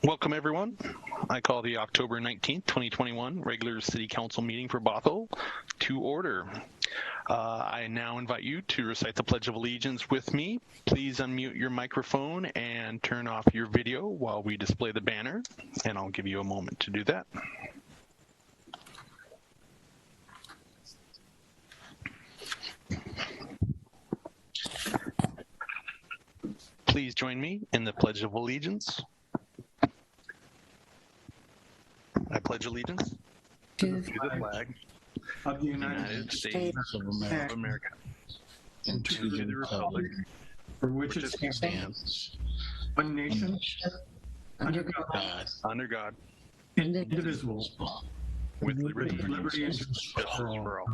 Welcome, everyone. I call the October 19th, 2021 regular City Council meeting for Bothell to order. I now invite you to recite the Pledge of Allegiance with me. Please unmute your microphone and turn off your video while we display the banner, and I'll give you a moment to do that. Please join me in the Pledge of Allegiance. I pledge allegiance to the flag of the United States of America and to the republic for which it stands, one nation, under God, indivisible, with liberty and justice for all.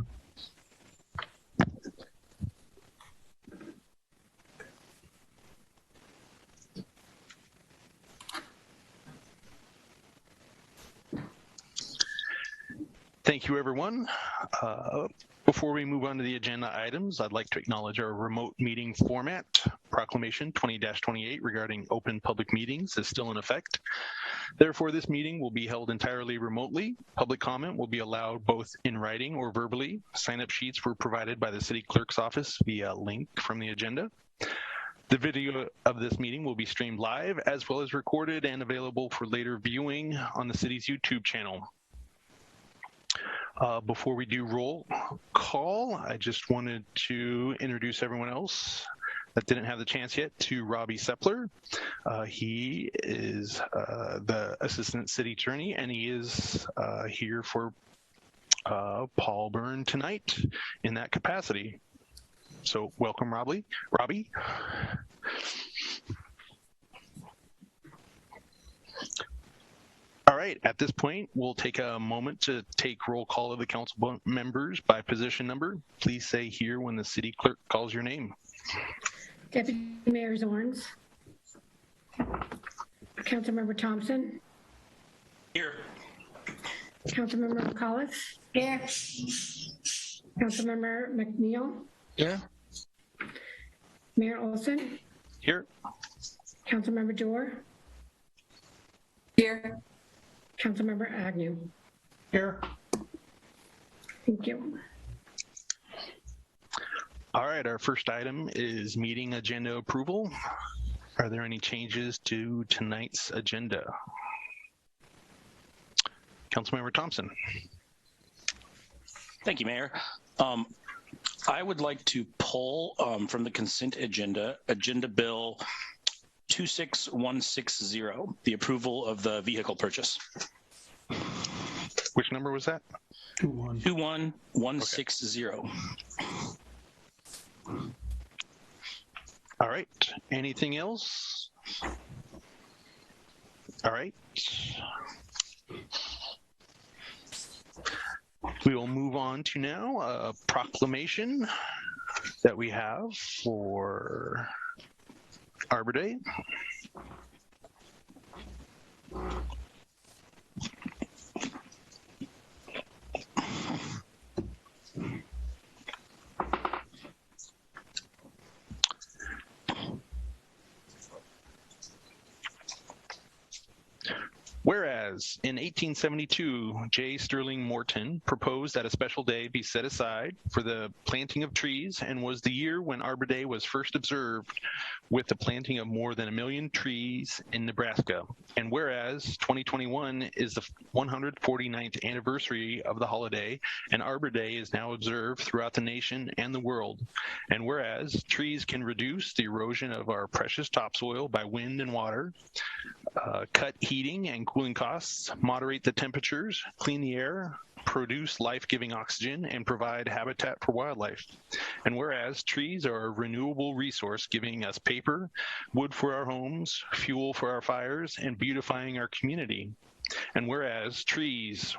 Thank you, everyone. Before we move on to the agenda items, I'd like to acknowledge our remote meeting format. Proclamation 20-28 regarding open public meetings is still in effect. Therefore, this meeting will be held entirely remotely. Public comment will be allowed both in writing or verbally. Sign-up sheets were provided by the City Clerk's office via link from the agenda. The video of this meeting will be streamed live as well as recorded and available for later viewing on the city's YouTube channel. Before we do roll call, I just wanted to introduce everyone else that didn't have the chance yet to Robbie Sepler. He is the Assistant City Attorney, and he is here for Paul Byrne tonight in that capacity. So welcome, Robbie. All right, at this point, we'll take a moment to take roll call of the council members by position number. Please say here when the city clerk calls your name. Deputy Mayor Zorns. Councilmember Thompson. Here. Councilmember McCullough. Here. Councilmember McNeil. Here. Mayor Olsen. Here. Councilmember Geer. Here. Councilmember Agnew. Here. Thank you. All right, our first item is meeting agenda approval. Are there any changes to tonight's agenda? Councilmember Thompson. Thank you, Mayor. I would like to pull from the consent agenda, Agenda Bill 26160, the approval of the vehicle purchase. Which number was that? 21160. Okay. All right. Anything else? All right. We will move on to now a proclamation that we have for Arbor Day. Whereas in 1872, J. Sterling Morton proposed that a special day be set aside for the planting of trees, and was the year when Arbor Day was first observed, with the planting of more than 1 million trees in Nebraska. And whereas 2021 is the 149th anniversary of the holiday, and Arbor Day is now observed throughout the nation and the world. And whereas trees can reduce the erosion of our precious topsoil by wind and water, cut heating and cooling costs, moderate the temperatures, clean the air, produce life-giving oxygen, and provide habitat for wildlife. And whereas trees are a renewable resource, giving us paper, wood for our homes, fuel for our fires, and beautifying our community. And whereas trees,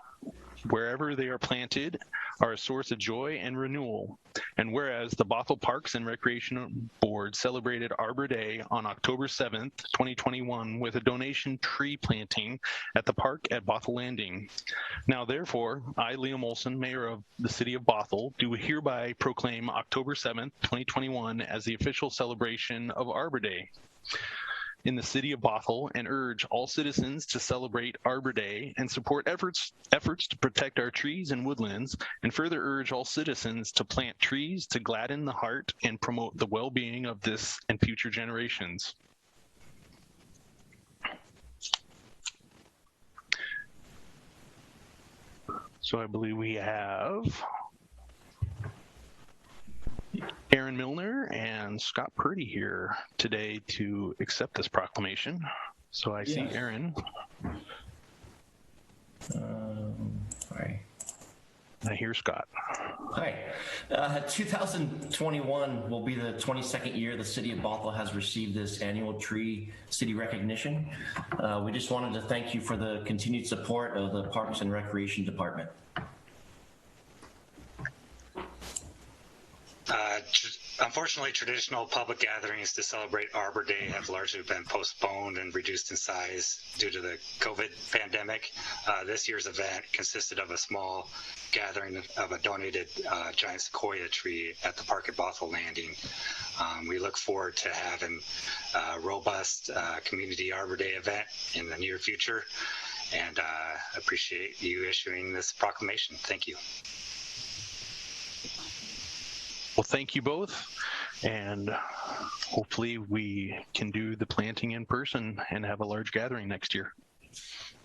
wherever they are planted, are a source of joy and renewal. And whereas the Bothell Parks and Recreation Board celebrated Arbor Day on October 7th, 2021 with a donation tree planting at the park at Bothell Landing. Now therefore, I, Liam Olsen, Mayor of the City of Bothell, do hereby proclaim October 7th, 2021 as the official celebration of Arbor Day. in the city of Bothell and urge all citizens to celebrate Arbor Day and support efforts to protect our trees and woodlands, and further urge all citizens to plant trees to gladden the heart and promote the well-being of this and future generations. So I believe we have Aaron Milner and Scott Purdy here today to accept this proclamation. So I see Aaron. Hi. I hear Scott. Hi. 2021 will be the 22nd year the city of Bothell has received this annual tree city recognition. We just wanted to thank you for the continued support of the Parks and Recreation Department. Unfortunately, traditional public gatherings to celebrate Arbor Day have largely been postponed and reduced in size due to the COVID pandemic. This year's event consisted of a small gathering of a donated giant sequoia tree at the park at Bothell Landing. We look forward to having a robust community Arbor Day event in the near future, and appreciate you issuing this proclamation. Thank you. Well, thank you both, and hopefully we can do the planting in person and have a large gathering next year.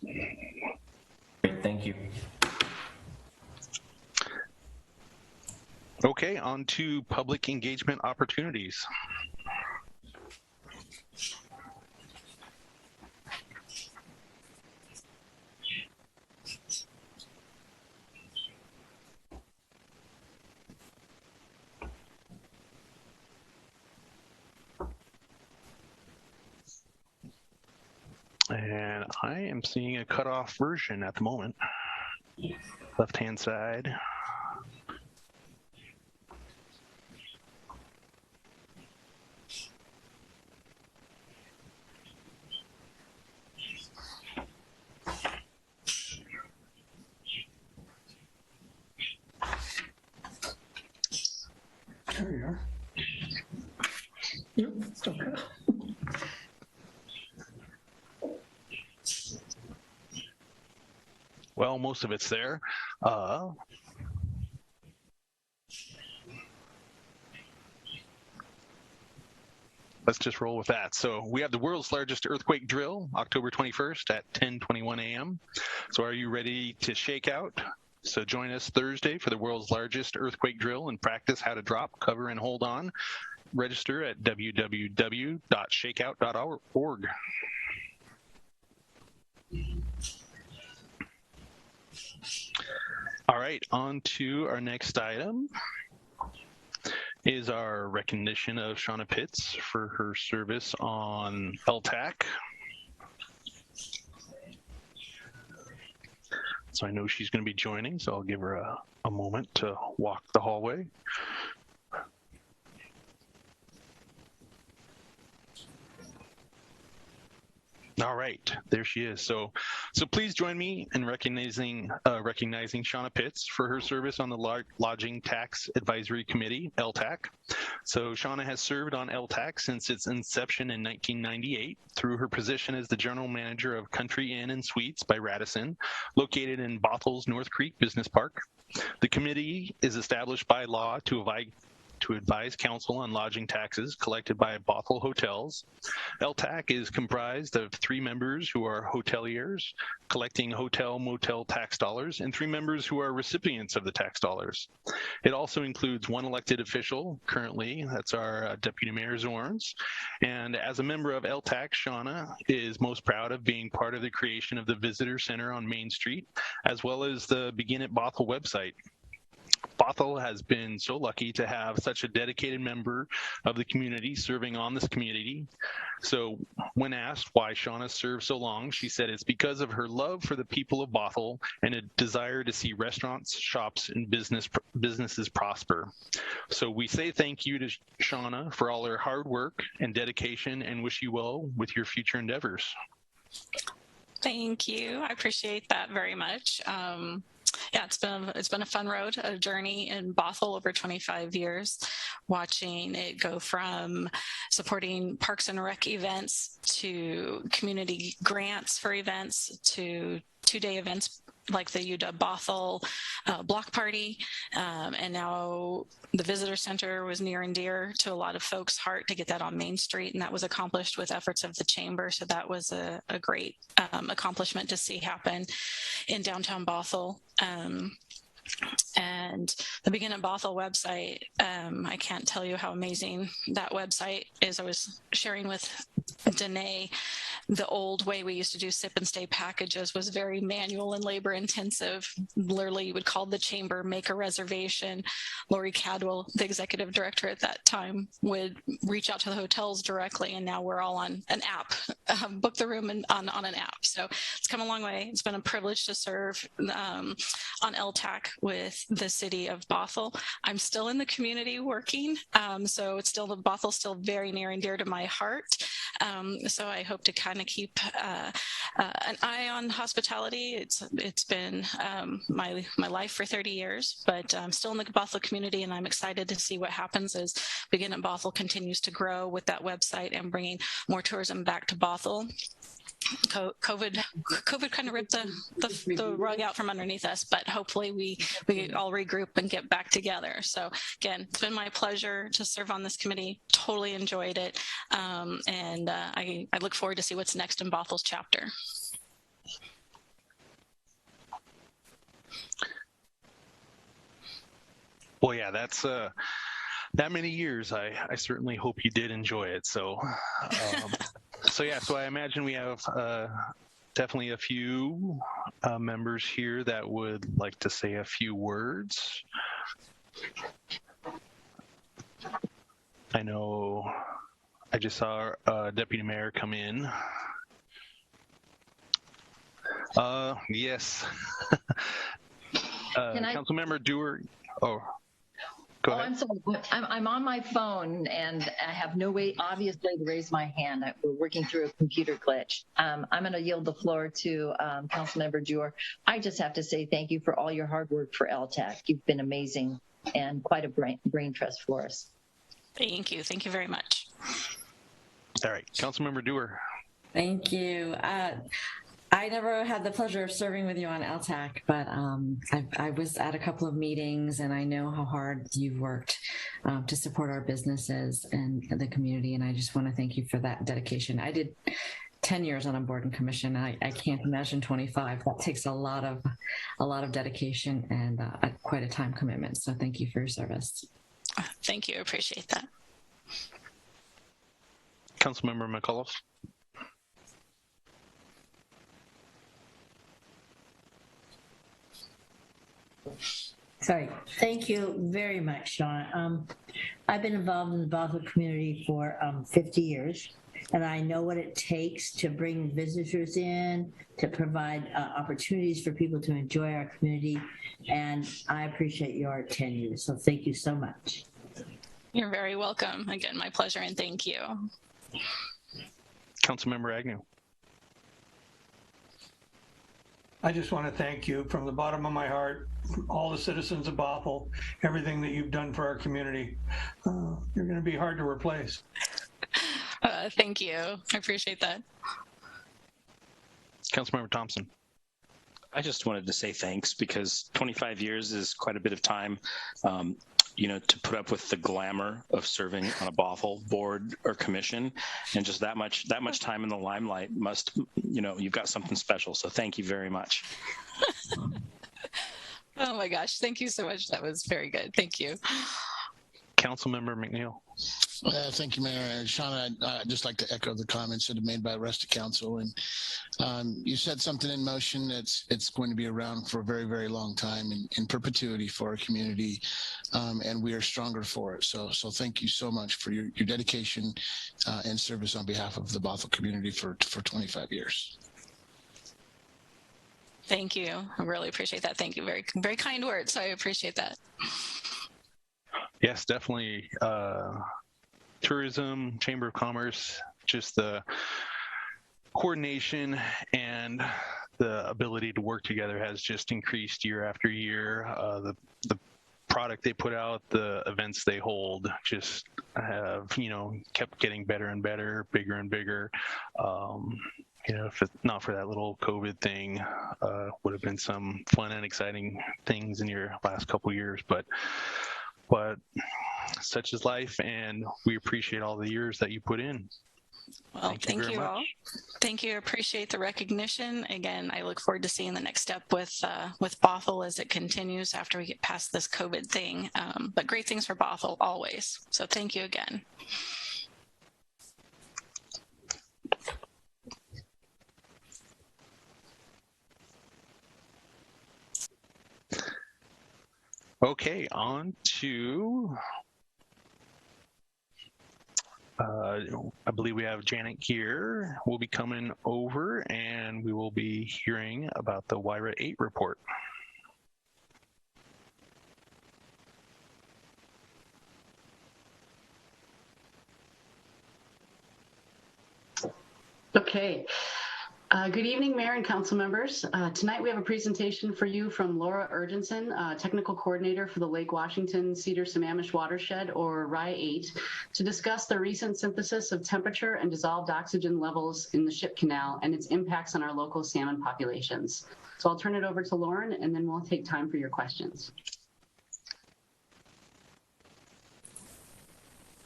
Great, thank you. Okay, on to public engagement opportunities. And I am seeing a cutoff version at the moment. Left-hand side. There you are. Nope, still cut off. Well, most of it's there. Let's just roll with that. So we have the world's largest earthquake drill, October 21st at 10:21 a.m. So are you ready to shake out? So join us Thursday for the world's largest earthquake drill and practice how to drop, cover, and hold on. Register at www.shakeout.org. All right, on to our next item is our recognition of Shawna Pitts for her service on LTAC. So I know she's going to be joining, so I'll give her a moment to walk the hallway. All right, there she is. So please join me in recognizing Shawna Pitts for her service on the Lodging Tax Advisory Committee, LTAC. So Shawna has served on LTAC since its inception in 1998 through her position as the general manager of Country Inn and Suites by Radisson, located in Bothell's North Creek Business Park. The committee is established by law to advise council on lodging taxes collected by Bothell hotels. LTAC is comprised of 3 members who are hoteliers, collecting hotel motel tax dollars, and 3 members who are recipients of the tax dollars. It also includes 1 elected official, currently, that's our Deputy Mayor Zorns. And as a member of LTAC, Shawna is most proud of being part of the creation of the Visitor Center on Main Street, as well as the Begin at Bothell website. Bothell has been so lucky to have such a dedicated member of the community serving on this community. So when asked why Shawna served so long, she said it's because of her love for the people of Bothell and a desire to see restaurants, shops, and businesses prosper. So we say thank you to Shawna for all her hard work and dedication and wish you well with your future endeavors. Thank you. I appreciate that very much. Yeah, it's been a fun road, a journey in Bothell over 25 years, watching it go from supporting Parks and Rec events to community grants for events to two-day events like the UW Bothell block party. And now the visitor center was near and dear to a lot of folks' heart to get that on Main Street. And that was accomplished with efforts of the chamber. So that was a great accomplishment to see happen in downtown Bothell. And the Begin at Bothell website, I can't tell you how amazing that website is. I was sharing with Danae, the old way we used to do sip and stay packages was very manual and labor intensive. Literally, you would call the chamber, make a reservation. Lori Cadwell, the executive director at that time, would reach out to the hotels directly, and now we're all on an app, book the room on an app. So it's come a long way. It's been a privilege to serve on LTAC with the city of Bothell. I'm still in the community working, so it's still Bothell's still very near and dear to my heart. So I hope to kind of keep an eye on hospitality. It's been my life for 30 years, but I'm still in the Bothell community, and I'm excited to see what happens as Begin at Bothell continues to grow with that website and bringing more tourism back to Bothell. COVID kind of ripped the rug out from underneath us, but hopefully we all regroup and get back together. So again, it's been my pleasure to serve on this committee. Totally enjoyed it, and I look forward to see what's next in Bothell's chapter. Well, yeah, that's that many years. I certainly hope you did enjoy it. So. So I imagine we have definitely a few members here that would like to say a few words. I know I just saw Deputy Mayor come in. Yes. Councilmember Dewar. Oh. Go ahead. I'm sorry. I'm on my phone and I have no way, obviously, to raise my hand. We're working through a computer glitch. I'm going to yield the floor to Councilmember Geer. I just have to say thank you for all your hard work for LTAC. You've been amazing and quite a brain trust for us. Thank you. Thank you very much. All right. Councilmember Dewar. Thank you. I never had the pleasure of serving with you on LTAC, but I was at a couple of meetings, and I know how hard you've worked to support our businesses and the community, and I just want to thank you for that dedication. I did 10 years on a board and commission. I can't imagine 25. That takes a lot of dedication and quite a time commitment. So thank you for your service. Thank you. I appreciate that. Councilmember McAuliffe. Sorry. Thank you very much, Shawna. I've been involved in the Bothell community for 50 years, and I know what it takes to bring visitors in, to provide opportunities for people to enjoy our community, and I appreciate your tenure. So thank you so much. You're very welcome. Again, my pleasure, and thank you. Councilmember Agnew. I just want to thank you from the bottom of my heart, all the citizens of Bothell, everything that you've done for our community. You're going to be hard to replace. Thank you. I appreciate that. Councilmember Thompson. I just wanted to say thanks, because 25 years is quite a bit of time. To put up with the glamour of serving on a Bothell board or commission, and just that much time in the limelight must, you've got something special. So thank you very much. Oh my gosh. Thank you so much. That was very good. Thank you. Councilmember McNeil. Thank you, Mayor. Shawna, I'd just like to echo the comments that have been made by the rest of council. And you set something in motion that's going to be around for a very, very long time in perpetuity for our community. And we are stronger for it. So thank you so much for your dedication and service on behalf of the Bothell community for 25 years. Thank you. I really appreciate that. Thank you. Very, very kind words. I appreciate that. Yes, definitely. Tourism, Chamber of Commerce, just the coordination and the ability to work together has just increased year after year. The product they put out, the events they hold, just have kept getting better and better, bigger and bigger. If it's not for that little COVID thing, would have been some fun and exciting things in your last couple of years, but such is life, and we appreciate all the years that you put in. Well, thank you all. Thank you. Appreciate the recognition. Again, I look forward to seeing the next step with Bothell as it continues after we get past this COVID thing. But great things for Bothell always. So thank you again. Okay, on to I believe we have Janet Geer will be coming over, and we will be hearing about the WRIA 8 report. Okay. Good evening, Mayor and Council members. Tonight we have a presentation for you from Laura Urgensen, Technical Coordinator for the Lake Washington Cedar Sammamish Watershed, or WRIA 8, to discuss the recent synthesis of temperature and dissolved oxygen levels in the Ship Canal and its impacts on our local salmon populations. So I'll turn it over to Lauren, and then we'll take time for your questions.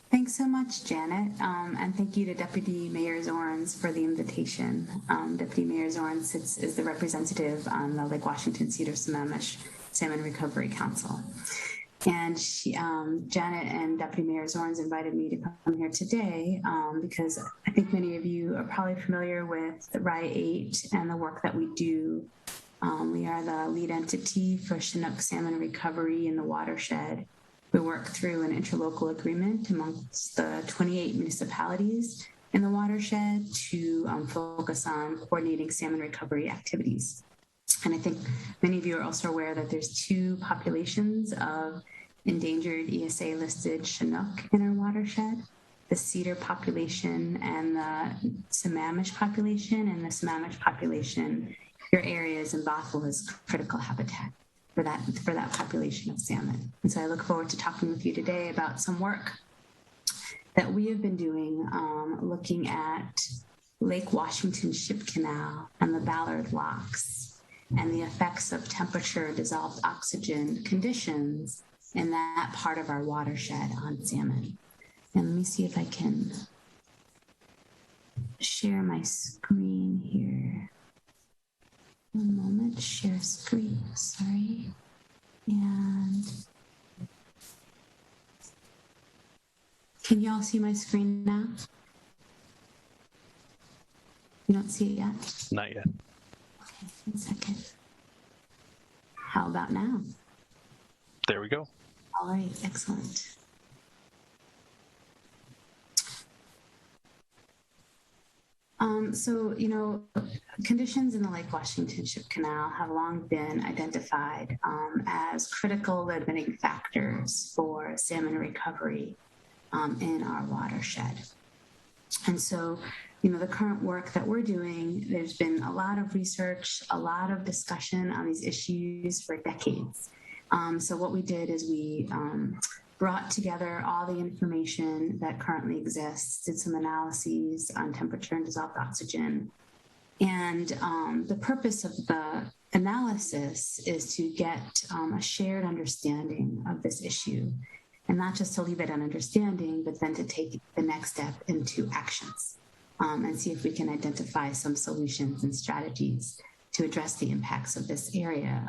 Thanks so much, Janet, and thank you to Deputy Mayor Zorns for the invitation. Deputy Mayor Zorns is the representative on the Lake Washington Cedar Sammamish Salmon Recovery Council. And Janet and Deputy Mayor Zorns invited me to come here today because I think many of you are probably familiar with the WRIA 8 and the work that we do. We are the lead entity for Chinook salmon recovery in the watershed. We work through an interlocal agreement amongst the 28 municipalities in the watershed to focus on coordinating salmon recovery activities. And I think many of you are also aware that there's two populations of endangered ESA-listed Chinook in our watershed, the cedar population and the Sammamish population. And the Sammamish population, your areas in Bothell is critical habitat for that population of salmon. And so I look forward to talking with you today about some work that we have been doing looking at Lake Washington Ship Canal and the Ballard Locks and the effects of temperature, dissolved oxygen conditions in that part of our watershed on salmon. And let me see if I can share my screen here. One moment, share screen, sorry. And can you all see my screen now? You don't see it yet? Not yet. Okay, 1 second. How about now? There we go. All right, excellent. So, conditions in the Lake Washington Ship Canal have long been identified as critical limiting factors for salmon recovery in our watershed. And so, the current work that we're doing, there's been a lot of research, a lot of discussion on these issues for decades. So what we did is we brought together all the information that currently exists, did some analyses on temperature and dissolved oxygen. And the purpose of the analysis is to get a shared understanding of this issue, and not just to leave it an understanding, but then to take the next step into actions and see if we can identify some solutions and strategies to address the impacts of this area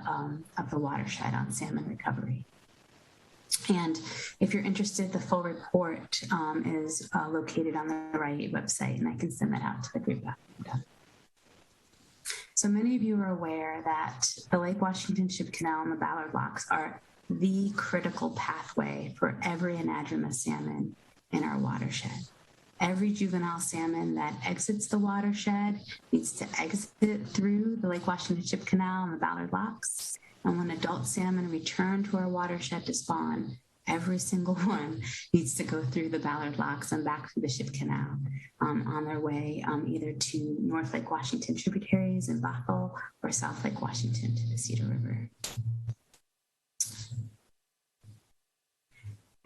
of the watershed on salmon recovery. And if you're interested, the full report is located on the WRIA website, and I can send that out to the group after I'm done. So many of you are aware that the Lake Washington Ship Canal and the Ballard Locks are the critical pathway for every anadromous salmon in our watershed. Every juvenile salmon that exits the watershed needs to exit through the Lake Washington Ship Canal and the Ballard Locks. And when adult salmon return to our watershed to spawn, every single one needs to go through the Ballard Locks and back through the Ship Canal on their way either to North Lake Washington tributaries in Bothell or South Lake Washington to the Cedar River.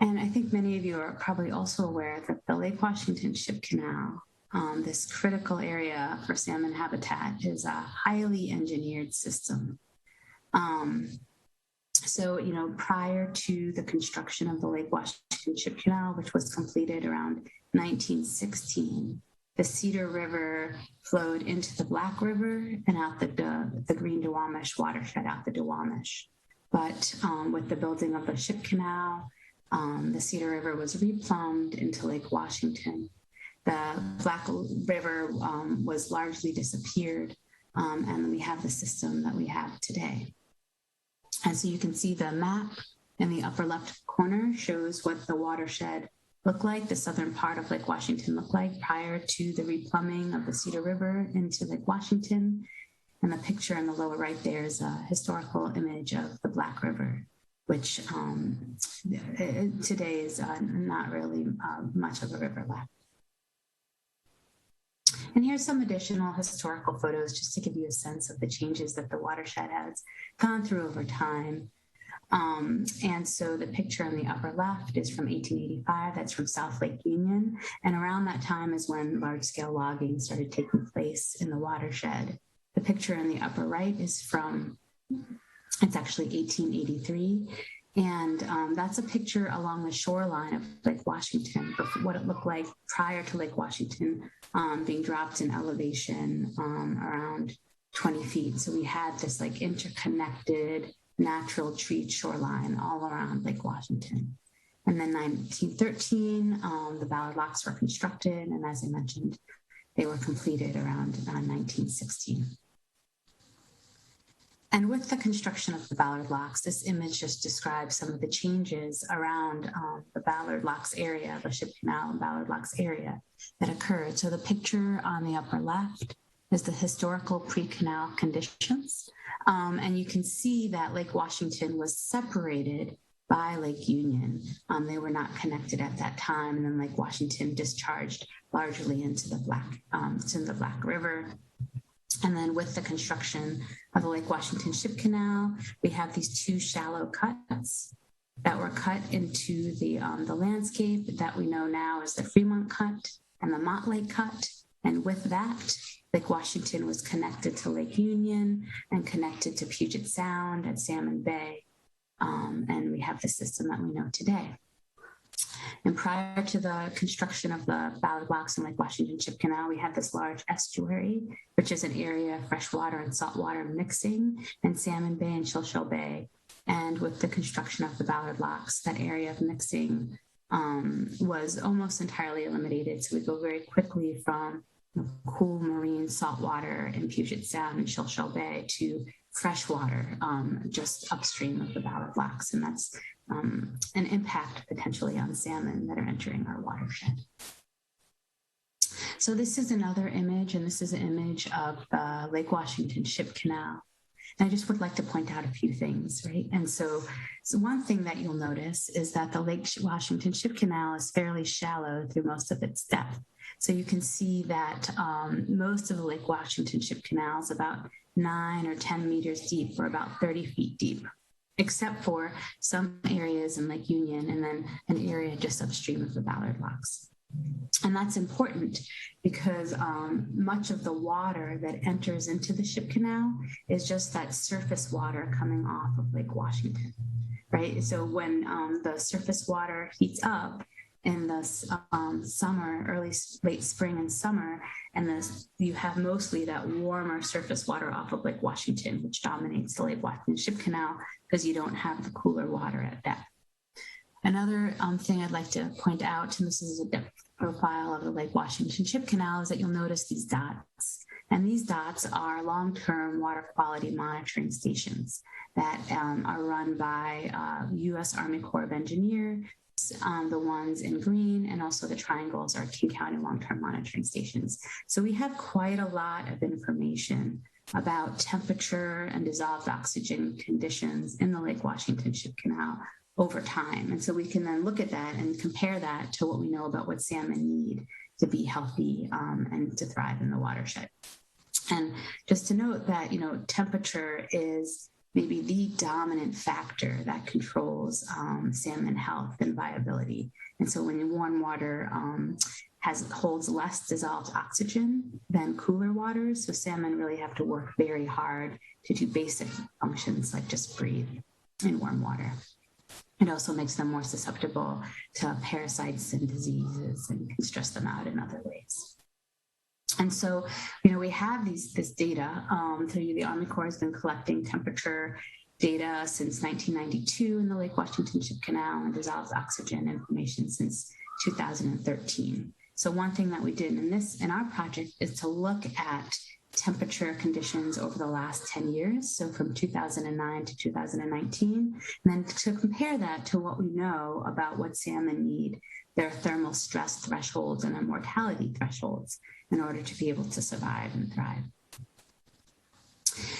And I think many of you are probably also aware that the Lake Washington Ship Canal, this critical area for salmon habitat, is a highly engineered system. So, prior to the construction of the Lake Washington Ship Canal, which was completed around 1916, the Cedar River flowed into the Black River and out the Green Duwamish watershed out the Duwamish. But with the building of the Ship Canal, the Cedar River was replumbed into Lake Washington. The Black River was largely disappeared, and we have the system that we have today. And so you can see the map in the upper left corner shows what the watershed looked like, the southern part of Lake Washington looked like prior to the replumbing of the Cedar River into Lake Washington. And the picture in the lower right there is a historical image of the Black River, which today is not really much of a river left. And here's some additional historical photos just to give you a sense of the changes that the watershed has gone through over time. And so the picture on the upper left is from 1885. That's from South Lake Union. And around that time is when large-scale logging started taking place in the watershed. The picture in the upper right is from, it's actually 1883. And that's a picture along the shoreline of Lake Washington, of what it looked like prior to Lake Washington being dropped in elevation around 20 feet. So we had this like interconnected natural treed shoreline all around Lake Washington. And then 1913, the Ballard Locks were constructed. And as I mentioned, they were completed around 1916. And with the construction of the Ballard Locks, this image just describes some of the changes around the Ballard Locks area, the Ship Canal and Ballard Locks area that occurred. So the picture on the upper left is the historical pre-canal conditions. And you can see that Lake Washington was separated by Lake Union. They were not connected at that time. And then Lake Washington discharged largely into the Black River. And then with the construction of the Lake Washington Ship Canal, we have these two shallow cuts that were cut into the landscape that we know now as the Fremont Cut and the Mott Lake Cut. And with that, Lake Washington was connected to Lake Union and connected to Puget Sound and Salmon Bay. And we have the system that we know today. And prior to the construction of the Ballard Locks and Lake Washington Ship Canal, we had this large estuary, which is an area of freshwater and saltwater mixing in Salmon Bay and Shilshell Bay. And with the construction of the Ballard Locks, that area of mixing was almost entirely eliminated. So we go very quickly from cool marine saltwater in Puget Sound and Shilshell Bay to freshwater just upstream of the Ballard Locks. And that's an impact potentially on salmon that are entering our watershed. So this is another image, and this is an image of the Lake Washington Ship Canal. And I just would like to point out a few things, right? And so one thing that you'll notice is that the Lake Washington Ship Canal is fairly shallow through most of its depth. So you can see that most of the Lake Washington Ship Canal is about 9 or 10 meters deep, or about 30 feet deep, except for some areas in Lake Union and then an area just upstream of the Ballard Locks. And that's important because much of the water that enters into the Ship Canal is just that surface water coming off of Lake Washington, right? So when the surface water heats up in the summer, late spring and summer, and you have mostly that warmer surface water off of Lake Washington, which dominates the Lake Washington Ship Canal because you don't have the cooler water at depth. Another thing I'd like to point out, and this is a depth profile of the Lake Washington Ship Canal, is that you'll notice these dots. And these dots are long-term water quality monitoring stations that are run by U.S. Army Corps of Engineers. The ones in green and also the triangles are King County long-term monitoring stations. So we have quite a lot of information about temperature and dissolved oxygen conditions in the Lake Washington Ship Canal over time. And so we can then look at that and compare that to what we know about what salmon need to be healthy and to thrive in the watershed. And just to note that, temperature is maybe the dominant factor that controls salmon health and viability. And so when warm water holds less dissolved oxygen than cooler waters, so salmon really have to work very hard to do basic functions like just breathe in warm water. It also makes them more susceptible to parasites and diseases and can stress them out in other ways. And so, we have this data. The Army Corps has been collecting temperature data since 1992 in the Lake Washington Ship Canal and dissolved oxygen information since 2013. So one thing that we did in our project is to look at temperature conditions over the last 10 years, so from 2009 to 2019, and then to compare that to what we know about what salmon need, their thermal stress thresholds and their mortality thresholds in order to be able to survive and thrive.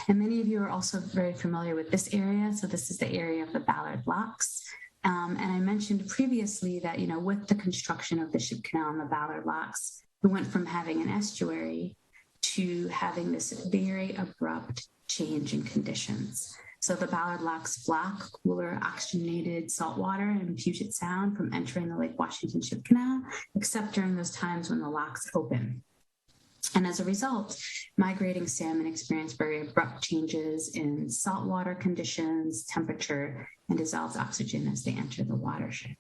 And many of you are also very familiar with this area. So this is the area of the Ballard Locks. And I mentioned previously that, with the construction of the Ship Canal and the Ballard Locks, we went from having an estuary to having this very abrupt change in conditions. So the Ballard Locks block cooler oxygenated saltwater in Puget Sound from entering the Lake Washington Ship Canal, except during those times when the locks open. And as a result, migrating salmon experience very abrupt changes in saltwater conditions, temperature, and dissolved oxygen as they enter the watershed.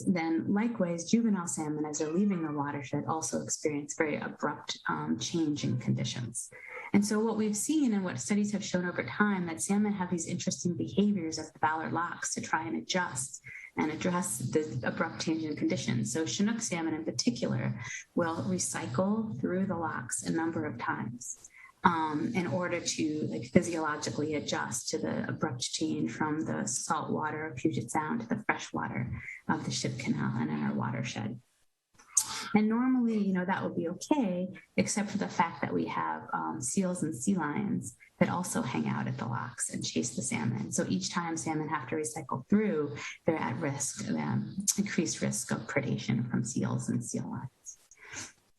Then likewise, juvenile salmon, as they're leaving the watershed, also experience very abrupt change in conditions. And so what we've seen and what studies have shown over time, that salmon have these interesting behaviors at the Ballard Locks to try and adjust and address the abrupt change in conditions. So Chinook salmon in particular will recycle through the locks a number of times in order to physiologically adjust to the abrupt change from the salt water of Puget Sound to the fresh water of the Ship Canal and in our watershed. And normally, that would be okay, except for the fact that we have seals and sea lions that also hang out at the locks and chase the salmon. So each time salmon have to recycle through, they're at risk, increased risk of predation from seals and sea lions.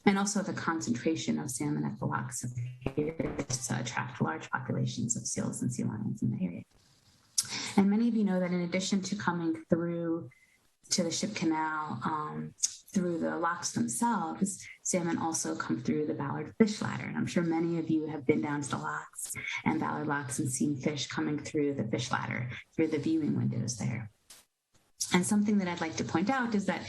And also the concentration of salmon at the locks appears to attract large populations of seals and sea lions in the area. And many of you know that in addition to coming through to the Ship Canal, through the locks themselves, salmon also come through the Ballard fish ladder. And I'm sure many of you have been down to the locks and Ballard locks and seen fish coming through the fish ladder, through the viewing windows there. And something that I'd like to point out is that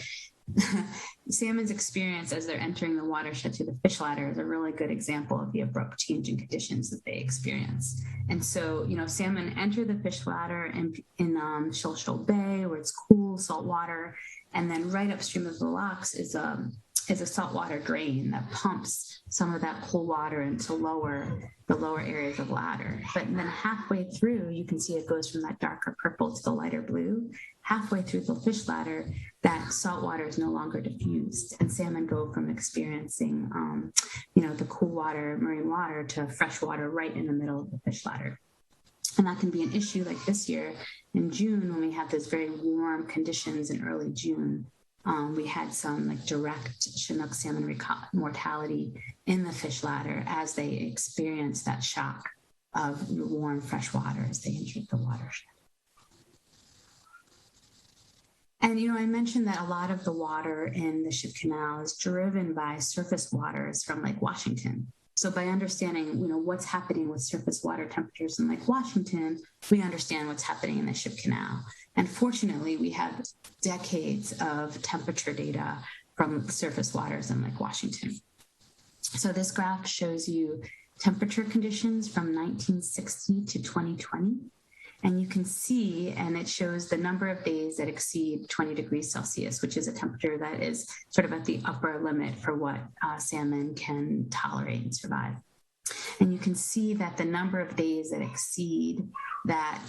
salmon's experience as they're entering the watershed through the fish ladder is a really good example of the abrupt change in conditions that they experience. And so, salmon enter the fish ladder in Shoal Shoal Bay, where it's cool, salt water, and then right upstream of the locks is a saltwater drain that pumps some of that cool water into the lower areas of the ladder. But then halfway through, you can see it goes from that darker purple to the lighter blue. Halfway through the fish ladder, that salt water is no longer diffused, and salmon go from experiencing, the cool water, marine water, to fresh water right in the middle of the fish ladder. And that can be an issue like this year in June when we have those very warm conditions in early June. We had some direct Chinook salmon mortality in the fish ladder as they experienced that shock of warm fresh water as they entered the watershed. And, I mentioned that a lot of the water in the Ship Canal is driven by surface waters from Lake Washington. So by understanding, what's happening with surface water temperatures in Lake Washington, we understand what's happening in the Ship Canal. And fortunately, we have decades of temperature data from surface waters in Lake Washington. So this graph shows you temperature conditions from 1960 to 2020. And you can see, and it shows the number of days that exceed 20 degrees Celsius, which is a temperature that is sort of at the upper limit for what salmon can tolerate and survive. And you can see that the number of days that exceed that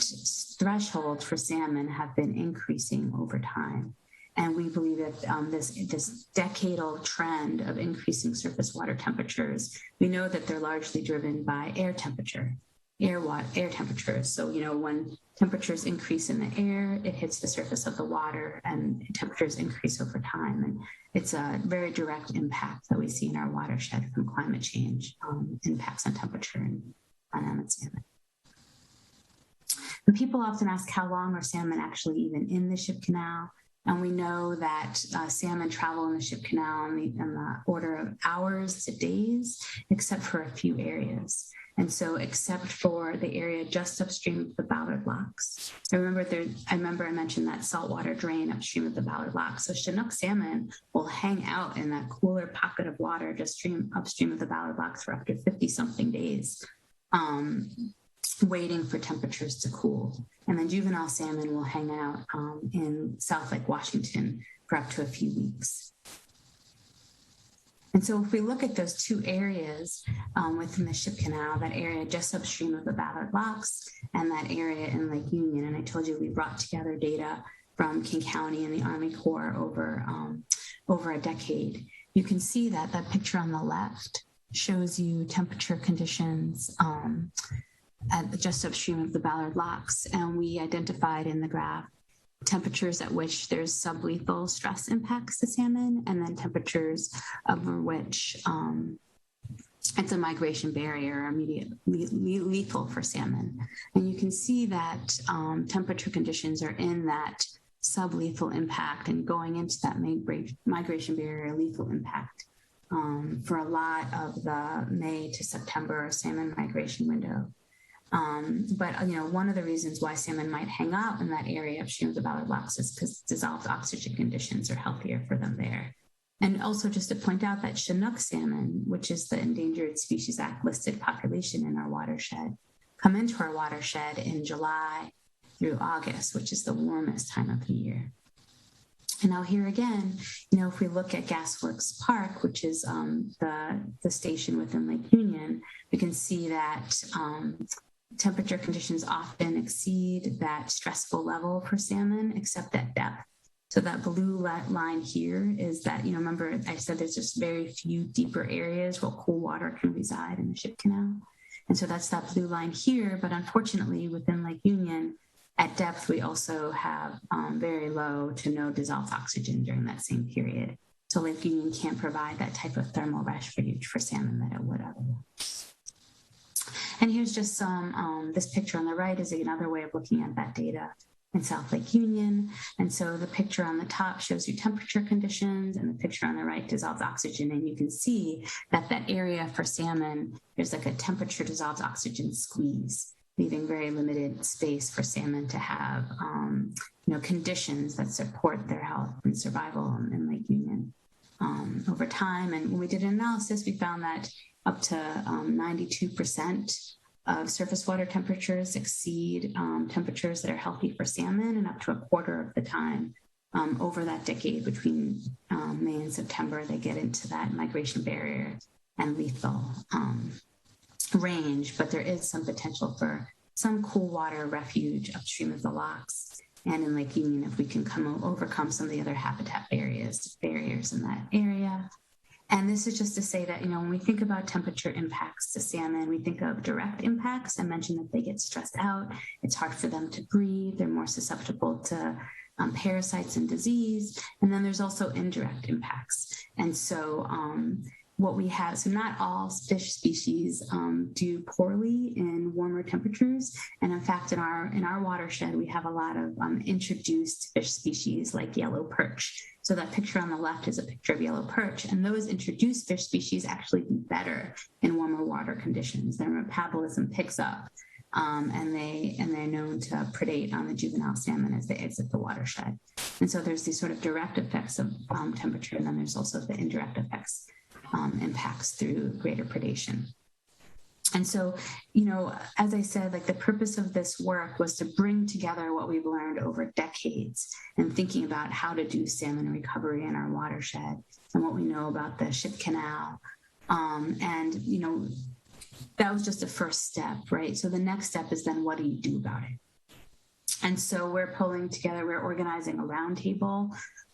threshold for salmon have been increasing over time. And we believe that this decadal trend of increasing surface water temperatures, we know that they're largely driven by air temperature. air temperatures. So, when temperatures increase in the air, it hits the surface of the water and temperatures increase over time. And it's a very direct impact that we see in our watershed from climate change, impacts on temperature and on salmon. And people often ask how long are salmon actually even in the ship canal? And we know that salmon travel in the ship canal in the order of hours to days, except for a few areas. And so except for the area just upstream of the Ballard Locks. I remember I mentioned that saltwater drain upstream of the Ballard Locks. So Chinook salmon will hang out in that cooler pocket of water just upstream of the Ballard Locks for up to 50-something days, waiting for temperatures to cool. And then juvenile salmon will hang out in South Lake Washington for up to a few weeks. And so if we look at those two areas within the ship canal, that area just upstream of the Ballard Locks and that area in Lake Union, and I told you we brought together data from King County and the Army Corps over a decade, you can see that picture on the left shows you temperature conditions just upstream of the Ballard Locks. And we identified in the graph temperatures at which there's sublethal stress impacts to salmon, and then temperatures over which it's a migration barrier, immediately lethal for salmon. And you can see that temperature conditions are in that sublethal impact and going into that migration barrier lethal impact for a lot of the May to September salmon migration window. But one of the reasons why salmon might hang out in that area upstream of the Ballard Locks is because dissolved oxygen conditions are healthier for them there. And also just to point out that Chinook salmon, which is the Endangered Species Act listed population in our watershed, come into our watershed in July through August, which is the warmest time of the year. And now here again, if we look at Gasworks Park, which is the station within Lake Union, we can see that temperature conditions often exceed that stressful level for salmon, except at depth. So that blue line here is that, remember I said there's just very few deeper areas where cool water can reside in the ship canal. And so that's that blue line here. But unfortunately, within Lake Union, at depth, we also have very low to no dissolved oxygen during that same period. So Lake Union can't provide that type of thermal refuge for salmon that it would otherwise. And here's just this picture on the right is another way of looking at that data in South Lake Union. And so the picture on the top shows you temperature conditions, and the picture on the right dissolved oxygen. And you can see that area for salmon, there's like a temperature dissolved oxygen squeeze, leaving very limited space for salmon to have, conditions that support their health and survival in Lake Union over time. And when we did an analysis, we found that up to 92% of surface water temperatures exceed temperatures that are healthy for salmon, and up to a quarter of the time over that decade between May and September, they get into that migration barrier and lethal range. But there is some potential for some cool water refuge upstream of the locks and in Lake Union if we can overcome some of the other habitat barriers in that area. And this is just to say that, when we think about temperature impacts to salmon, we think of direct impacts. I mentioned that they get stressed out. It's hard for them to breathe. They're more susceptible to parasites and disease. And then there's also indirect impacts. And so what we have, so not all fish species do poorly in warmer temperatures. And in fact, in our watershed, we have a lot of introduced fish species like yellow perch. So that picture on the left is a picture of yellow perch, and those introduced fish species actually do better in warmer water conditions. Their metabolism picks up, and they're known to predate on the juvenile salmon as they exit the watershed. And so there's these sort of direct effects of temperature, and then there's also the indirect effects, impacts through greater predation. And so, as I said, the purpose of this work was to bring together what we've learned over decades and thinking about how to do salmon recovery in our watershed and what we know about the ship canal. That was just the first step, right? So the next step is then what do you do about it? And so we're organizing a roundtable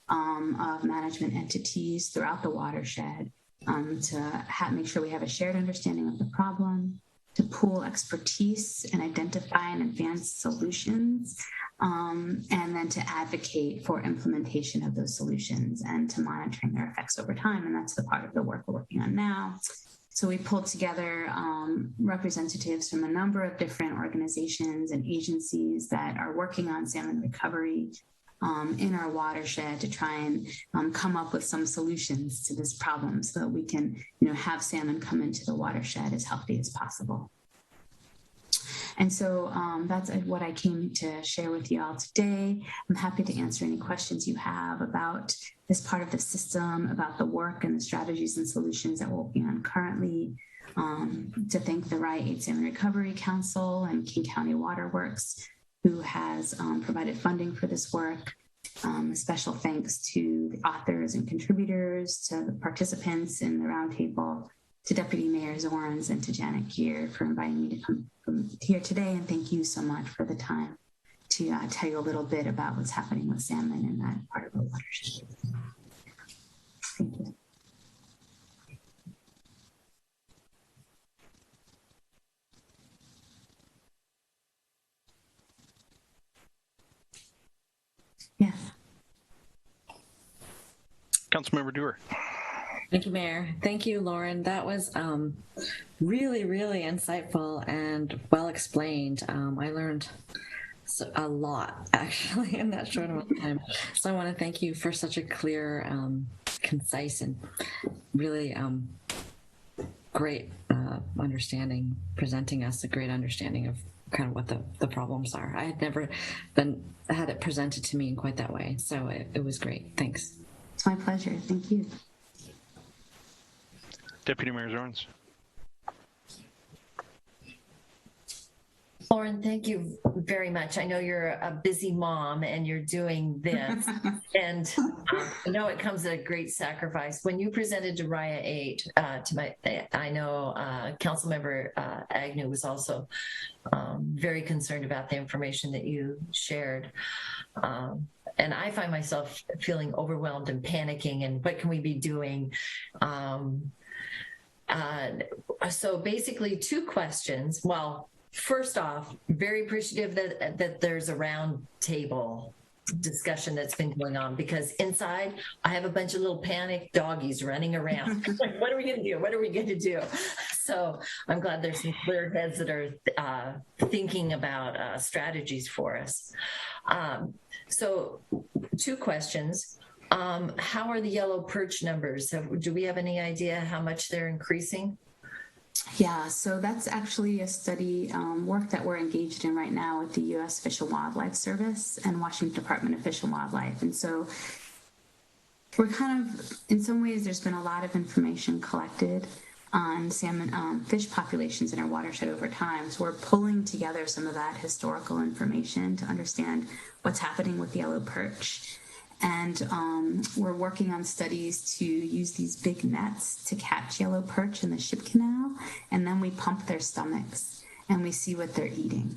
of management entities throughout the watershed to make sure we have a shared understanding of the problem, to pool expertise and identify and advance solutions, and then to advocate for implementation of those solutions and to monitoring their effects over time. And that's the part of the work we're working on now. So we pulled together representatives from a number of different organizations and agencies that are working on salmon recovery in our watershed to try and come up with some solutions to this problem so that we can, have salmon come into the watershed as healthy as possible. And so that's what I came to share with you all today. I'm happy to answer any questions you have about this part of the system, about the work and the strategies and solutions that we're working on currently. To thank the WRIA 8 Salmon Recovery Council and King County Waterworks, who has provided funding for this work. A special thanks to the authors and contributors, to the participants in the roundtable, to Deputy Mayor Zorns, and to Janet Geer for inviting me to come here today. And thank you so much for the time to tell you a little bit about what's happening with salmon in that part of the watershed. Thank you. Yes. Councilmember Geer. Thank you, Mayor. Thank you, Lauren. That was really, really insightful and well explained. I learned a lot, actually, in that short amount of time. So I want to thank you for such a clear, concise, and really great understanding, presenting us a great understanding of kind of what the problems are. I had never had it presented to me in quite that way. So it was great. Thanks. It's my pleasure. Thank you. Deputy Mayor Zorns. Lauren, thank you very much. I know you're a busy mom and you're doing this, and I know it comes at a great sacrifice. When you presented to WRIA 8, I know Councilmember Agnew was also very concerned about the information that you shared. And I find myself feeling overwhelmed and panicking, and what can we be doing? So basically 2 questions. Well, first off, very appreciative that there's a round table discussion that's been going on, because inside I have a bunch of little panicked doggies running around. Like, what are we going to do? What are we going to do? So I'm glad there's some clear heads that are thinking about strategies for us. So 2 questions. How are the yellow perch numbers? Do we have any idea how much they're increasing? Yeah, so that's actually a study work that we're engaged in right now with the U.S. Fish and Wildlife Service and Washington Department of Fish and Wildlife. And so we're kind of, in some ways, there's been a lot of information collected on salmon fish populations in our watershed over time. So we're pulling together some of that historical information to understand what's happening with yellow perch. And we're working on studies to use these big nets to catch yellow perch in the ship canal, and then we pump their stomachs and we see what they're eating.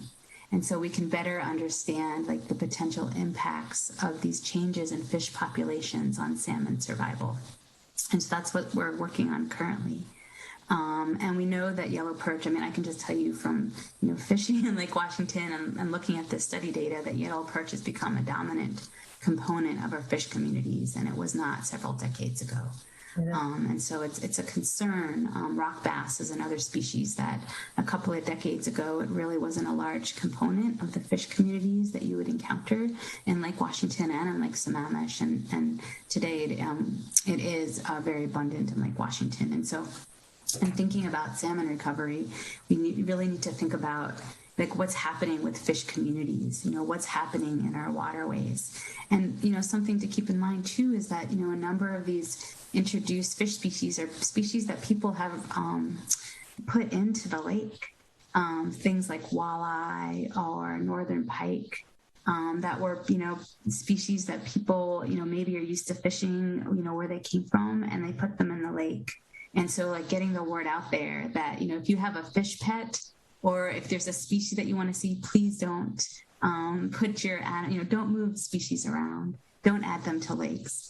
And so we can better understand like the potential impacts of these changes in fish populations on salmon survival. And so that's what we're working on currently. And we know that yellow perch, I mean, I can just tell you from, fishing in Lake Washington and looking at the study data that yellow perch has become a dominant component of our fish communities, and it was not several decades ago. Yeah. And so it's a concern. Rock bass is another species that a couple of decades ago, it really wasn't a large component of the fish communities that you would encounter in Lake Washington and in Lake Sammamish. And today it is very abundant in Lake Washington. And so in thinking about salmon recovery, we really need to think about like what's happening with fish communities, what's happening in our waterways. And, something to keep in mind too is that, a number of these introduced fish species are species that people have put into the lake. Things like walleye or northern pike that were, species that people, maybe are used to fishing, where they came from, and they put them in the lake. And so like getting the word out there that, if you have a fish pet, or if there's a species that you want to see, please don't put your, don't move species around. Don't add them to lakes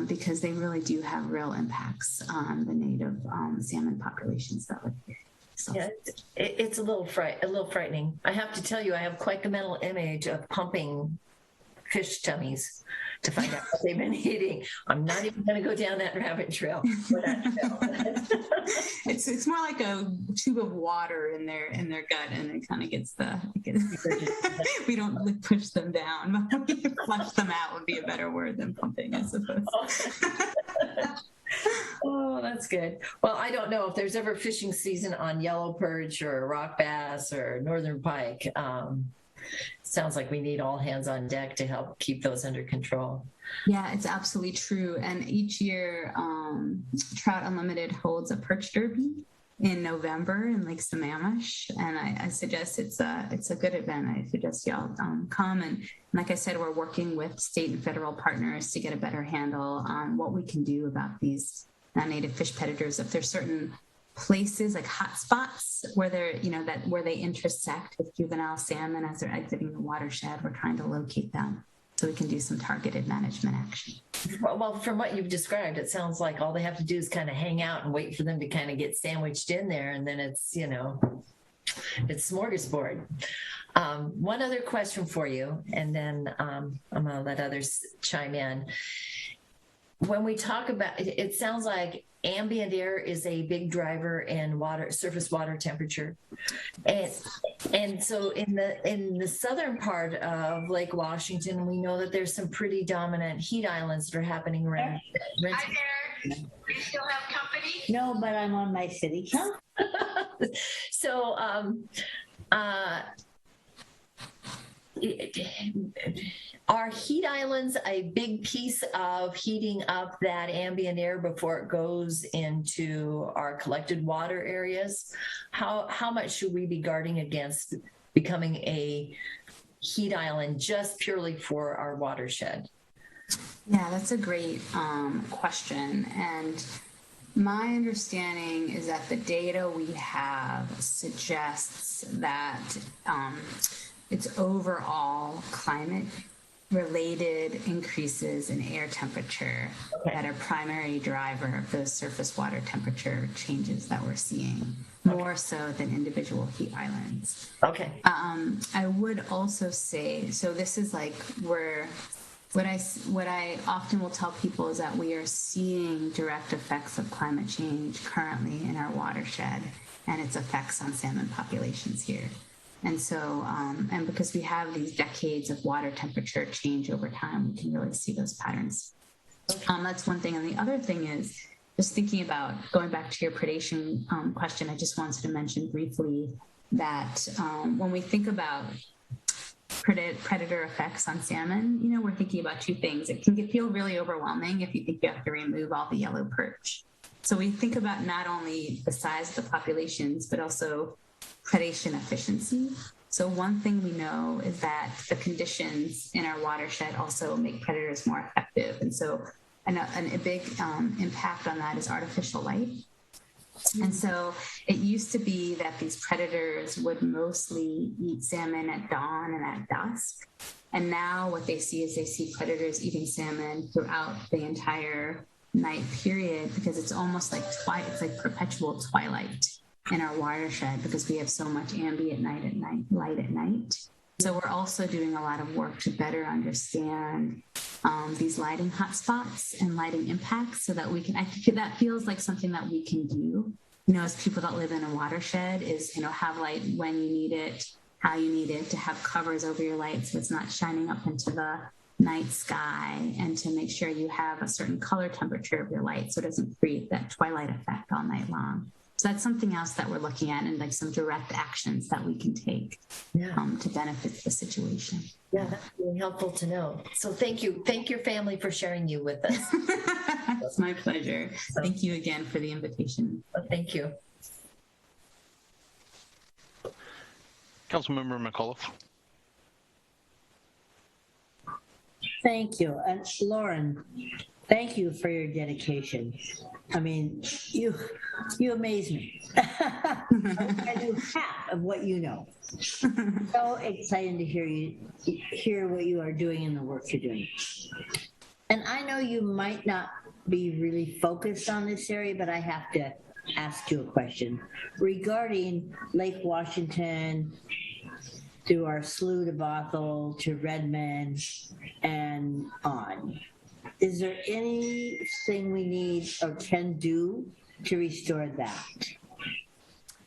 because they really do have real impacts on the native salmon populations that live here. So. Yeah, it's a little frightening. I have to tell you, I have quite the mental image of pumping fish tummies to find out what they've been eating. I'm not even going to go down that rabbit trail. It's more like a tube of water in their gut, and it kind of gets we don't push them down, but flush them out would be a better word than pumping, I suppose. Oh, that's good. Well, I don't know if there's ever fishing season on yellow perch or rock bass or northern pike. Sounds like we need all hands on deck to help keep those under control. Yeah, it's absolutely true. And each year, Trout Unlimited holds a perch derby in November in Lake Sammamish, and I suggest it's a good event. I suggest y'all come. And like I said, we're working with state and federal partners to get a better handle on what we can do about these native fish predators. If there's certain places like hot spots where they're, where they intersect with juvenile salmon as they're exiting the watershed, we're trying to locate them so we can do some targeted management action. Well, from what you've described, it sounds like all they have to do is kind of hang out and wait for them to kind of get sandwiched in there, and then it's smorgasbord. One other question for you, and then I'm going to let others chime in. When we talk about it sounds like ambient air is a big driver in surface water temperature, and so in the southern part of Lake Washington, we know that there's some pretty dominant heat islands that are happening around. Hi there. Do you still have company? No, but I'm on my city count. So, are heat islands a big piece of heating up that ambient air before it goes into our collected water areas? How much should we be guarding against becoming a heat island just purely for our watershed? Yeah, that's a great question. And my understanding is that the data we have suggests that it's overall climate-related increases in air temperature that are primary driver of those surface water temperature changes that we're seeing, more so than individual heat islands. Okay. I would also say, so this is like where what I often will tell people is that we are seeing direct effects of climate change currently in our watershed and its effects on salmon populations here. And so, and because we have these decades of water temperature change over time, we can really see those patterns. That's one thing. And the other thing is just thinking about going back to your predation question, I just wanted to mention briefly that when we think about predator effects on salmon, we're thinking about two things. It can feel really overwhelming if you think you have to remove all the yellow perch. So we think about not only the size of the populations, but also predation efficiency. So one thing we know is that the conditions in our watershed also make predators more effective. And so a big impact on that is artificial light. And so it used to be that these predators would mostly eat salmon at dawn and at dusk. And now what they see is they see predators eating salmon throughout the entire night period, because it's almost like it's like perpetual twilight in our watershed because we have so much ambient light at night. So we're also doing a lot of work to better understand these lighting hotspots and lighting impacts so that we can, I think that feels like something that we can do, as people that live in a watershed is, have light when you need it, how you need it, to have covers over your light so it's not shining up into the night sky, and to make sure you have a certain color temperature of your light so it doesn't create that twilight effect all night long. So that's something else that we're looking at, and like some direct actions that we can take to benefit the situation. Yeah, that's really helpful to know. So thank you. Thank your family for sharing you with us. It's my pleasure. Thank you again for the invitation. Thank you. Councilmember McAuliffe. Thank you. And Lauren, thank you for your dedication. I mean, you amaze me. I do half of what you know. So excited to hear what you are doing and the work you're doing. And I know you might not be really focused on this area, but I have to ask you a question regarding Lake Washington, through our slough to Bothell to Redmond and on. Is there anything we need or can do to restore that?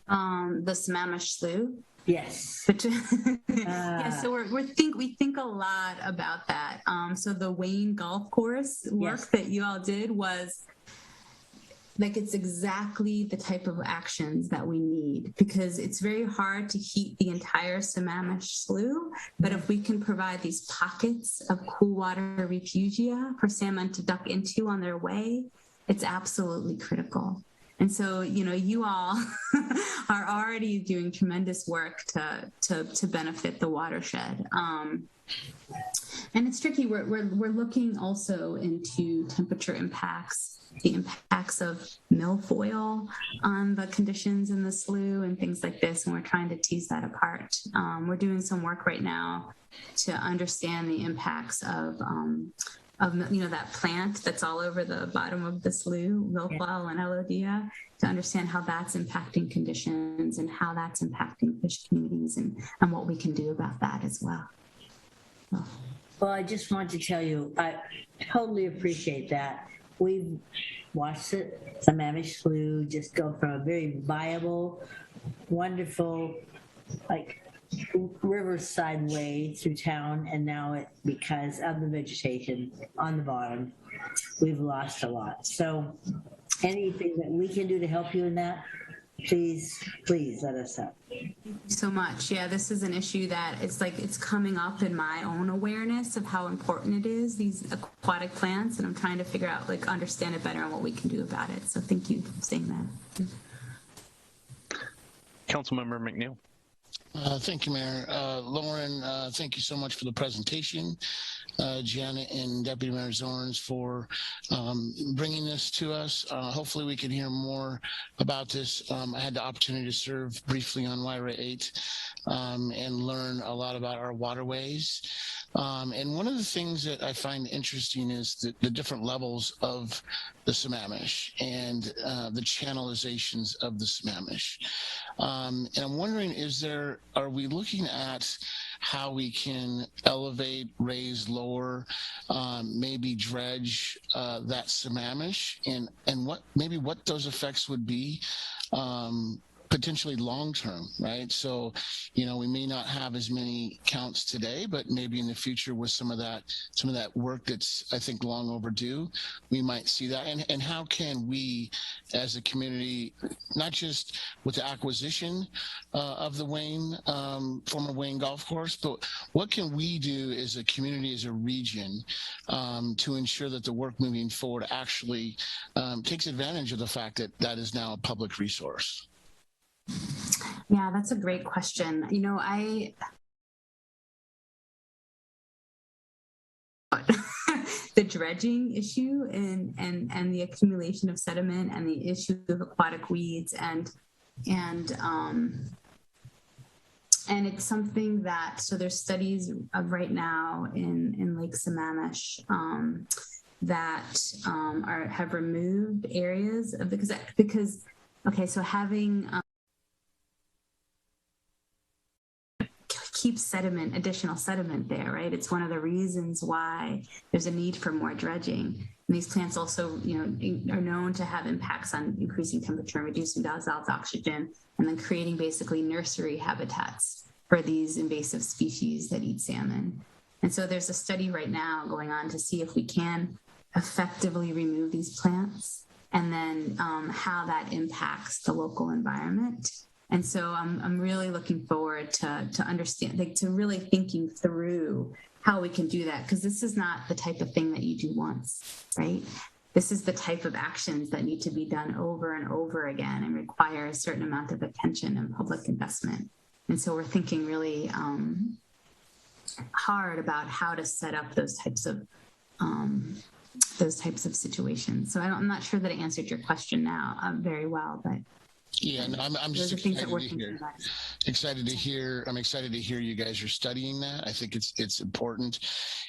The Sammamish Slough. Yes. Yeah, so we think a lot about that. So the Wayne Golf Course work that you all did was like, it's exactly the type of actions that we need, because it's very hard to heat the entire Sammamish Slough. But if we can provide these pockets of cool water refugia for salmon to duck into on their way, it's absolutely critical. And so, you all are already doing tremendous work to benefit the watershed. And it's tricky. We're looking also into temperature impacts, the impacts of milfoil on the conditions in the slough and things like this, and we're trying to tease that apart. We're doing some work right now to understand the impacts of that plant that's all over the bottom of the slough, milfoil and Elodia, to understand how that's impacting conditions and how that's impacting fish communities and what we can do about that as well. Well, I just want to tell you, I totally appreciate that. We've watched it, Sammamish Slough, just go from a very viable, wonderful, riverside way through town, and now because of the vegetation on the bottom, we've lost a lot. So anything that we can do to help you in that, please let us know. Thank you so much. Yeah, this is an issue that it's coming up in my own awareness of how important it is, these aquatic plants, and I'm trying to figure out, understand it better and what we can do about it. So thank you for saying that. Councilmember McNeil. Thank you, Mayor. Lauren, thank you so much for the presentation. Janet and Deputy Mayor Zorns for bringing this to us. Hopefully we can hear more about this. I had the opportunity to serve briefly on WRIA 8 and learn a lot about our waterways. And one of the things that I find interesting is the different levels of the Sammamish and the channelizations of the Sammamish. And I'm wondering, are we looking at how we can elevate, raise, lower, maybe dredge that Sammamish, and what those effects would be potentially long-term, right? So, we may not have as many counts today, but maybe in the future with some of that work that's, I think, long overdue, we might see that. And how can we as a community, not just with the acquisition of the Wayne, former Wayne Golf Course, but what can we do as a community, as a region, to ensure that the work moving forward actually takes advantage of the fact that that is now a public resource? Yeah, that's a great question. The dredging issue and the accumulation of sediment and the issue of aquatic weeds and it's something that, so there's studies of right now in Lake Sammamish that have removed areas of because okay, so having keep additional sediment there, right? It's one of the reasons why there's a need for more dredging. And these plants also, are known to have impacts on increasing temperature and reducing dissolved oxygen, and then creating basically nursery habitats for these invasive species that eat salmon. And so there's a study right now going on to see if we can effectively remove these plants, and then how that impacts the local environment. And so I'm really looking forward to understand, to really thinking through how we can do that, because this is not the type of thing that you do once, right? This is the type of actions that need to be done over and over again and require a certain amount of attention and public investment. And so we're thinking really hard about how to set up those types of situations. So I'm not sure that I answered your question now very well, but yeah, no, I'm just excited to hear. I'm excited to hear you guys are studying that. I think it's important.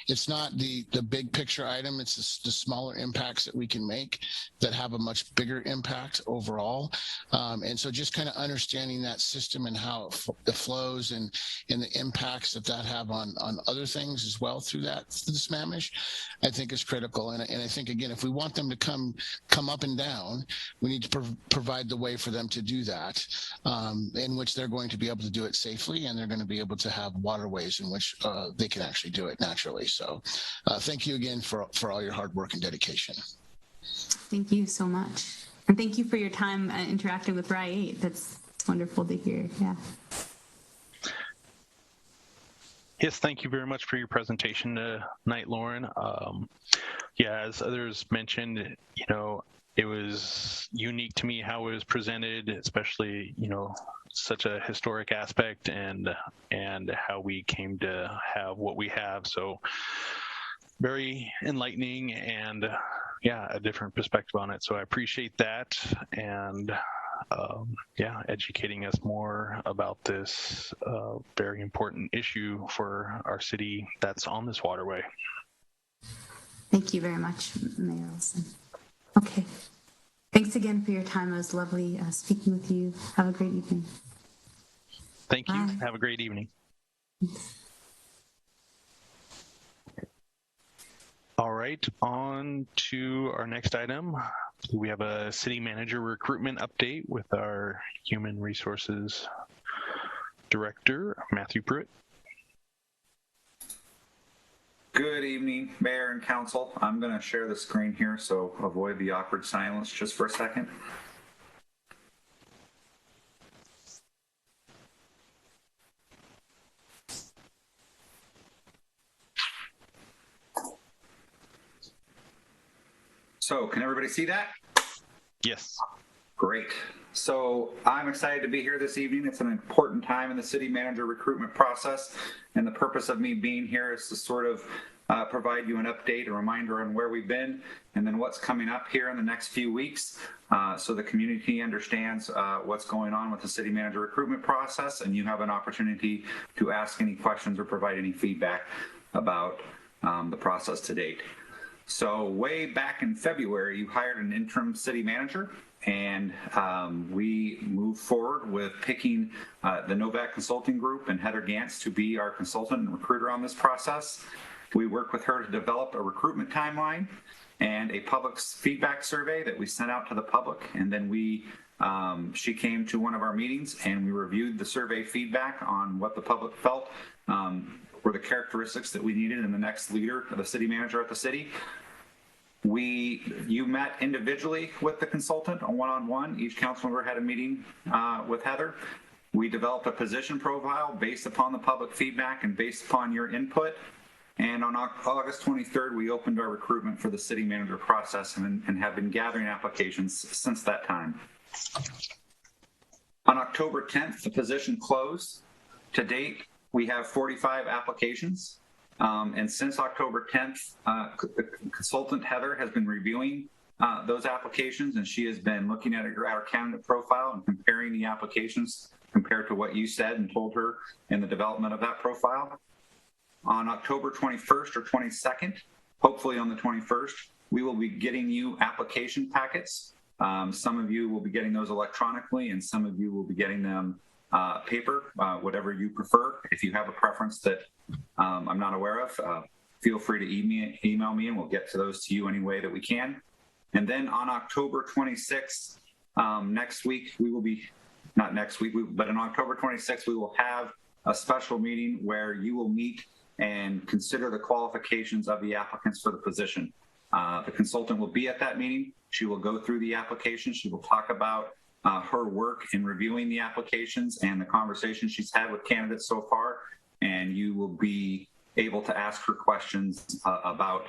It's not the big picture item. It's the smaller impacts that we can make that have a much bigger impact overall. And so just kind of understanding that system and how it flows and the impacts that have on other things as well through the Sammamish, I think is critical. And I think, again, if we want them to come up and down, we need to provide the way for them to do that, in which they're going to be able to do it safely, and they're going to be able to have waterways in which they can actually do it naturally. So thank you again for all your hard work and dedication. Thank you so much. And thank you for your time interacting with WRIA 8. That's wonderful to hear. Yeah. Yes, thank you very much for your presentation tonight, Lauren. Yeah, as others mentioned, it was unique to me how it was presented, especially, such a historic aspect and how we came to have what we have. So very enlightening and a different perspective on it. So I appreciate that. And educating us more about this very important issue for our city that's on this waterway. Thank you very much, Mayor Olsen. Okay. Thanks again for your time. It was lovely speaking with you. Have a great evening. Thank you. Bye. Have a great evening. All right, on to our next item. We have a city manager recruitment update with our human resources director, Matthew Pruitt. Good evening, Mayor and Council. I'm going to share the screen here, so avoid the awkward silence just for a second. So, can everybody see that? Yes. Great. So I'm excited to be here this evening. It's an important time in the city manager recruitment process, and the purpose of me being here is to sort of provide you an update, a reminder on where we've been, and then what's coming up here in the next few weeks, so the community understands what's going on with the city manager recruitment process, and you have an opportunity to ask any questions or provide any feedback about the process to date. So way back in February, you hired an interim city manager, and we moved forward with picking the Novak Consulting Group and Heather Gantz to be our consultant and recruiter on this process. We worked with her to develop a recruitment timeline and a public feedback survey that we sent out to the public, and then she came to one of our meetings and we reviewed the survey feedback on what the public felt were the characteristics that we needed in the next leader of the city manager at the city. You met individually with the consultant on one-on-one. Each council member had a meeting with Heather. We developed a position profile based upon the public feedback and based upon your input. And on August 23rd, we opened our recruitment for the city manager process and have been gathering applications since that time. On October 10th, the position closed. To date, we have 45 applications. And since October 10th, the consultant Heather has been reviewing those applications, and she has been looking at our candidate profile and comparing the applications compared to what you said and told her in the development of that profile. On October 21st or 22nd, hopefully on the 21st, we will be getting you application packets. Some of you will be getting those electronically, and some of you will be getting them paper, whatever you prefer. If you have a preference that I'm not aware of, feel free to email me and we'll get to those to you any way that we can. And then on October 26th, next week, we will be, not next week, but on October 26th, we will have a special meeting where you will meet and consider the qualifications of the applicants for the position. The consultant will be at that meeting. She will go through the application. She will talk about her work in reviewing the applications and the conversations she's had with candidates so far, and you will be able to ask her questions about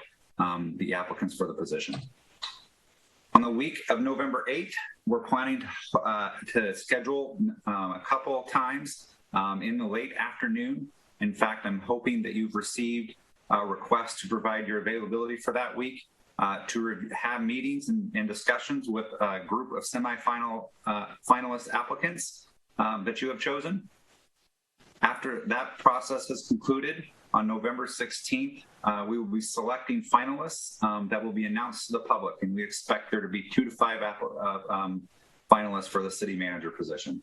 the applicants for the position. On the week of November 8th, we're planning to schedule a couple times in the late afternoon. In fact, I'm hoping that you've received a request to provide your availability for that week to have meetings and discussions with a group of semifinal finalist applicants that you have chosen. After that process is concluded, on November 16th, we will be selecting finalists that will be announced to the public, and we expect there to be 2 to 5 finalists for the city manager position.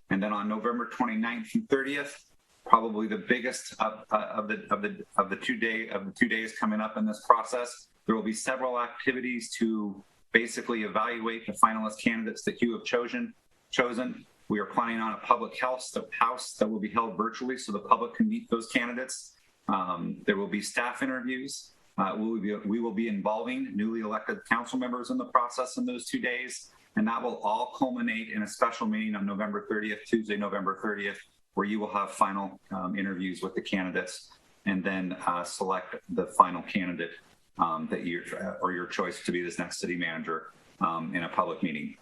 And then on November 29th and 30th, probably the biggest of the 2 days coming up in this process, there will be several activities to basically evaluate the finalist candidates that you have chosen. We are planning on a public house that will be held virtually so the public can meet those candidates. There will be staff interviews. We will be involving newly elected council members in the process in those 2 days. And that will all culminate in a special meeting on November 30th, Tuesday, November 30th, where you will have final interviews with the candidates and then select the final candidate that your choice to be this next city manager in a public meeting.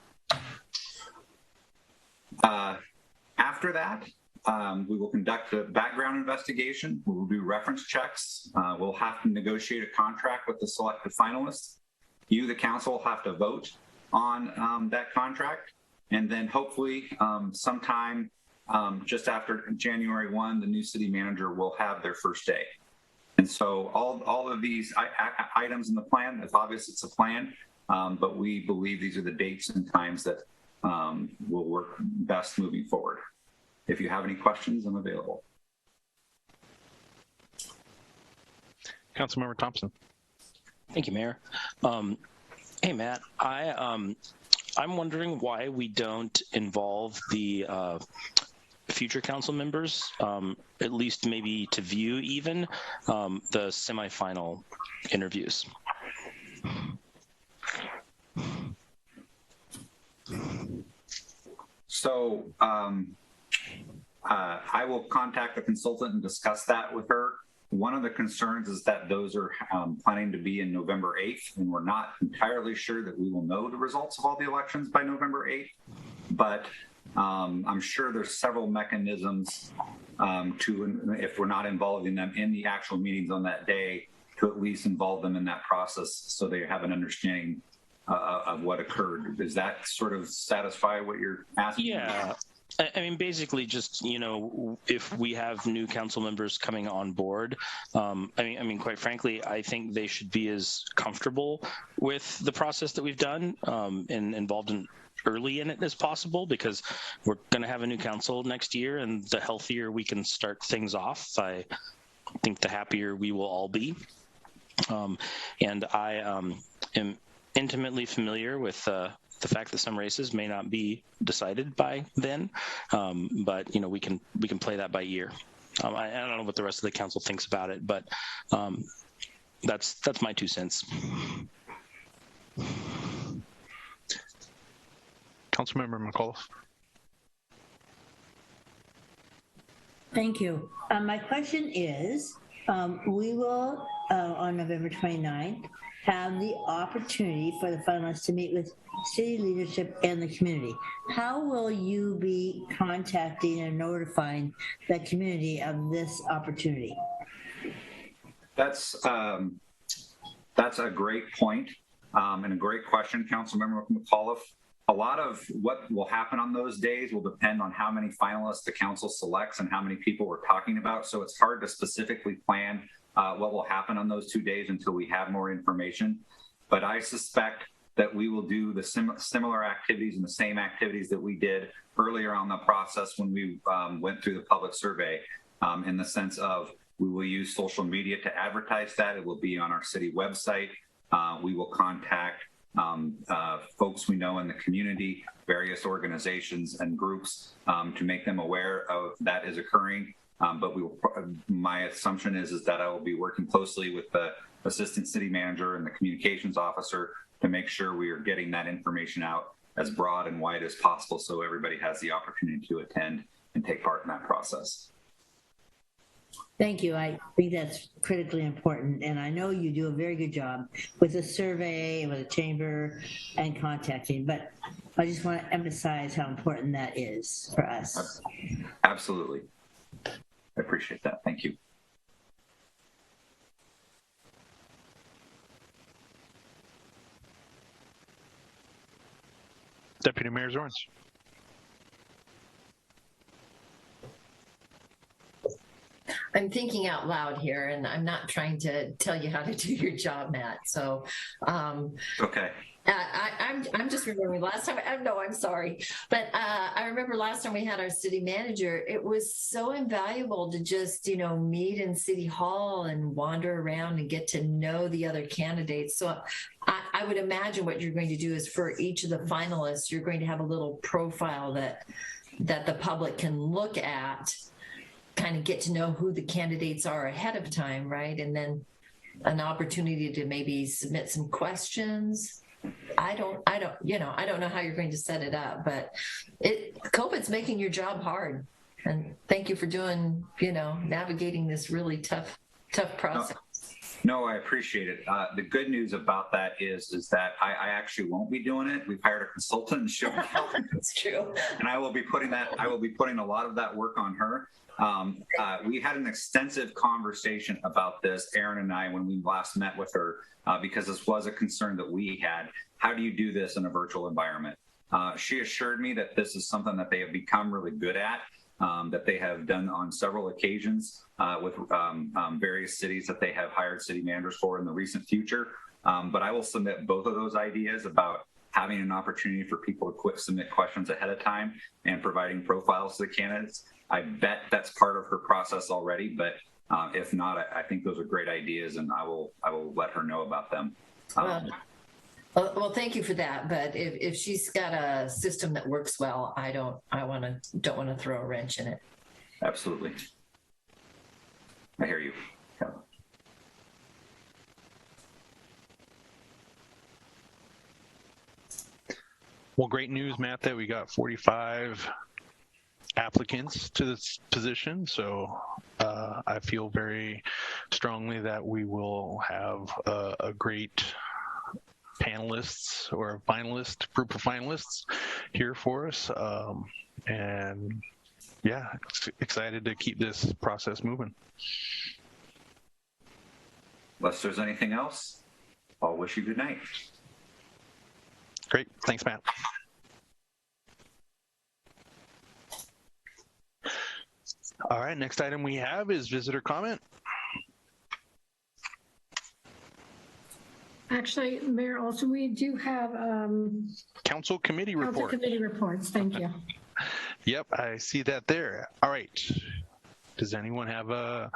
After that, we will conduct a background investigation. We will do reference checks. We'll have to negotiate a contract with the selected finalists. You, the council, will have to vote on that contract. And then hopefully sometime just after January 1, the new city manager will have their first day. And so all of these items in the plan, it's obvious it's a plan, but we believe these are the dates and times that will work best moving forward. If you have any questions, I'm available. Councilmember Thompson. Thank you, Mayor. Hey, Matt, I'm wondering why we don't involve the future council members, at least maybe to view even the semifinal interviews. So I will contact the consultant and discuss that with her. One of the concerns is that those are planning to be in November 8th, and we're not entirely sure that we will know the results of all the elections by November 8th. But I'm sure there's several mechanisms if we're not involving them in the actual meetings on that day, to at least involve them in that process so they have an understanding of what occurred. Does that sort of satisfy what you're asking? Yeah. I mean, basically just, if we have new council members coming on board, I mean, quite frankly, I think they should be as comfortable with the process that we've done and involved early in it as possible, because we're going to have a new council next year, and the healthier we can start things off, I think the happier we will all be. And I am intimately familiar with the fact that some races may not be decided by then, but we can play that by ear. I don't know what the rest of the council thinks about it, but that's my 2 cents. Councilmember McAuliffe. Thank you. My question is, we will, on November 29th, have the opportunity for the finalists to meet with city leadership and the community. How will you be contacting and notifying the community of this opportunity? That's a great point and a great question, Councilmember McAuliffe. A lot of what will happen on those days will depend on how many finalists the council selects and how many people we're talking about. So it's hard to specifically plan what will happen on those 2 days until we have more information. But I suspect that we will do the similar activities and the same activities that we did earlier on the process when we went through the public survey, in the sense of we will use social media to advertise that. It will be on our city website. We will contact folks we know in the community, various organizations and groups, to make them aware of that is occurring. But my assumption is that I will be working closely with the assistant city manager and the communications officer to make sure we are getting that information out as broad and wide as possible so everybody has the opportunity to attend and take part in that process. Thank you. I think that's critically important. And I know you do a very good job with the survey, with the chamber, and contacting, but I just want to emphasize how important that is for us. Absolutely. I appreciate that. Thank you. Deputy Mayor Zorns. I'm thinking out loud here, and I'm not trying to tell you how to do your job, Matt. So, okay. I'm just remembering last time. No, I'm sorry, but I remember last time we had our city manager. It was so invaluable to just meet in City Hall and wander around and get to know the other candidates. So I would imagine what you're going to do is for each of the finalists, you're going to have a little profile that the public can look at, kind of get to know who the candidates are ahead of time, right? And then an opportunity to maybe submit some questions. I don't know how you're going to set it up, but COVID's making your job hard. And thank you for doing, navigating this really tough process. No, I appreciate it. The good news about that is that I actually won't be doing it. We've hired a consultant and she'll be helping. That's true. And I will be putting a lot of that work on her. We had an extensive conversation about this, Aaron and I, when we last met with her, because this was a concern that we had. How do you do this in a virtual environment? She assured me that this is something that they have become really good at, that they have done on several occasions with various cities that they have hired city managers for in the recent future. But I will submit both of those ideas about having an opportunity for people to submit questions ahead of time and providing profiles to the candidates. I bet that's part of her process already, but if not, I think those are great ideas, and I will let her know about them. Well, thank you for that. But if she's got a system that works well, don't want to throw a wrench in it. Absolutely. I hear you. Yeah. Well, great news, Matt, that we got 45 applicants to this position. So I feel very strongly that we will have a great panelists or a group of finalists here for us. And yeah, excited to keep this process moving. Unless there's anything else, I'll wish you good night. Great. Thanks, Matt. All right, next item we have is visitor comment. Actually, Mayor Olsen, we do have council committee reports. Council committee reports. Thank you. Yep, I see that there. All right. Does anyone have a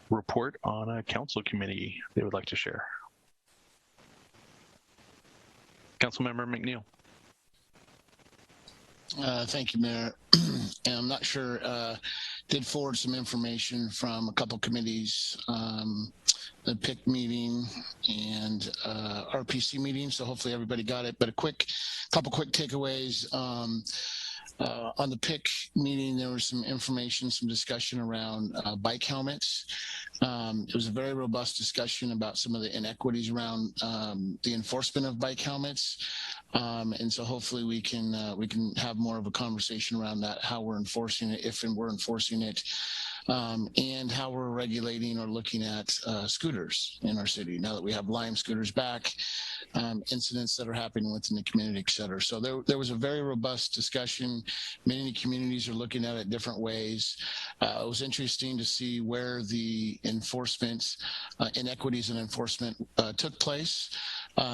report on a council committee they would like to share? Councilmember McNeil. Thank you, Mayor. And I'm not sure, did forward some information from a couple committees, the PIC meeting and RPC meeting. So hopefully everybody got it, but couple quick takeaways. On the PIC meeting, there was some information, some discussion around bike helmets. It was a very robust discussion about some of the inequities around the enforcement of bike helmets. And so hopefully we can have more of a conversation around that, how we're enforcing it, if and we're enforcing it, and how we're regulating or looking at scooters in our city now that we have Lime scooters back, incidents that are happening within the community, et cetera. So there was a very robust discussion. Many communities are looking at it different ways. It was interesting to see where the enforcement, inequities in enforcement took place.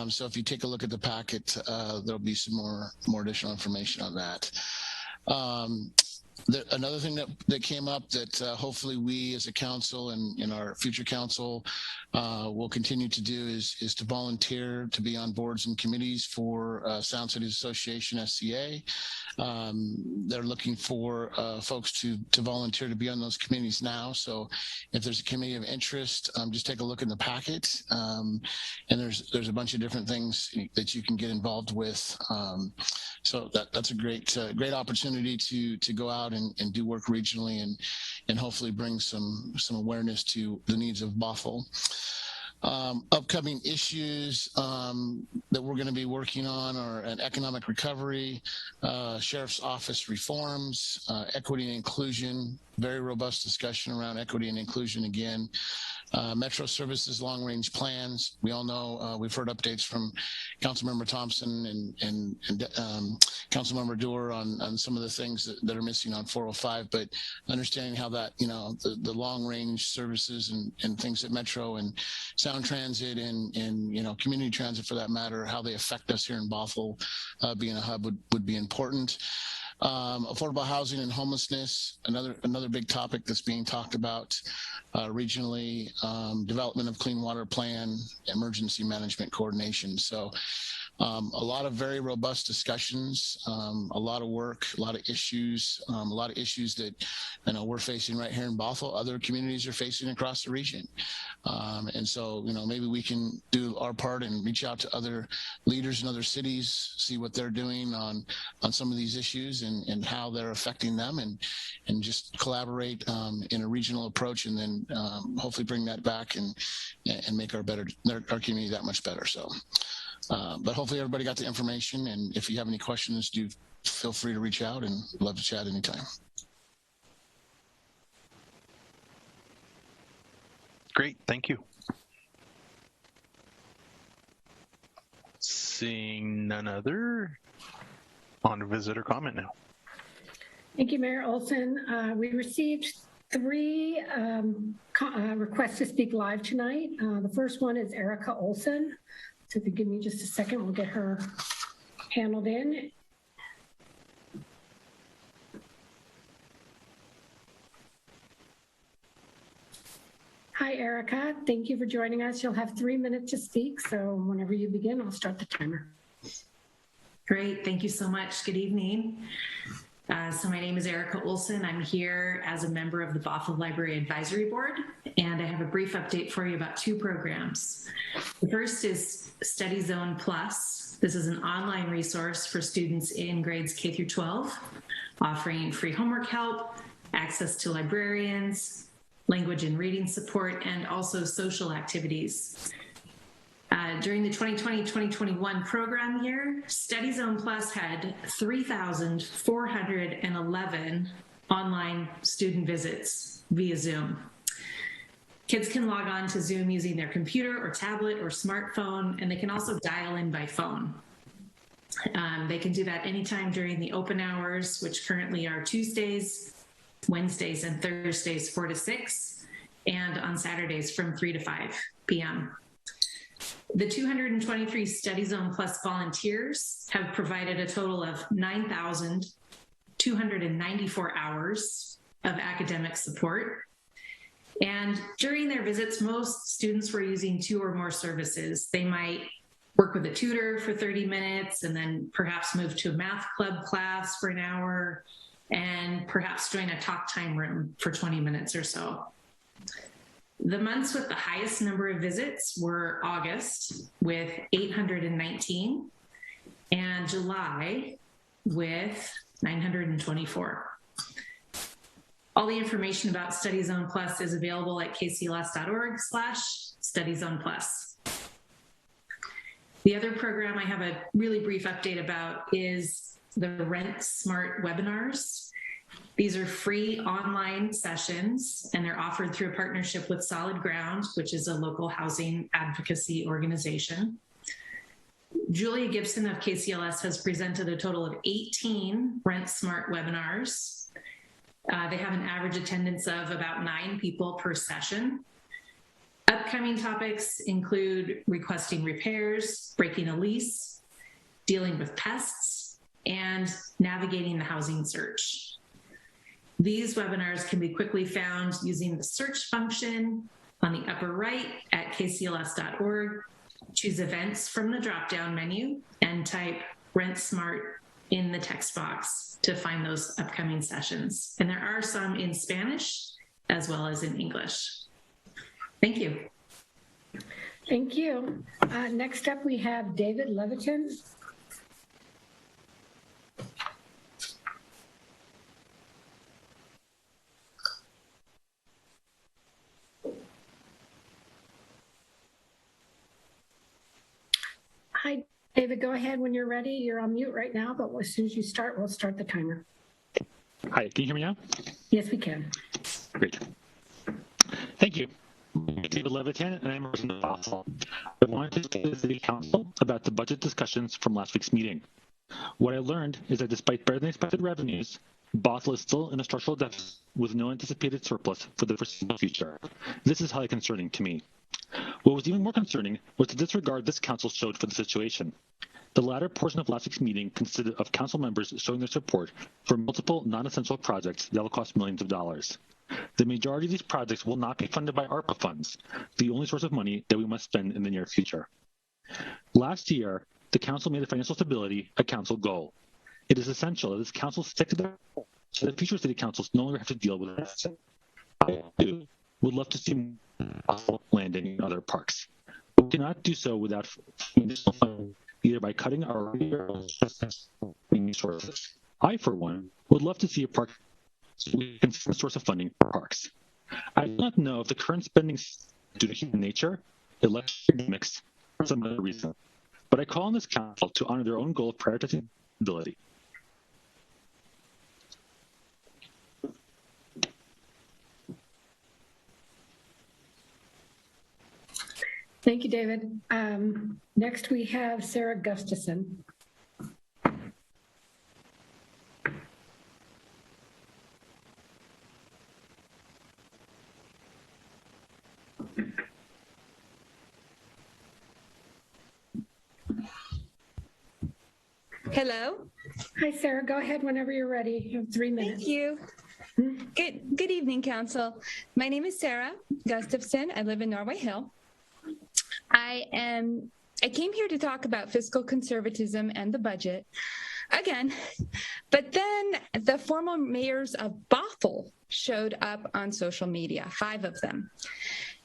So if you take a look at the packet, there'll be some more additional information on that. Another thing that came up that hopefully we as a council and in our future council will continue to do is to volunteer to be on boards and committees for Sound Cities Association, SCA. They're looking for folks to volunteer to be on those committees now. So if there's a committee of interest, just take a look in the packet. And there's a bunch of different things that you can get involved with. So that's a great opportunity to go out and do work regionally and hopefully bring some awareness to the needs of Bothell. Upcoming issues that we're going to be working on are an economic recovery, sheriff's office reforms, equity and inclusion, very robust discussion around equity and inclusion again. Metro Services long-range plans. We all know we've heard updates from Councilmember Thompson and Councilmember Geer on some of the things that are missing on 405, but understanding how that, the long-range services and things at Metro and Sound Transit and community transit for that matter, how they affect us here in Bothell, being a hub would be important. Affordable housing and homelessness, another big topic that's being talked about regionally, development of clean water plan, emergency management coordination. So a lot of very robust discussions, a lot of work, a lot of issues that we're facing right here in Bothell, other communities are facing across the region. And so, maybe we can do our part and reach out to other leaders in other cities, see what they're doing on some of these issues and how they're affecting them and just collaborate in a regional approach and then hopefully bring that back and make our community that much better. So, but hopefully everybody got the information, and if you have any questions, do feel free to reach out and love to chat anytime. Great, thank you. Seeing none other, on to visitor comment now. Thank you, Mayor Olsen. We received 3 requests to speak live tonight. The first one is Erica Olsen. So if you give me just a second, we'll get her handled in. Hi, Erica. Thank you for joining us. You'll have 3 minutes to speak. So whenever you begin, I'll start the timer. Great. Thank you so much. Good evening. So my name is Erica Olsen. I'm here as a member of the Bothell Library Advisory Board, and I have a brief update for you about 2 programs. The first is Study Zone Plus. This is an online resource for students in grades K through 12, offering free homework help, access to librarians, language and reading support, and also social activities. During the 2020-2021 program year, Study Zone Plus had 3,411 online student visits via Zoom. Kids can log on to Zoom using their computer or tablet or smartphone, and they can also dial in by phone. They can do that anytime during the open hours, which currently are Tuesdays, Wednesdays, and Thursdays 4 to 6, and on Saturdays from 3 to 5 p.m. The 223 Study Zone Plus volunteers have provided a total of 9,294 hours of academic support. And during their visits, most students were using 2 or more services. They might work with a tutor for 30 minutes and then perhaps move to a math club class for an hour and perhaps join a talk time room for 20 minutes or so. The months with the highest number of visits were August with 819 and July with 924. All the information about Study Zone Plus is available at kcls.org/StudyZonePlus. The other program I have a really brief update about is the Rent Smart webinars. These are free online sessions, and they're offered through a partnership with Solid Ground, which is a local housing advocacy organization. Julia Gibson of KCLS has presented a total of 18 Rent Smart webinars. They have an average attendance of about 9 people per session. Upcoming topics include requesting repairs, breaking a lease, dealing with pests, and navigating the housing search. These webinars can be quickly found using the search function on the upper right at kcls.org. Choose events from the drop-down menu and type Rent Smart in the text box to find those upcoming sessions. And there are some in Spanish as well as in English. Thank you. Thank you. Next up, we have David Leviton. Hi, David, go ahead when you're ready. You're on mute right now, but as soon as you start, we'll start the timer. Hi, can you hear me now? Yes, we can. Great. Thank you. I'm David Levitan, and I'm a resident of Bothell. I wanted to speak to the City Council about the budget discussions from last week's meeting. What I learned is that despite better than expected revenues, Bothell is still in a structural deficit with no anticipated surplus for the foreseeable future. This is highly concerning to me. What was even more concerning was the disregard this council showed for the situation. The latter portion of last week's meeting consisted of council members showing their support for multiple non-essential projects that will cost millions of dollars. The majority of these projects will not be funded by ARPA funds, the only source of money that we must spend in the near future. Last year, the council made financial stability a council goal. It is essential that this council stick to their goal so that future city councils no longer have to deal with a deficit. I too would love to see landing in other parks. But we cannot do so without additional funding, either by cutting our resources. I, for one, would love to see a park consistent source of funding for parks. I do not know if the current spending due to human nature, election gimmicks, or some other reason, but I call on this council to honor their own goal of prioritizing ability. Thank you, David. Next, we have Sarah Gustafson. Hello. Hi, Sarah. Go ahead whenever you're ready. You have 3 minutes. Thank you. Good evening, Council. My name is Sarah Gustafson. I live in Norway Hill. I came here to talk about fiscal conservatism and the budget again, but then the former mayors of Bothell showed up on social media, 5 of them.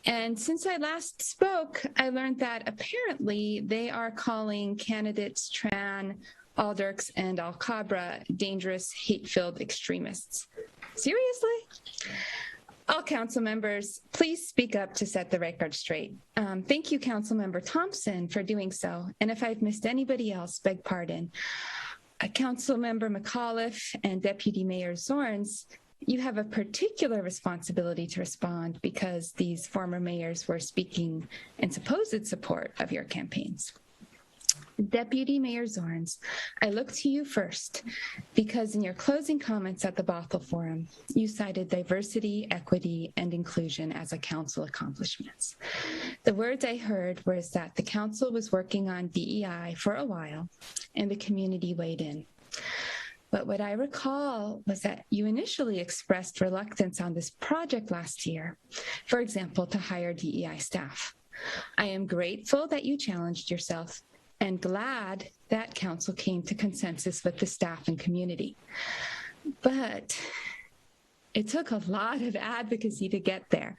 And since I last spoke, I learned that apparently they are calling candidates Tran, Aldrich, and Alcabra dangerous, hate-filled extremists. Seriously? All council members, please speak up to set the record straight. Thank you, Councilmember Thompson, for doing so. And if I've missed anybody else, beg pardon. Councilmember McAuliffe and Deputy Mayor Zorns, you have a particular responsibility to respond because these former mayors were speaking in supposed support of your campaigns. Deputy Mayor Zorns, I look to you first because in your closing comments at the Bothell Forum, you cited diversity, equity, and inclusion as a council accomplishments. The words I heard was that the council was working on DEI for a while and the community weighed in. But what I recall was that you initially expressed reluctance on this project last year, for example, to hire DEI staff. I am grateful that you challenged yourself and glad that council came to consensus with the staff and community. But it took a lot of advocacy to get there.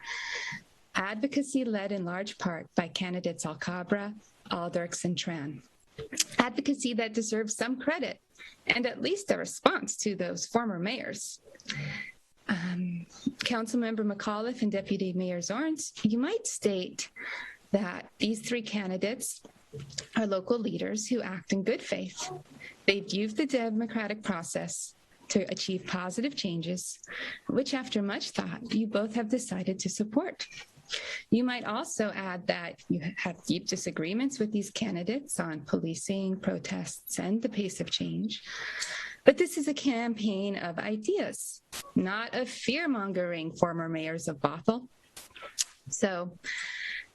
Advocacy led in large part by candidates Alcabra, Aldrich, and Tran. Advocacy that deserves some credit and at least a response to those former mayors. Councilmember McAuliffe and Deputy Mayor Zorns, you might state that these 3 candidates are local leaders who act in good faith. They've used the democratic process to achieve positive changes, which after much thought, you both have decided to support. You might also add that you have deep disagreements with these candidates on policing, protests, and the pace of change. But this is a campaign of ideas, not of fear-mongering former mayors of Bothell. So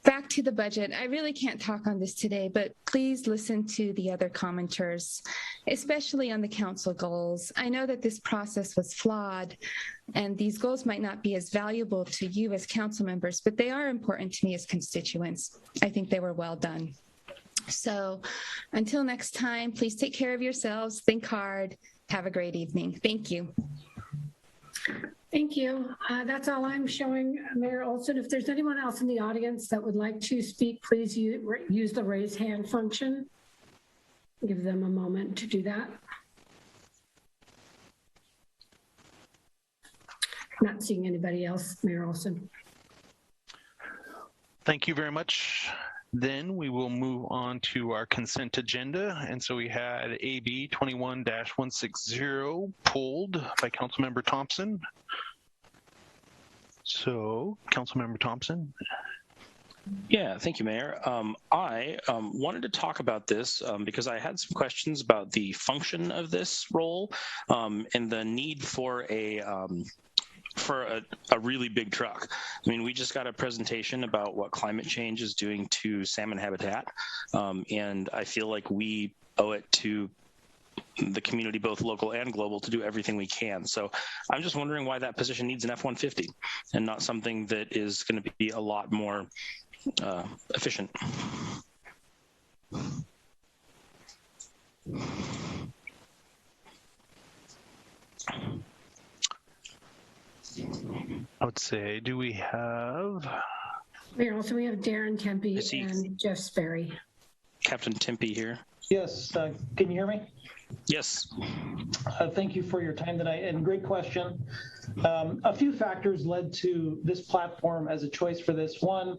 back to the budget. I really can't talk on this today, but please listen to the other commenters, especially on the council goals. I know that this process was flawed and these goals might not be as valuable to you as council members, but they are important to me as constituents. I think they were well done. So until next time, please take care of yourselves, think hard, have a great evening. Thank you. Thank you. That's all I'm showing, Mayor Olsen. If there's anyone else in the audience that would like to speak, please use the raise hand function. Give them a moment to do that. Not seeing anybody else, Mayor Olsen. Thank you very much. Then we will move on to our consent agenda. And so we had AB 21-160 pulled by Councilmember Thompson. So, Councilmember Thompson. Yeah, thank you, Mayor. I wanted to talk about this because I had some questions about the function of this role and the need for a really big truck. I mean, we just got a presentation about what climate change is doing to salmon habitat, and I feel like we owe it to the community, both local and global, to do everything we can. So I'm just wondering why that position needs an F-150 and not something that is going to be a lot more efficient. I would say, do we have... Mayor, also we have Darren Tempe and Jeff Sperry. Captain Tempe here. Yes, can you hear me? Yes. Thank you for your time tonight, and great question. A few factors led to this platform as a choice for this. One,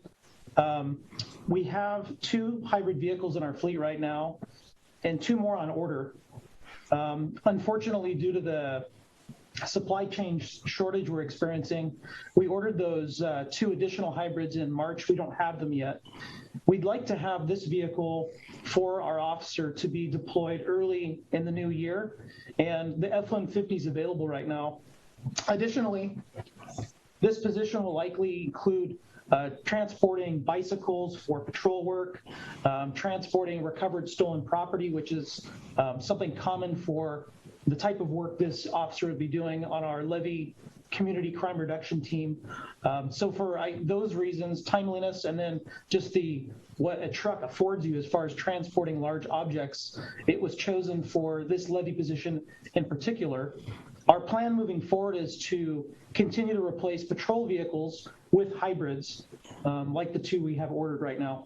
we have 2 hybrid vehicles in our fleet right now and 2 more on order. Unfortunately, due to the supply chain shortage we're experiencing, we ordered those 2 additional hybrids in March. We don't have them yet. We'd like to have this vehicle for our officer to be deployed early in the new year, and the F-150 is available right now. Additionally, this position will likely include transporting bicycles for patrol work, transporting recovered stolen property, which is something common for the type of work this officer would be doing on our levy community crime reduction team. So for those reasons, timeliness, and then just what a truck affords you as far as transporting large objects, it was chosen for this levy position in particular. Our plan moving forward is to continue to replace patrol vehicles with hybrids, like the 2 we have ordered right now.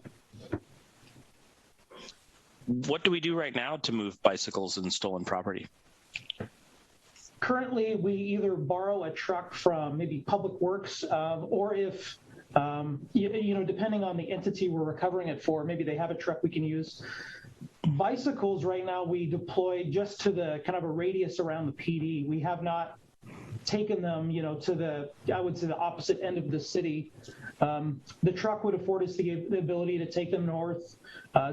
What do we do right now to move bicycles and stolen property? Currently, we either borrow a truck from maybe Public Works, or if, depending on the entity we're recovering it for, maybe they have a truck we can use. Bicycles right now, we deploy just to the kind of a radius around the PD. We have not taken them, to the, I would say, the opposite end of the city. The truck would afford us the ability to take them north,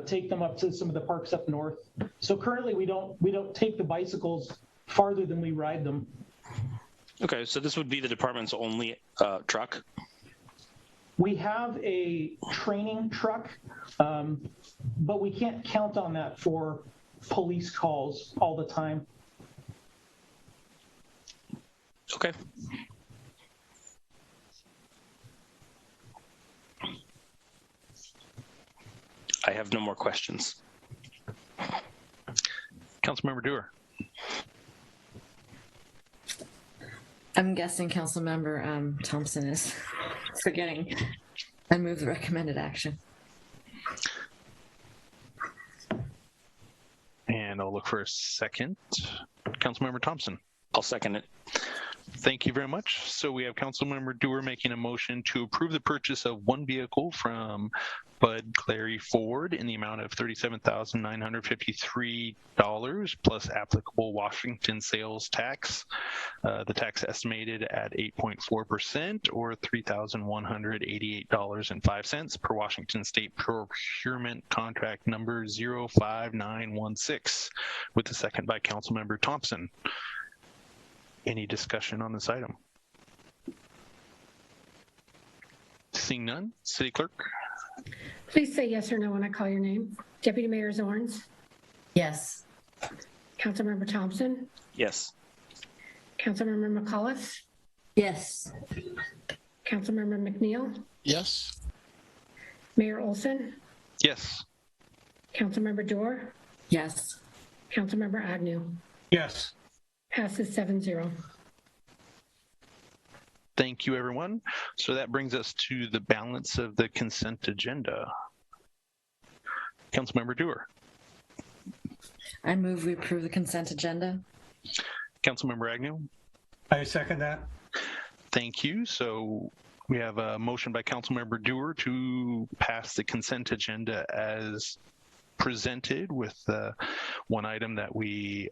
take them up to some of the parks up north. So currently, we don't take the bicycles farther than we ride them. Okay, so this would be the department's only truck? We have a training truck, but we can't count on that for police calls all the time. Okay. I have no more questions. Councilmember Geer. I'm guessing Councilmember Thompson is forgetting. I move the recommended action. And I'll look for a second. Councilmember Thompson. I'll second it. Thank you very much. So we have Councilmember Geer making a motion to approve the purchase of 1 vehicle from Bud Clary Ford in the amount of $37,953 plus applicable Washington sales tax. The tax estimated at 8.4% or $3,188.05 per Washington State Procurement Contract number 05916, with a second by Councilmember Thompson. Any discussion on this item? Seeing none, City Clerk. Please say yes or no when I call your name. Deputy Mayor Zorns? Yes. Councilmember Thompson? Yes. Councilmember McAuliffe? Yes. Councilmember McNeil? Yes. Mayor Olsen? Yes. Councilmember Geer? Yes. Councilmember Agnew? Yes. Passes 7-0. Thank you, everyone. So that brings us to the balance of the consent agenda. Councilmember Geer. I move we approve the consent agenda. Councilmember Agnew. I second that. Thank you. So We have a motion by Councilmember Geer to pass the consent agenda as presented with one item that we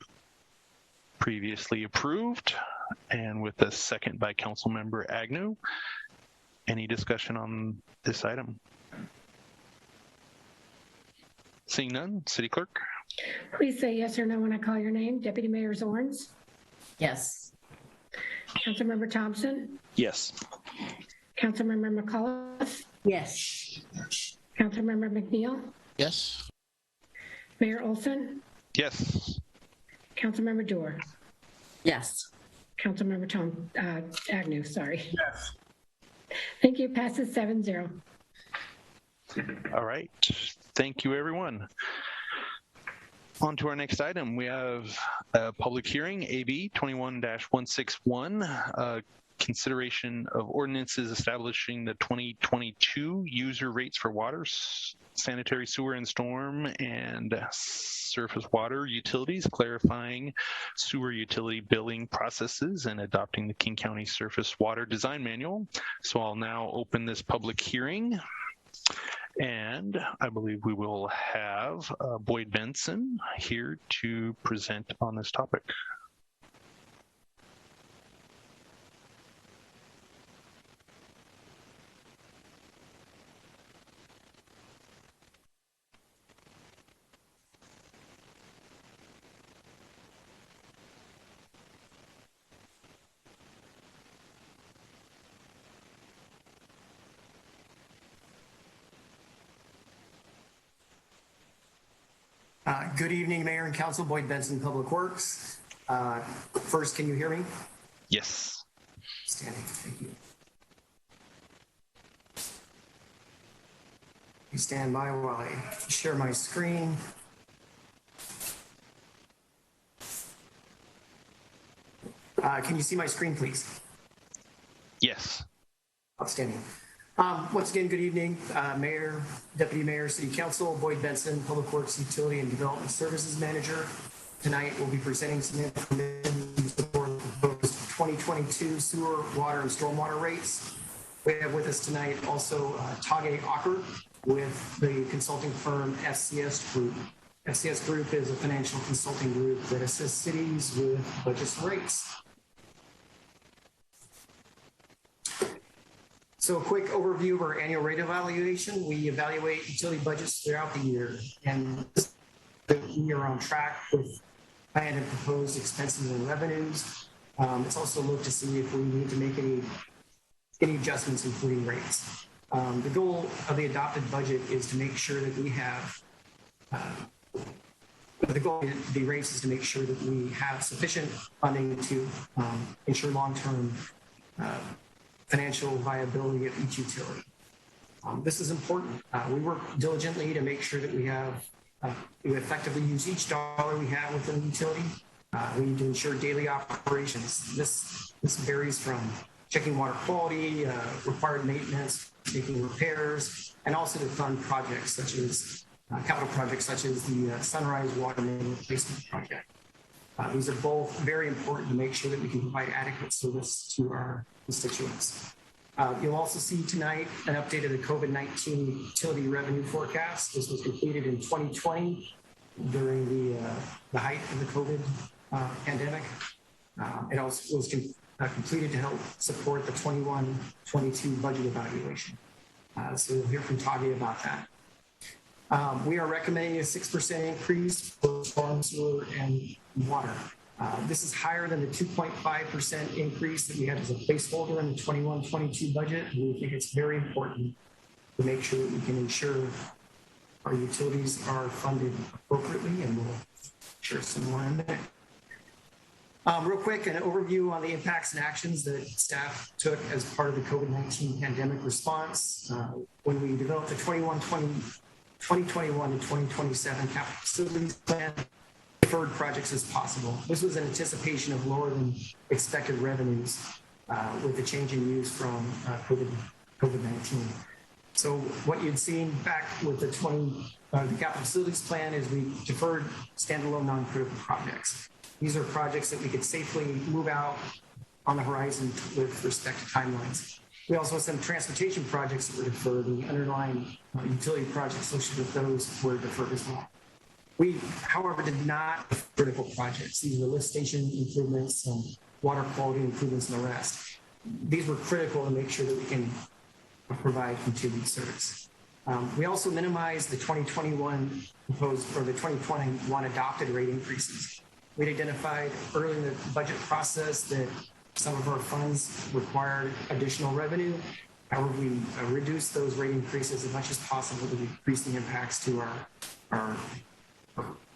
previously approved, and with a second by Councilmember Agnew. Any discussion on this item? Seeing none, City Clerk. Please say yes or no when I call your name. Deputy Mayor Zorns? Yes. Councilmember Thompson? Yes. Councilmember McAuliffe? Yes. Councilmember McNeil? Yes. Mayor Olsen? Yes. Councilmember Geer? Yes. Councilmember Agnew, sorry. Yes. Thank you. Passes 7-0. All right. Thank you, everyone. On to our next item. We have a public hearing, AB 21-161, consideration of ordinances establishing the 2022 user rates for water, sanitary, sewer, and storm, and surface water utilities, clarifying sewer utility billing processes, and adopting the King County Surface Water Design Manual. So I'll now open this public hearing. And I believe we will have Boyd Benson here to present on this topic. Good evening, Mayor and Council. Boyd Benson, Public Works. First, can you hear me? Yes. Standing, thank you. You stand by while I share my screen. Can you see my screen, please? Yes. Outstanding. Once again, good evening, Mayor, Deputy Mayor, City Council. Boyd Benson, Public Works Utility and Development Services Manager. Tonight, we'll be presenting some information for the proposed 2022 sewer, water, and stormwater rates. We have with us tonight also Tage Acker with the consulting firm FCS Group. FCS Group is a financial consulting group that assists cities with budgets and rates. So a quick overview of our annual rate evaluation. We evaluate utility budgets throughout the year, and we are on track with planned and proposed expenses and revenues. It's also looked to see if we need to make any adjustments, including rates. The goal of the adopted budget is to make sure that we have, the goal of the rates is to make sure that we have sufficient funding to ensure long-term financial viability of each utility. This is important. We work diligently to make sure that we effectively use each dollar we have within the utility. We need to ensure daily operations. This varies from checking water quality, required maintenance, making repairs, and also to fund projects such as capital projects such as the Sunrise Water Main Replacement Project. These are both very important to make sure that we can provide adequate service to our constituents. You'll also see tonight an update of the COVID-19 utility revenue forecast. This was completed in 2020 during the height of the COVID pandemic. It also was completed to help support the 21-22 budget evaluation. So you'll hear from Tage about that. We are recommending a 6% increase for storm, sewer, and water. This is higher than the 2.5% increase that we had as a placeholder in the 21-22 budget. We think it's very important to make sure that we can ensure our utilities are funded appropriately, and we'll share some more in a minute. Real quick, an overview on the impacts and actions that staff took as part of the COVID-19 pandemic response. When we developed the 2021 and 2027 capital facilities plan, deferred projects as possible. This was in anticipation of lower than expected revenues with the change in use from COVID-19. So what you'd seen back with the capital facilities plan is we deferred standalone non-critical projects. These are projects that we could safely move out on the horizon with respect to timelines. We also have some transportation projects that were deferred, and the underlying utility projects associated with those were deferred as well. We, however, did not defer critical projects. These were lift station improvements, water quality improvements, and the rest. These were critical to make sure that we can provide continued service. We also minimized the 2021 proposed or the 2021 adopted rate increases. We'd identified early in the budget process that some of our funds required additional revenue. However, we reduced those rate increases as much as possible to decrease the impacts to our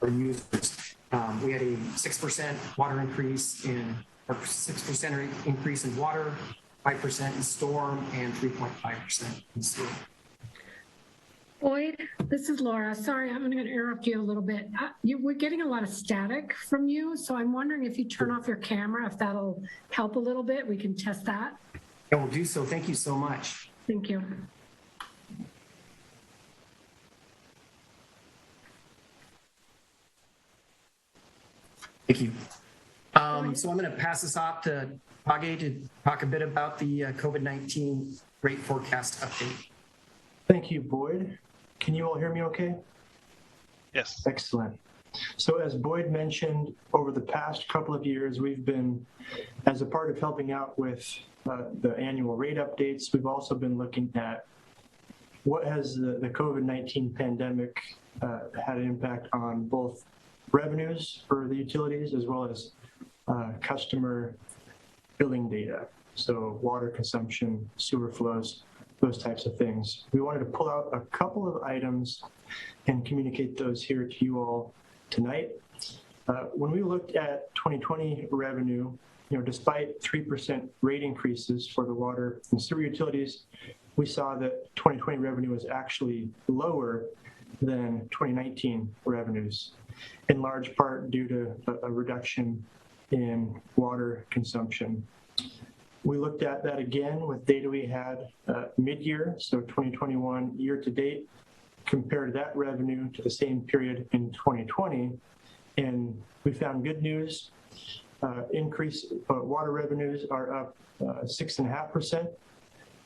users. We had a 6% water increase or 6% increase in water, 5% in storm, and 3.5% in sewer. Boyd, this is Laura. Sorry, I'm going to interrupt you a little bit. We're getting a lot of static from you, so I'm wondering if you turn off your camera, if that'll help a little bit. We can test that. I will do so. Thank you so much. Thank you. Thank you. So I'm going to pass this off to Page to talk a bit about the COVID-19 rate forecast update. Thank you, Boyd. Can you all hear me okay? Yes. Excellent. So as Boyd mentioned, over the past couple of years, we've been, as a part of helping out with the annual rate updates, we've also been looking at what has the COVID-19 pandemic had an impact on both revenues for the utilities as well as customer billing data. So water consumption, sewer flows, those types of things. We wanted to pull out a couple of items and communicate those here to you all tonight. When we looked at 2020 revenue, despite 3% rate increases for the water and sewer utilities, we saw that 2020 revenue was actually lower than 2019 revenues, in large part due to a reduction in water consumption. We looked at that again with data we had mid-year, so 2021 year-to-date, compared that revenue to the same period in 2020, and we found good news. Water revenues are up 6.5%,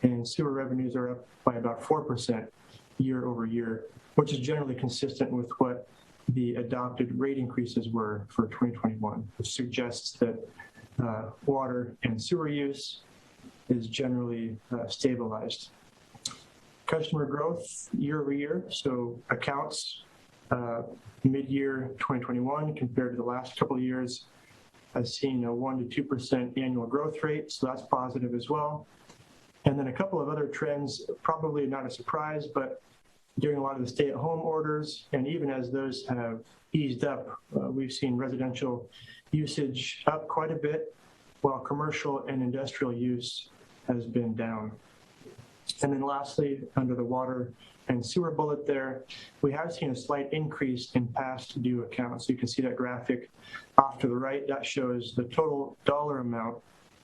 and sewer revenues are up by about 4% year over year, which is generally consistent with what the adopted rate increases were for 2021, which suggests that water and sewer use is generally stabilized. Customer growth year over year, so accounts mid-year 2021 compared to the last couple of years has seen a 1 to 2% annual growth rate, so that's positive as well. And then a couple of other trends, probably not a surprise, but during a lot of the stay-at-home orders, and even as those have eased up, we've seen residential usage up quite a bit, while commercial and industrial use has been down. And then lastly, under the water and sewer bullet there, we have seen a slight increase in past due accounts. You can see that graphic off to the right. That shows the total dollar amount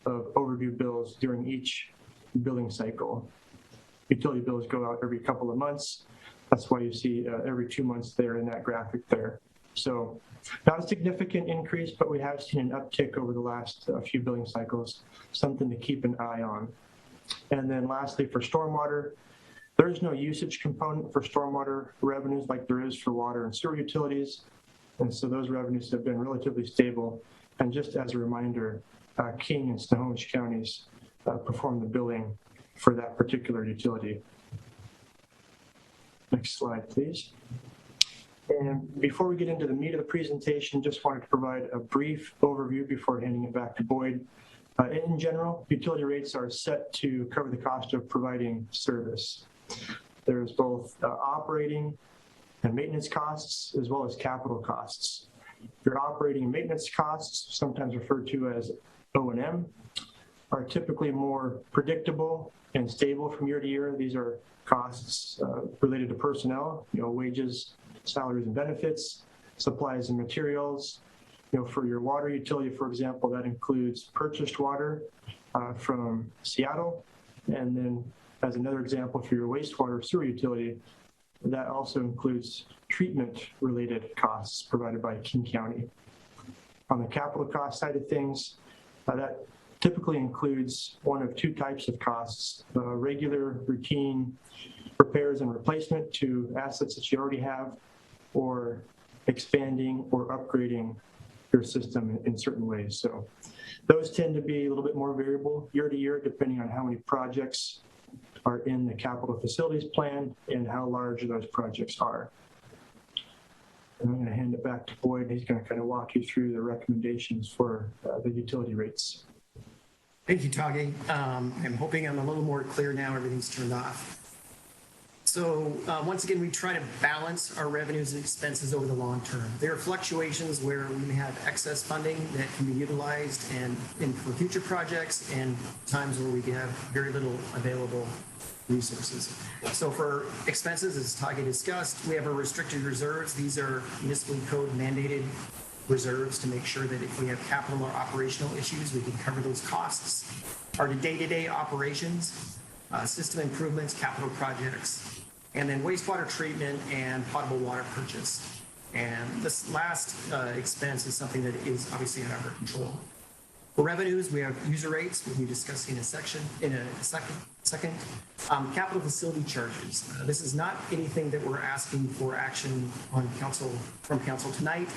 of overdue bills during each billing cycle. Utility bills go out every couple of months. That's why you see every 2 months there in that graphic there. So not a significant increase, but we have seen an uptick over the last few billing cycles, something to keep an eye on. And then lastly, for stormwater, there is no usage component for stormwater revenues like there is for water and sewer utilities. And so those revenues have been relatively stable. And just as a reminder, King and Snohomish counties perform the billing for that particular utility. Next slide, please. And before we get into the meat of the presentation, just wanted to provide a brief overview before handing it back to Boyd. In general, utility rates are set to cover the cost of providing service. There's both operating and maintenance costs, as well as capital costs. Your operating and maintenance costs, sometimes referred to as O&M, are typically more predictable and stable from year to year. These are costs related to personnel, wages, salaries and benefits, supplies and materials. For your water utility, for example, that includes purchased water from Seattle. And then as another example, for your wastewater sewer utility, that also includes treatment-related costs provided by King County. On the capital cost side of things, that typically includes one of two types of costs: regular routine repairs and replacement to assets that you already have, or expanding or upgrading your system in certain ways. So those tend to be a little bit more variable year to year, depending on how many projects are in the capital facilities plan and how large those projects are. And I'm going to hand it back to Boyd, and he's going to kind of walk you through the recommendations for the utility rates. Thank you, Tagi. I'm hoping I'm a little more clear now. Everything's turned off. So once again, we try to balance our revenues and expenses over the long term. There are fluctuations where we may have excess funding that can be utilized and for future projects, and times where we have very little available resources. So for expenses, as Tagi discussed, we have our restricted reserves. These are municipal code mandated reserves to make sure that if we have capital or operational issues, we can cover those costs. Our day-to-day operations, system improvements, capital projects, and then wastewater treatment and potable water purchase. And this last expense is something that is obviously in our control. For revenues, we have user rates, we'll be discussing in a second. Capital facility charges. This is not anything that we're asking for action on from council tonight.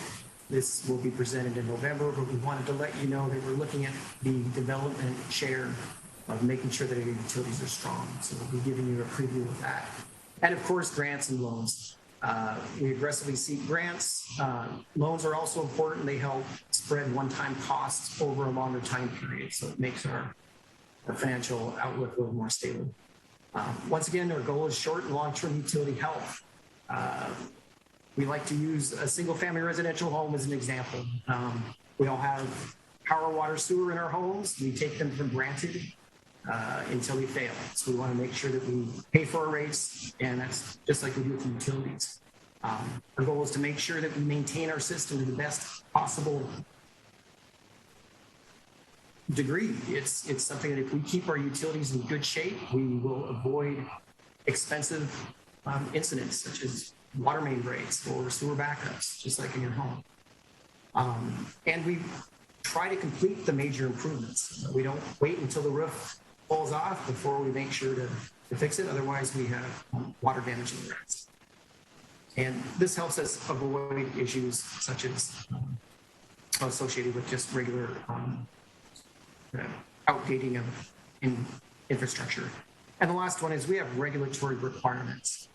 This will be presented in November, but we wanted to let you know that we're looking at the development share of making sure that our utilities are strong. So we'll be giving you a preview of that. And of course, grants and loans. We aggressively seek grants. Loans are also important. They help spread one-time costs over a longer time period. So it makes our financial outlook a little more stable. Once again, our goal is short and long-term utility health. We like to use a single-family residential home as an example. We all have power, water, sewer in our homes. We take them for granted until they fail. So we want to make sure that we pay for our rates, and that's just like we do with utilities. Our goal is to make sure that we maintain our system to the best possible degree. It's something that if we keep our utilities in good shape, we will avoid expensive incidents such as water main breaks or sewer backups, just like in your home. And we try to complete the major improvements. We don't wait until the roof falls off before we make sure to fix it. Otherwise, we have water damage in the roots. And this helps us avoid issues such as associated with just regular outdating of infrastructure. And the last one is we have regulatory requirements.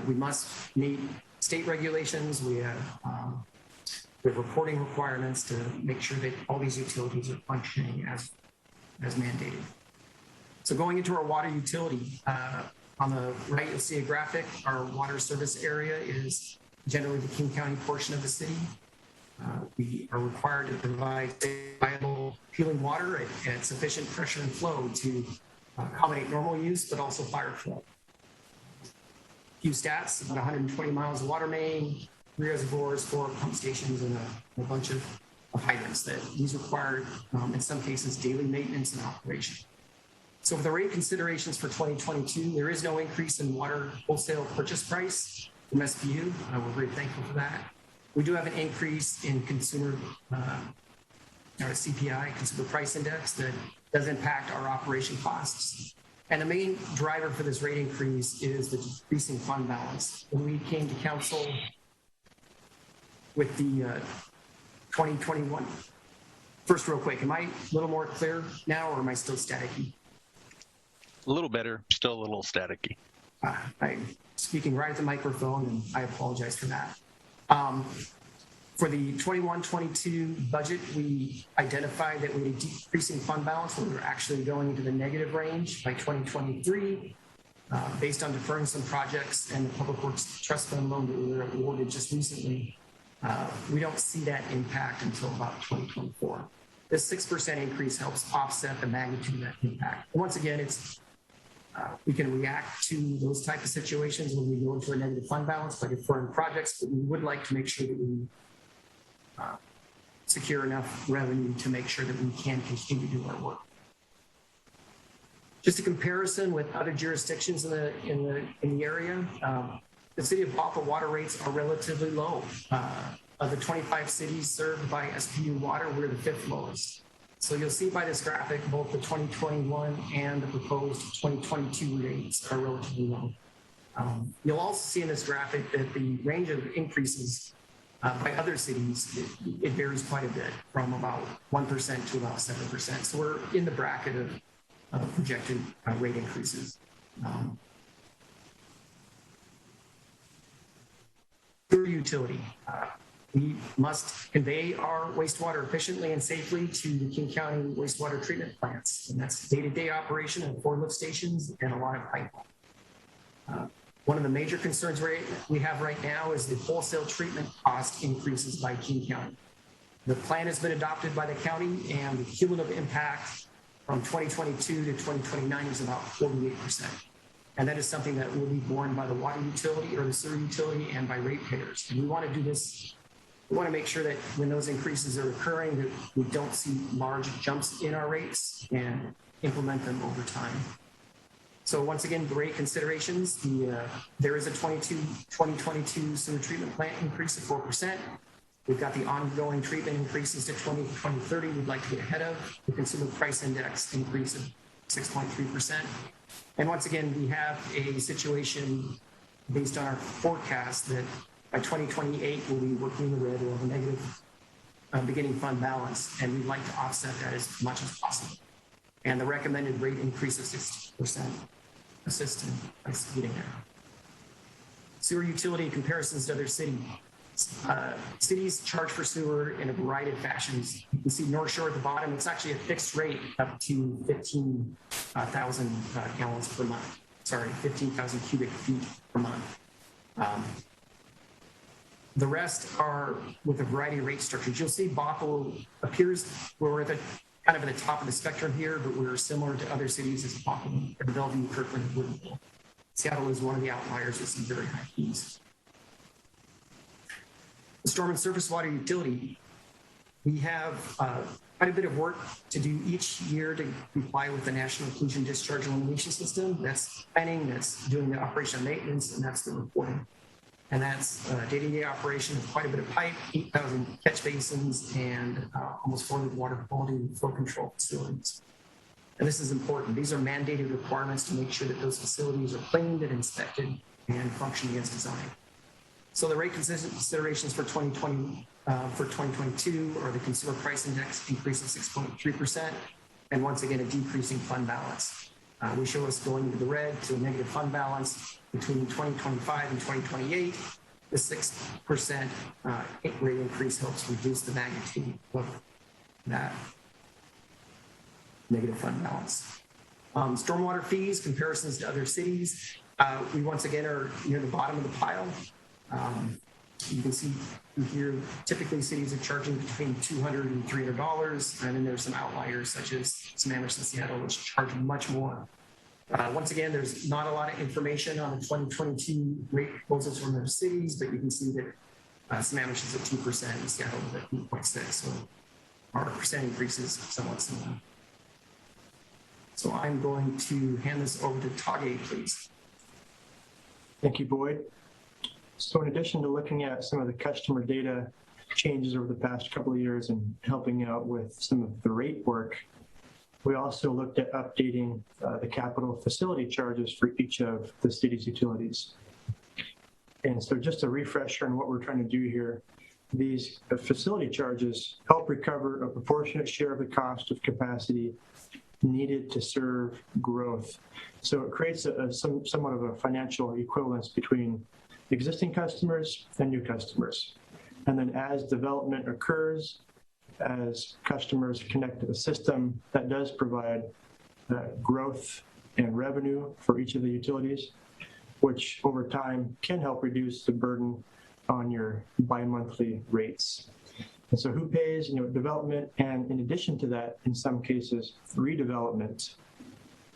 We must meet state regulations. We have reporting requirements to make sure that all these utilities are functioning as mandated. So going into our water utility, on the right, you'll see a graphic. Our water service area is generally the King County portion of the city. We are required to provide reliable, healing water at sufficient pressure and flow to accommodate normal use, but also fire flow. A few stats: about 120 miles of water main, 3 reservoirs, 4 pump stations, and a bunch of hydrants that these require, in some cases, daily maintenance and operation. So for the rate considerations for 2022, there is no increase in water wholesale purchase price from SPU. We're very thankful for that. We do have an increase in consumer, our CPI, Consumer Price Index, that does impact our operation costs. And the main driver for this rate increase is the decreasing fund balance. When we came to council with the 2021, first real quick, am I a little more clear now, or am I still staticky? A little better, still a little staticky. I'm speaking right at the microphone, and I apologize for that. For the 21-22 budget, we identified that we had a decreasing fund balance. We were actually going into the negative range by 2023, based on deferring some projects and the Public Works Trust Fund loan that we were awarded just recently. We don't see that impact until about 2024. This 6% increase helps offset the magnitude of that impact. And once again, it's we can react to those type of situations when we go into a negative fund balance by deferring projects, but we would like to make sure that we secure enough revenue to make sure that we can continue to do our work. Just a comparison with other jurisdictions in the area, the city of Bothell water rates are relatively low. Of the 25 cities served by SPU water, we're the 5th lowest. So you'll see by this graphic, both the 2021 and the proposed 2022 rates are relatively low. You'll also see in this graphic that the range of increases by other cities, it varies quite a bit, from about 1% to about 7%. So we're in the bracket of projected rate increases. Sewer utility. We must convey our wastewater efficiently and safely to the King County wastewater treatment plants. And that's day-to-day operation of 4 lift stations and a lot of pipe. One of the major concerns we have right now is the wholesale treatment cost increases by King County. The plan has been adopted by the county, and the cumulative impact from 2022 to 2029 is about 48%. And that is something that will be borne by the water utility or the sewer utility and by ratepayers. And we want to do this. We want to make sure that when those increases are occurring, that we don't see large jumps in our rates and implement them over time. So once again, the rate considerations, there is a 2022 sewer treatment plant increase of 4%. We've got the ongoing treatment increases to 2030 we'd like to get ahead of. The consumer price index increase of 6.3%. And once again, we have a situation based on our forecast that by 2028, we'll be working in the red or a negative beginning fund balance, and we'd like to offset that as much as possible. And the recommended rate increase of 6% assist in executing there. Sewer utility comparisons to other cities. Cities charge for sewer in a variety of fashions. You can see North Shore at the bottom. It's actually a fixed rate up to 15,000 gallons per month. Sorry, 15,000 cubic feet per month. The rest are with a variety of rate structures. You'll see Bothell appears, we're at the kind of at the top of the spectrum here, but we're similar to other cities as Bothell, Bellevue, Kirkland, and Woodville. Seattle is one of the outliers with some very high fees. The storm and surface water utility, we have quite a bit of work to do each year to comply with the National Pollution Discharge Elimination System. That's planning, that's doing the operation and maintenance, and that's the reporting. And that's day-to-day operation of quite a bit of pipe, 8,000 catch basins, and almost 400 water quality and flow control facilities. And this is important. These are mandated requirements to make sure that those facilities are cleaned and inspected and functioning as designed. So the rate considerations for 2022 are the consumer price index increase of 6.3%, and once again, a decreasing fund balance. We show us going into the red to a negative fund balance between 2025 and 2028. The 6% rate increase helps reduce the magnitude of that negative fund balance. Stormwater fees, comparisons to other cities. We once again are near the bottom of the pile. You can see here, typically cities are charging between $200 and $300, and then there's some outliers such as Sammamish and Seattle, which charge much more. Once again, there's not a lot of information on the 2022 rate proposals from those cities, but you can see that Sammamish is at 2% and Seattle is at 8.6%, so our percent increase is somewhat similar. So I'm going to hand this over to Tage, please. Thank you, Boyd. So in addition to looking at some of the customer data changes over the past couple of years and helping out with some of the rate work, we also looked at updating the capital facility charges for each of the city's utilities. And so just a refresher on what we're trying to do here, these facility charges help recover a proportionate share of the cost of capacity needed to serve growth. So it creates somewhat of a financial equivalence between existing customers and new customers. And then as development occurs, as customers connect to the system, that does provide growth and revenue for each of the utilities, which over time can help reduce the burden on your bi-monthly rates. And so who pays? Development, and in addition to that, in some cases, redevelopment.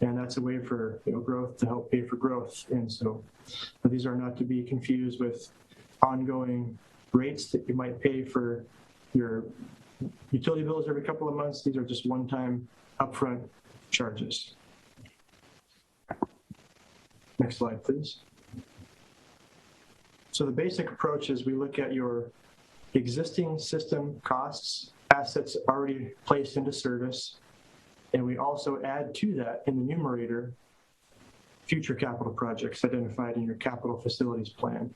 And that's a way for growth to help pay for growth. And so these are not to be confused with ongoing rates that you might pay for your utility bills every couple of months. These are just one-time upfront charges. Next slide, please. So the basic approach is we look at your existing system costs assets already placed into service. And we also add to that in the numerator future capital projects identified in your capital facilities plan.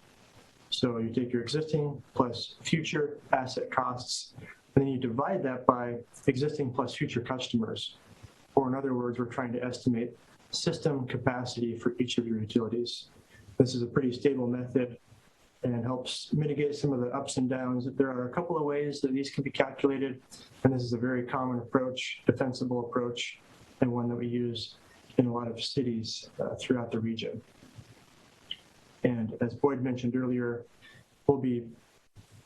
So you take your existing plus future asset costs, and then you divide that by existing plus future customers. Or in other words, we're trying to estimate system capacity for each of your utilities. This is a pretty stable method and helps mitigate some of the ups and downs. There are a couple of ways that these can be calculated, and this is a very common approach, defensible approach, and one that we use in a lot of cities throughout the region. And as Boyd mentioned earlier, we'll be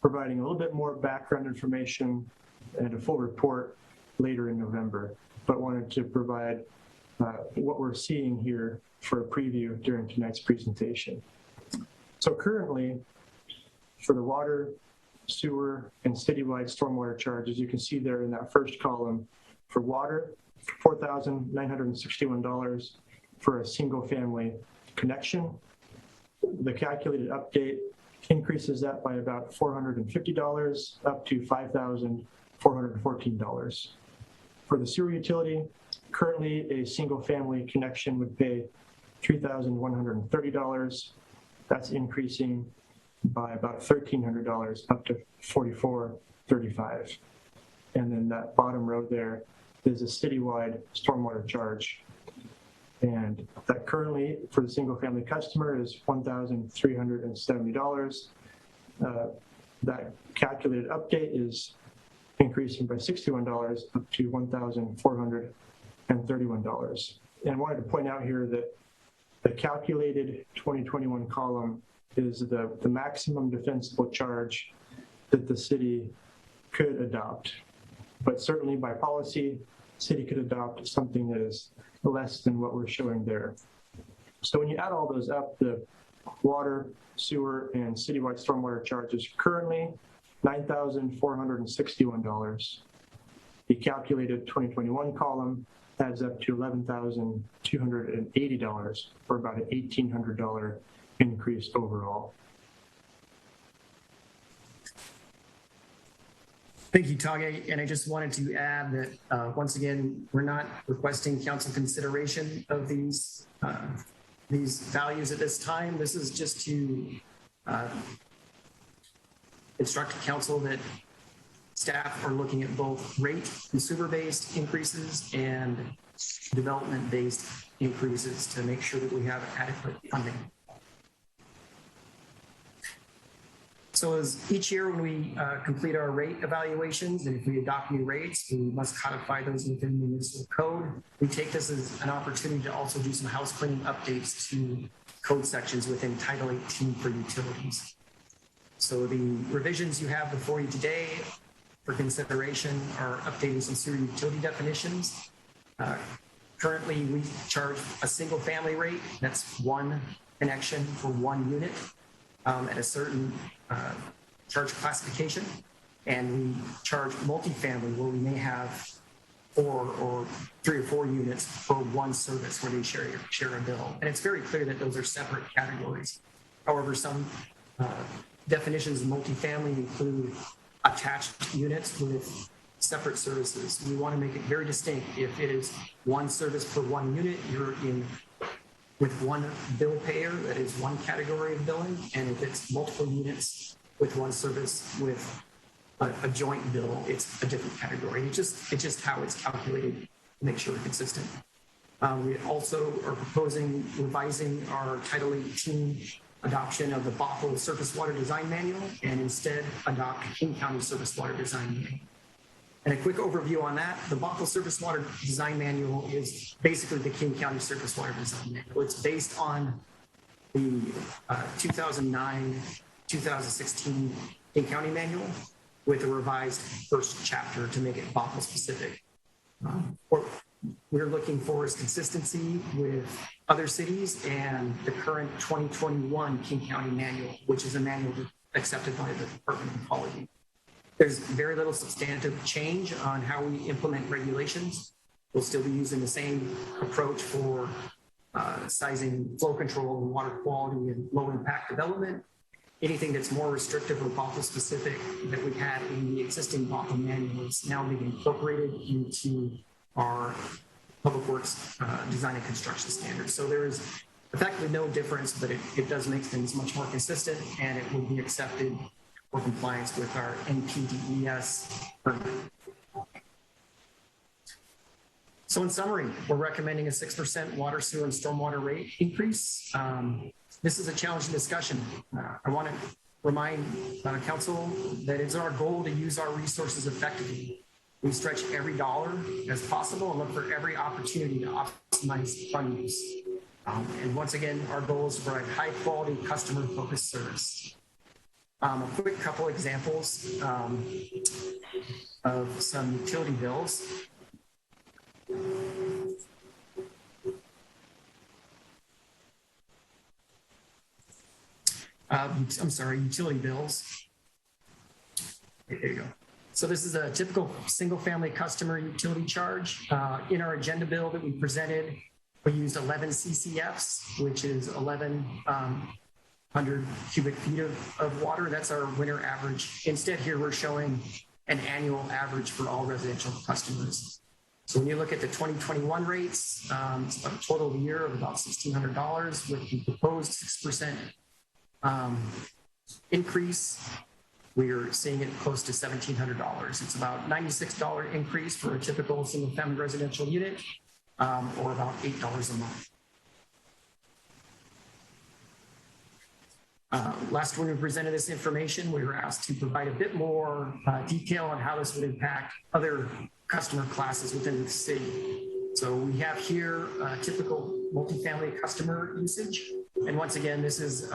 providing a little bit more background information and a full report later in November, but wanted to provide what we're seeing here for a preview during tonight's presentation. So currently, for the water, sewer, and citywide stormwater charges, you can see there in that first column, for water, $4,961 for a single family connection. The calculated update increases that by about $450 up to $5,414. For the sewer utility, currently a single family connection would pay $3,130. That's increasing by about $1,300 up to $4,435. And then that bottom row there is a citywide stormwater charge. And that currently for the single family customer is $1,370. That calculated update is increasing by $61 up to $1,431. And I wanted to point out here that the calculated 2021 column is the maximum defensible charge that the city could adopt. But certainly by policy, city could adopt something that is less than what we're showing there. So when you add all those up, the water, sewer, and citywide stormwater charges currently $9,461. The calculated 2021 column adds up to $11,280 for about an $1,800 increase overall. Thank you, Tage. And I just wanted to add that once again, we're not requesting council consideration of these values at this time. This is just to instruct council that staff are looking at both rate and sewer-based increases and development-based increases to make sure that we have adequate funding. So as each year when we complete our rate evaluations, and if we adopt new rates, we must codify those within the municipal code. We take this as an opportunity to also do some house cleaning updates to code sections within Title 18 for utilities. So the revisions you have before you today for consideration are updating some sewer utility definitions. Currently, we charge a single family rate. That's one connection for one unit at a certain charge classification. And we charge multifamily where we may have 3 or 4 units for one service where they share a bill. And it's very clear that those are separate categories. However, some definitions of multifamily include attached units with separate services. We want to make it very distinct. If it is one service per one unit, you're in with one bill payer, that is one category of billing. And if it's multiple units with one service with a joint bill, it's a different category. It's just how it's calculated to make sure we're consistent. We also are proposing revising our Title 18 adoption of the Bothell Surface Water Design Manual and instead adopt King County Surface Water Design Manual. And a quick overview on that, the Bothell Surface Water Design Manual is basically the King County Surface Water Design Manual. It's based on the 2009-2016 King County Manual with a revised first chapter to make it Bothell specific. What we're looking for is consistency with other cities and the current 2021 King County Manual, which is a manual accepted by the Department of Ecology. There's very little substantive change on how we implement regulations. We'll still be using the same approach for sizing flow control and water quality and low impact development anything that's more restrictive or Bothell specific that we had in the existing Bothell manual is now being incorporated into our Public Works design and construction standards. So there is effectively no difference, but it does make things much more consistent, and it will be accepted for compliance with our NPDES permit. So in summary, we're recommending a 6% water, sewer, and stormwater rate increase. This is a challenging discussion. I want to remind council that it's our goal to use our resources effectively. We stretch every dollar as possible and look for every opportunity to optimize fund use. And once again, our goal is to provide high quality customer focused service. A quick couple examples of some utility bills. Utility bills. There you go. So this is a typical single family customer utility charge. In our agenda bill that we presented, we used 11 CCFs, which is 1,100 cubic feet of water. That's our winter average. Instead here, we're showing an annual average for all residential customers. So when you look at the 2021 rates, it's about a total of a year of about $1,600 with the proposed 6% increase. We're seeing it close to $1,700. It's about $96 increase for a typical single family residential unit, or about $8 a month. Last when we presented this information, we were asked to provide a bit more detail on how this would impact other customer classes within the city. So we have here typical multifamily customer usage. And once again, this is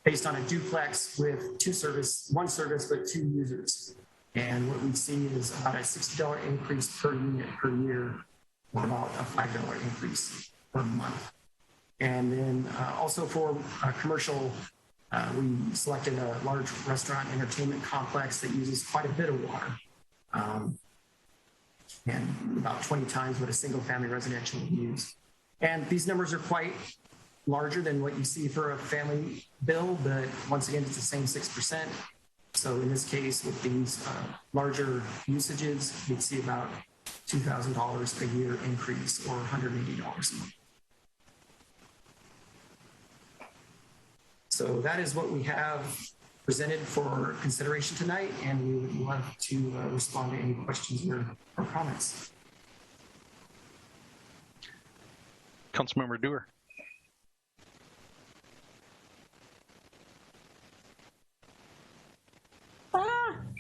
based on a duplex with one service, but 2 users. And what we see is about a $60 increase per unit per year, or about a $5 increase per month. And then also for commercial, we selected a large restaurant entertainment complex that uses quite a bit of water, and about 20 times what a single family residential would use. And these numbers are quite larger than what you see for a family bill, but once again, it's the same 6%. So in this case, with these larger usages, you'd see about $2,000 a year increase, or $180 a month. So that is what we have presented for consideration tonight, and we would love to respond to any questions or comments. Councilmember Geer.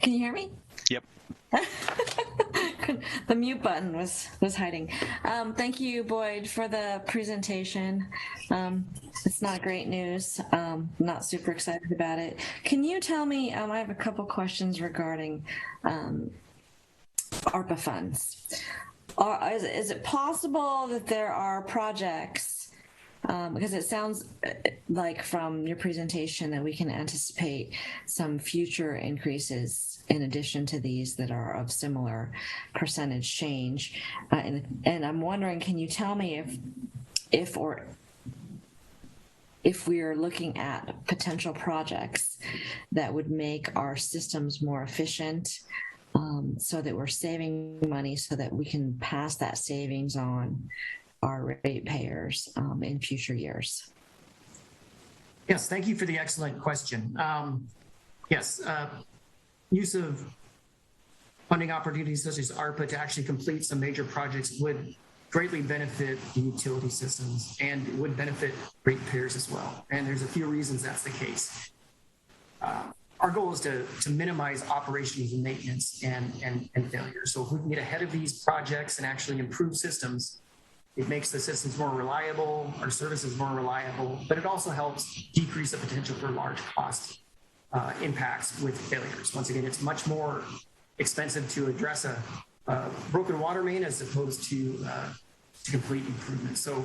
Can you hear me? Yep. The mute button was hiding. Thank you, Boyd, for the presentation. It's not great news. I'm not super excited about it. Can you tell me, I have a couple questions regarding ARPA funds. Is it possible that there are projects, because it sounds like from your presentation that we can anticipate some future increases in addition to these that are of similar percentage change. And I'm wondering, can you tell me if we are looking at potential projects that would make our systems more efficient, so that we're saving money so that we can pass that savings on our ratepayers in future years? Yes, thank you for the excellent question. Yes, use of funding opportunities such as ARPA to actually complete some major projects would greatly benefit the utility systems and would benefit ratepayers as well. And there's a few reasons that's the case. Our goal is to minimize operations and maintenance and failures. So if we can get ahead of these projects and actually improve systems, it makes the systems more reliable, our services more reliable, but it also helps decrease the potential for large cost impacts with failures. Once again, it's much more expensive to address a broken water main as opposed to complete improvements. So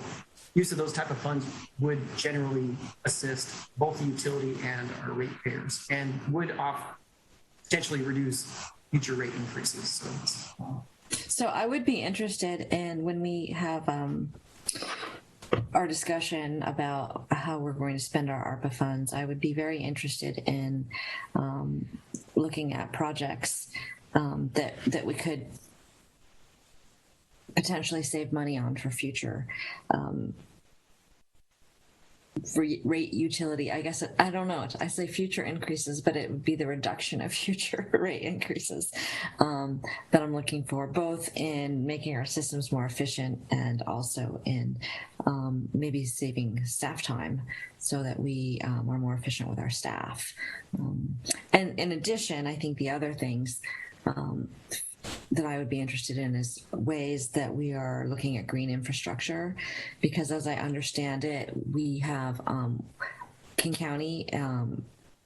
use of those type of funds would generally assist both the utility and our ratepayers, and would potentially reduce future rate increases. So I would be interested in, when we have our discussion about how we're going to spend our ARPA funds, I would be very interested in looking at projects that we could potentially save money on for future rate utility. I guess I don't know. I say future increases, but it would be the reduction of future rate increases that I'm looking for, both in making our systems more efficient and also in maybe saving staff time so that we are more efficient with our staff. And in addition, I think the other things that I would be interested in is ways that we are looking at green infrastructure, because as I understand it, we have King County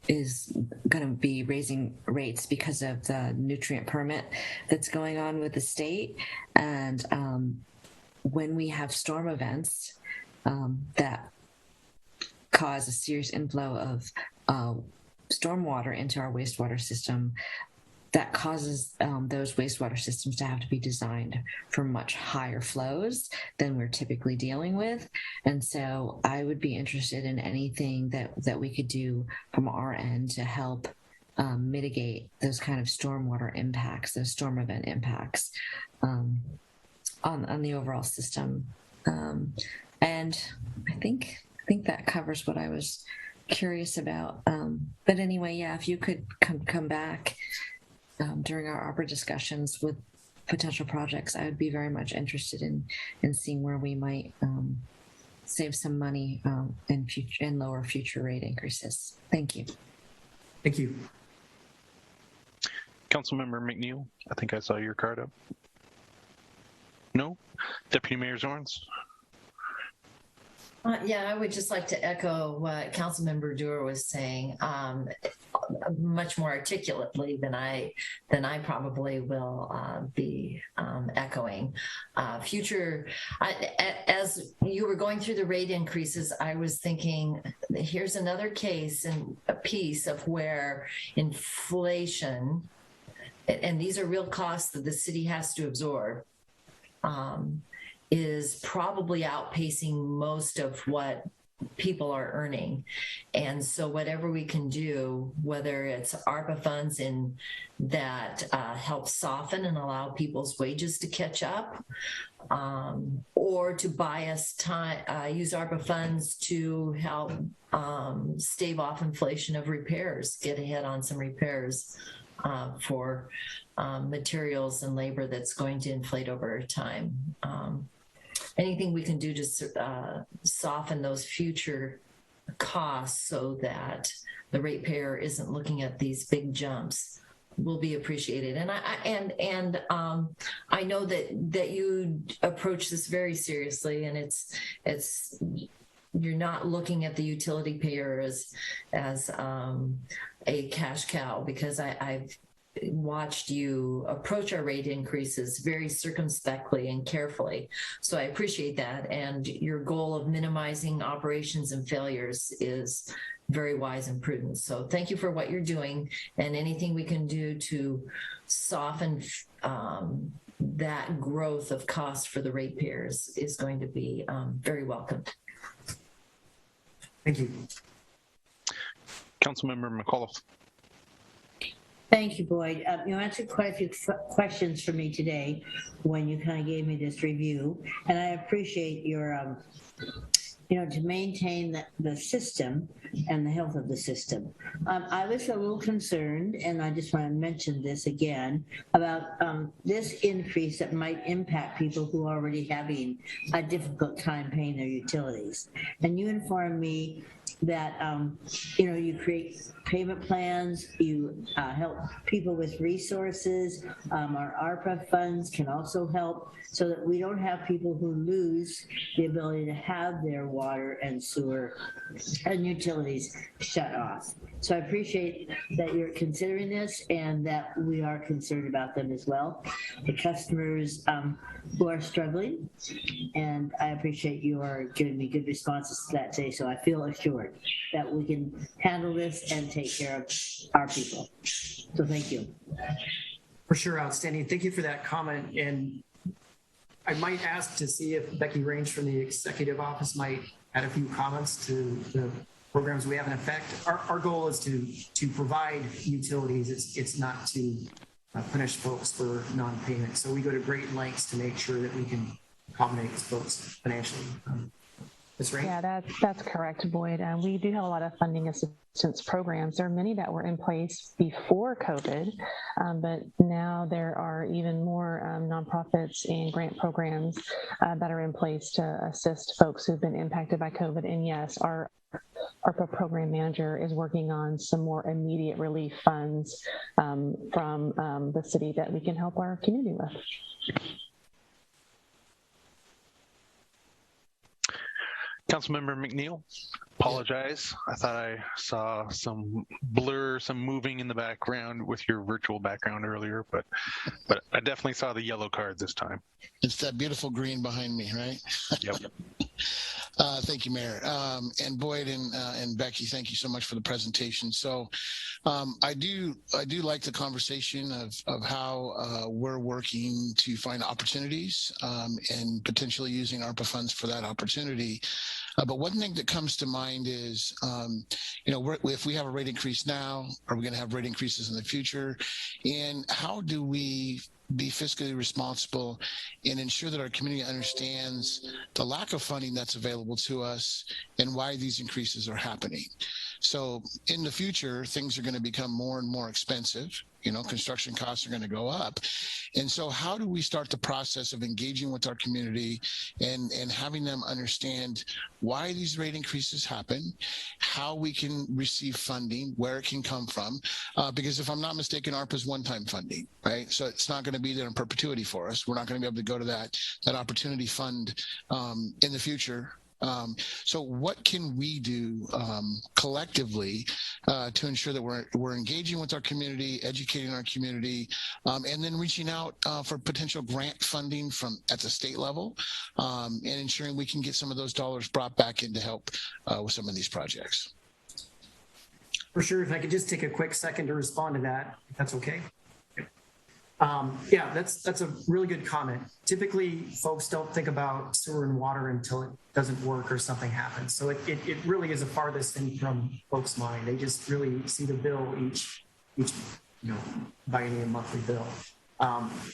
is going to be raising rates because of the nutrient permit that's going on with the state. And when we have storm events that cause a serious inflow of stormwater into our wastewater system, that causes those wastewater systems to have to be designed for much higher flows than we're typically dealing with. And so I would be interested in anything that we could do from our end to help mitigate those kind of stormwater impacts, those storm event impacts on the overall system. And I think that covers what I was curious about. But anyway, yeah, if you could come back during our Arbor discussions with potential projects, I would be very much interested in seeing where we might save some money and lower future rate increases. Thank you. Thank you. Councilmember McNeil, I think I saw your card up. No? Deputy Mayor Zorns? Yeah, I would just like to echo what Councilmember Geer was saying, much more articulately than I probably will be echoing. As you were going through the rate increases, I was thinking, here's another case and a piece of where inflation, and these are real costs that the city has to absorb, is probably outpacing most of what people are earning. And so whatever we can do, whether it's ARPA funds in that help soften and allow people's wages to catch up, or to buy us time, use ARPA funds to help stave off inflation of repairs, get ahead on some repairs for materials and labor that's going to inflate over time. Anything we can do to soften those future costs so that the ratepayer isn't looking at these big jumps will be appreciated. And I know that you approach this very seriously, and it's you're not looking at the utility payer as a cash cow, because I've watched you approach our rate increases very circumspectly and carefully. So I appreciate that. And your goal of minimizing operations and failures is very wise and prudent. So thank you for what you're doing, and anything we can do to soften that growth of cost for the ratepayers is going to be very welcome. Thank you. Councilmember McAuliffe. Thank you, Boyd. You answered quite a few questions for me today when you kind of gave me this review, and I appreciate your, to maintain the system and the health of the system. I was a little concerned, and I just want to mention this again, about this increase that might impact people who are already having a difficult time paying their utilities. And you informed me that you create payment plans, you help people with resources. Our ARPA funds can also help so that we don't have people who lose the ability to have their water and sewer and utilities shut off. So I appreciate that you're considering this and that we are concerned about them as well, the customers who are struggling. And I appreciate you are giving me good responses to that today, so I feel assured that we can handle this and take care of our people. So thank you. For sure, outstanding. Thank you for that comment. And I might ask to see if Becky Range from the executive office might add a few comments to the programs we have in effect. Our goal is to provide utilities. It's not to punish folks for non-payment. So we go to great lengths to make sure that we can accommodate folks financially. Yeah, that's correct, Boyd. We do have a lot of funding assistance programs. There are many that were in place before COVID, but now there are even more nonprofits and grant programs that are in place to assist folks who've been impacted by COVID. And yes, our ARPA program manager is working on some more immediate relief funds from the city that we can help our community with. Councilmember McNeil, apologize. I thought I saw some blur, some moving in the background with your virtual background earlier, but I definitely saw the yellow card this time. It's that beautiful green behind me, right? Yep. Thank you, Mayor. And Boyd and Becky, thank you so much for the presentation. So I do like the conversation of how we're working to find opportunities and potentially using ARPA funds for that opportunity. But one thing that comes to mind is, if we have a rate increase now, are we going to have rate increases in the future? And how do we be fiscally responsible and ensure that our community understands the lack of funding that's available to us and why these increases are happening? So in the future, things are going to become more and more expensive. Construction costs are going to go up. And so how do we start the process of engaging with our community and having them understand why these rate increases happen, how we can receive funding, where it can come from? Because if I'm not mistaken, ARPA is one-time funding, right? So it's not going to be there in perpetuity for us. We're not going to be able to go to that opportunity fund in the future. So what can we do collectively to ensure that we're engaging with our community, educating our community, and then reaching out for potential grant funding at the state level, and ensuring we can get some of those dollars brought back in to help with some of these projects? For sure. If I could just take a quick second to respond to that, if that's okay. That's a really good comment. Typically, folks don't think about sewer and water until it doesn't work or something happens. So it really is the farthest thing from folks' mind. They just really see the bill each biennial monthly bill.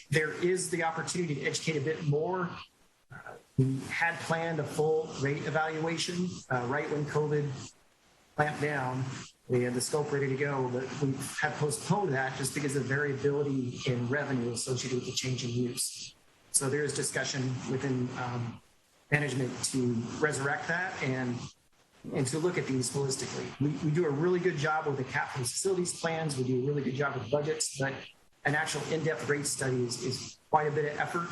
There is the opportunity to educate a bit more. We had planned a full rate evaluation right when COVID clamped down. We had the scope ready to go, but we have postponed that just because of variability in revenue associated with the change in use. So there is discussion within management to resurrect that and to look at these holistically. We do a really good job with the capital facilities plans. We do a really good job with budgets, but an actual in-depth rate study is quite a bit of effort.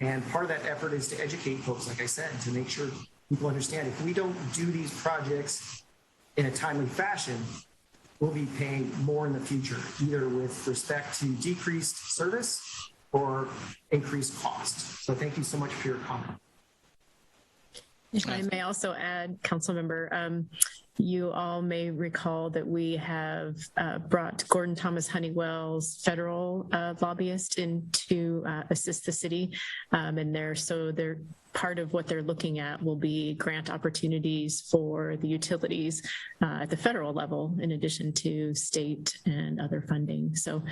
And part of that effort is to educate folks, like I said, to make sure people understand if we don't do these projects in a timely fashion, we'll be paying more in the future, either with respect to decreased service or increased cost. So thank you so much for your comment. If I may also add, Councilmember, you all may recall that we have brought Gordon Thomas Honeywell's federal lobbyist in to assist the city, and they're part of what they're looking at will be grant opportunities for the utilities at the federal level, in addition to state and other funding. So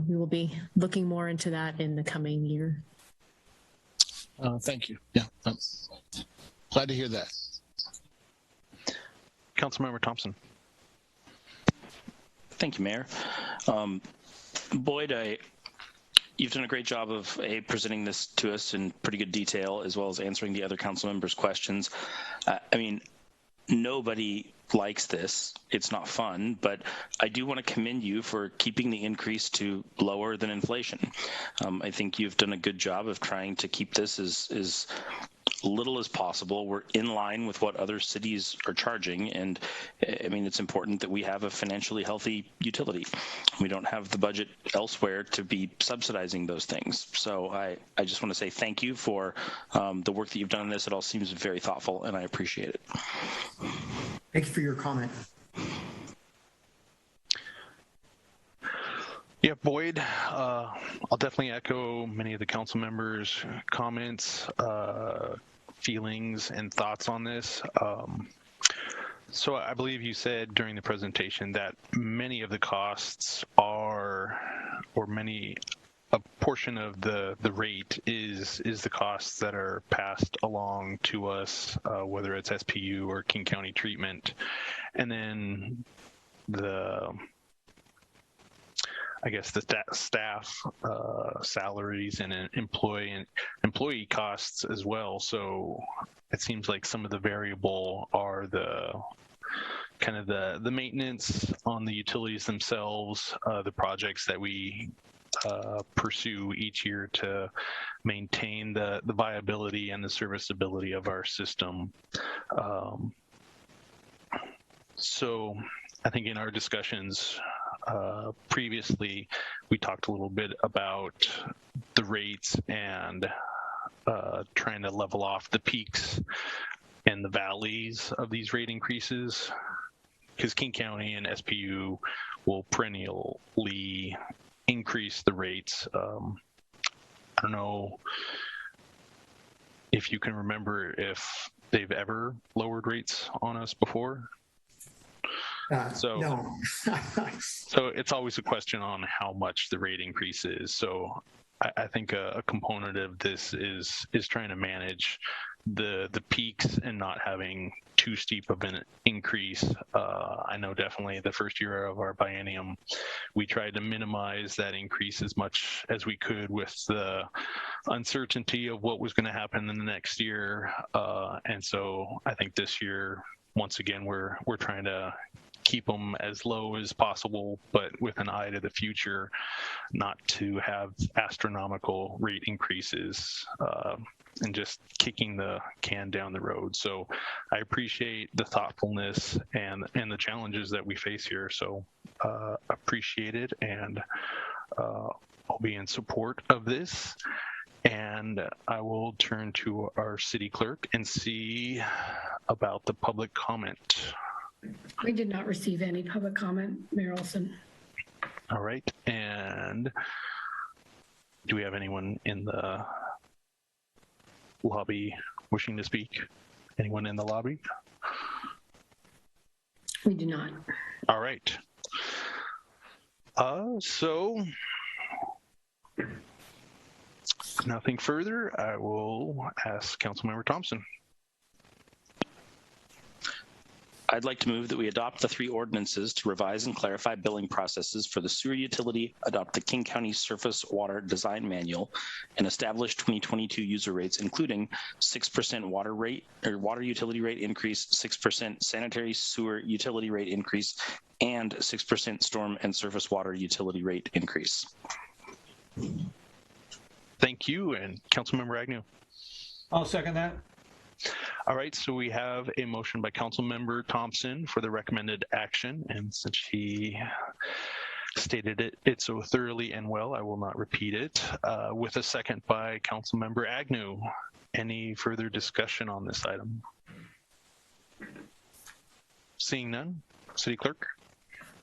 we will be looking more into that in the coming year. Thank you. Yeah, I'm glad to hear that. Councilmember Thompson. Thank you, Mayor. Boyd, you've done a great job of presenting this to us in pretty good detail, as well as answering the other council members' questions. Nobody likes this. It's not fun, but I do want to commend you for keeping the increase to lower than inflation. I think you've done a good job of trying to keep this as little as possible. We're in line with what other cities are charging, and it's important that we have a financially healthy utility. We don't have the budget elsewhere to be subsidizing those things. So I just want to say thank you for the work that you've done on this. It all seems very thoughtful, and I appreciate it. Thank you for your comment. Yeah, Boyd, I'll definitely echo many of the council members' comments, feelings, and thoughts on this. So I believe you said during the presentation that many of the costs are, or a portion of the rate is the costs that are passed along to us, whether it's SPU or King County treatment, and then I guess the staff salaries and employee costs as well. So it seems like some of the variable are the kind of the maintenance on the utilities themselves, the projects that we pursue each year to maintain the viability and the serviceability of our system. So I think in our discussions previously, we talked a little bit about the rates and trying to level off the peaks and the valleys of these rate increases, because King County and SPU will perennially increase the rates. I don't know if you can remember if they've ever lowered rates on us before. No. So it's always a question on how much the rate increase is. So I think a component of this is trying to manage the peaks and not having too steep of an increase. I know definitely the first year of our biennium, we tried to minimize that increase as much as we could with the uncertainty of what was going to happen in the next year. And so I think this year, once again, we're trying to keep them as low as possible, but with an eye to the future, not to have astronomical rate increases and just kicking the can down the road. So I appreciate the thoughtfulness and the challenges that we face here. So appreciate it, and I'll be in support of this. And I will turn to our city clerk and see about the public comment. We did not receive any public comment, Mayor Olsen. All right. And do we have anyone in the lobby wishing to speak? Anyone in the lobby? We do not. All right. So nothing further. I will ask Councilmember Thompson. I'd like to move that we adopt the 3 ordinances to revise and clarify billing processes for the sewer utility, adopt the King County Surface Water Design Manual, and establish 2022 user rates, including 6% water rate or water utility rate increase, 6% sanitary sewer utility rate increase, and 6% storm and surface water utility rate increase. Thank you. And Councilmember Agnew. I'll second that. All right, so we have a motion by Councilmember Thompson for the recommended action, and since he stated it so thoroughly and well, I will not repeat it, with a second by Councilmember Agnew. Any further discussion on this item? Seeing none, City Clerk?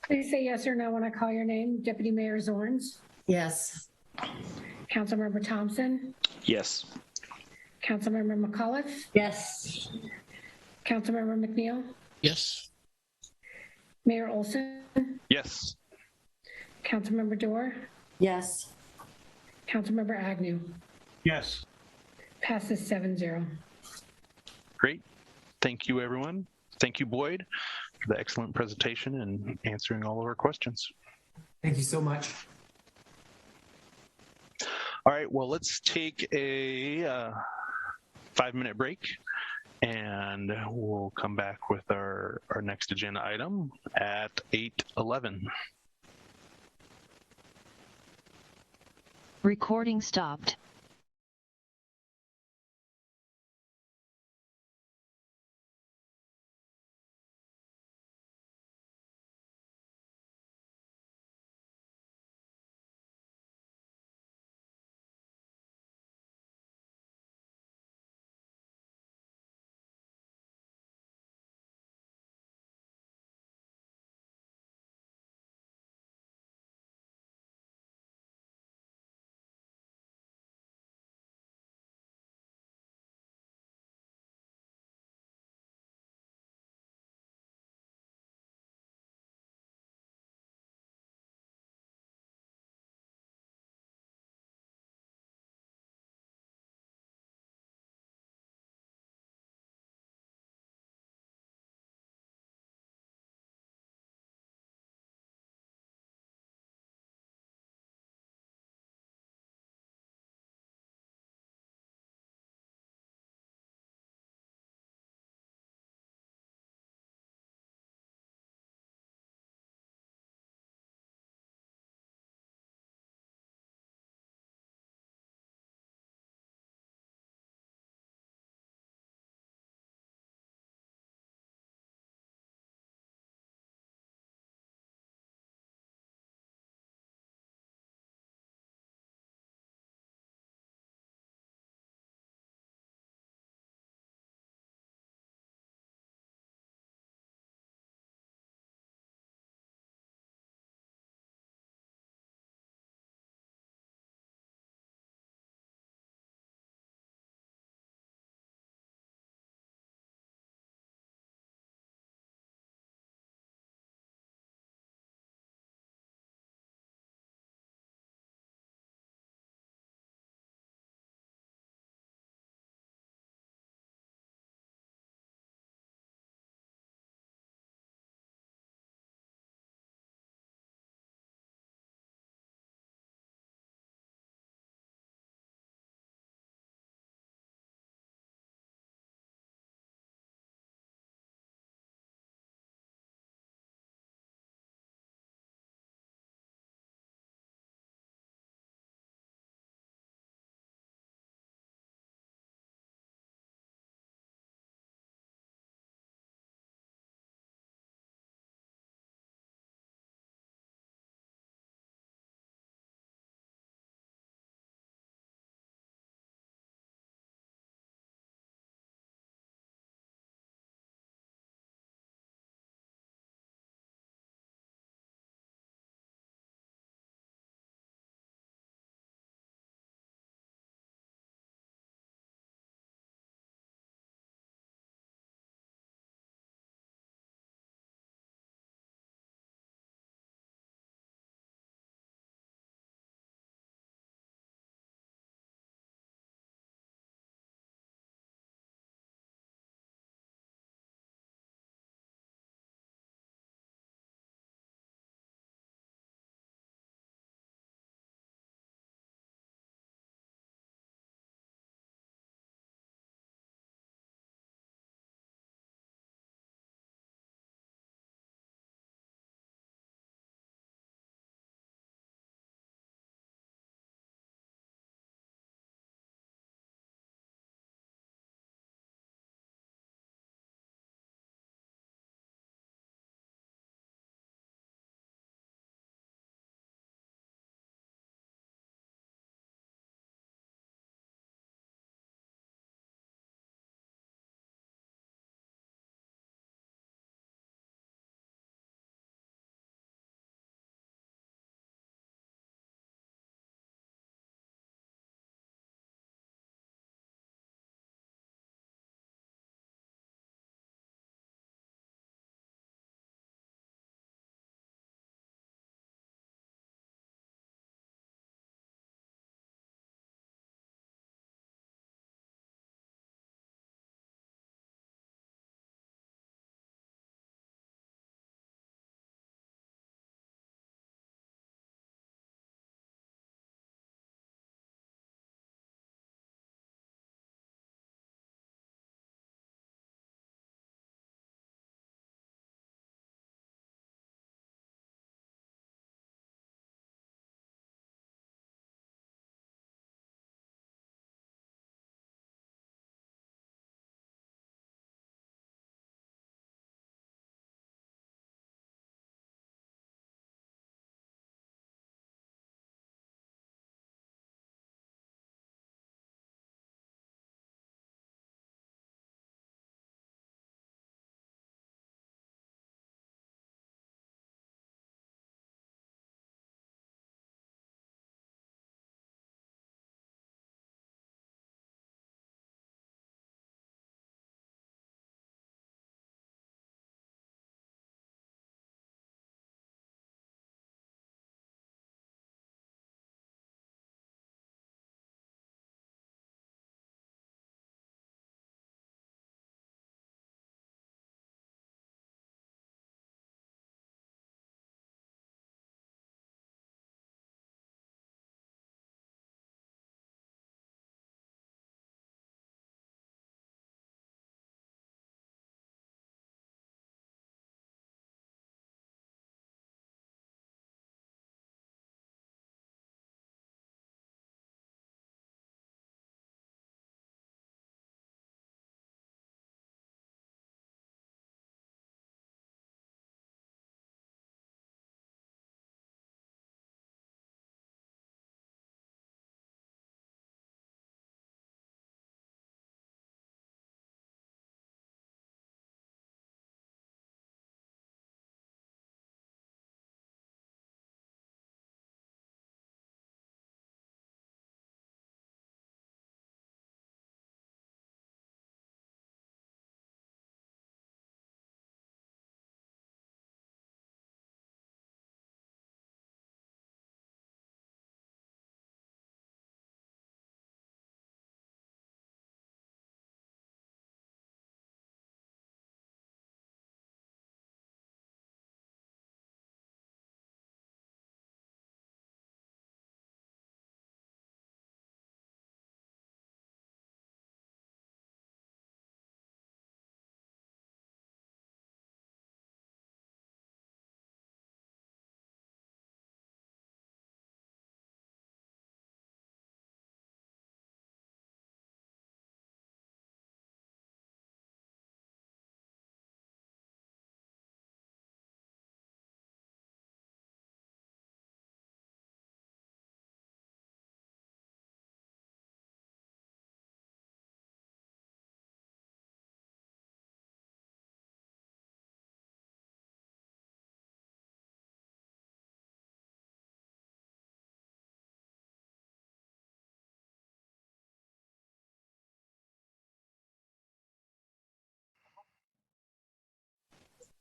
Please say yes or no when I call your name. Deputy Mayor Zorns? Yes. Councilmember Thompson? Yes. Councilmember McAuliffe? Yes. Councilmember McNeil? Yes. Mayor Olsen? Yes. Councilmember Dorr? Yes. Councilmember Agnew? Yes. Passes 7-0. Great. Thank you, everyone. Thank you, Boyd, for the excellent presentation and answering all of our questions. Thank you so much. All right, well, let's take a 5-minute break, and we'll come back with our next agenda item at 8:11. Recording stopped.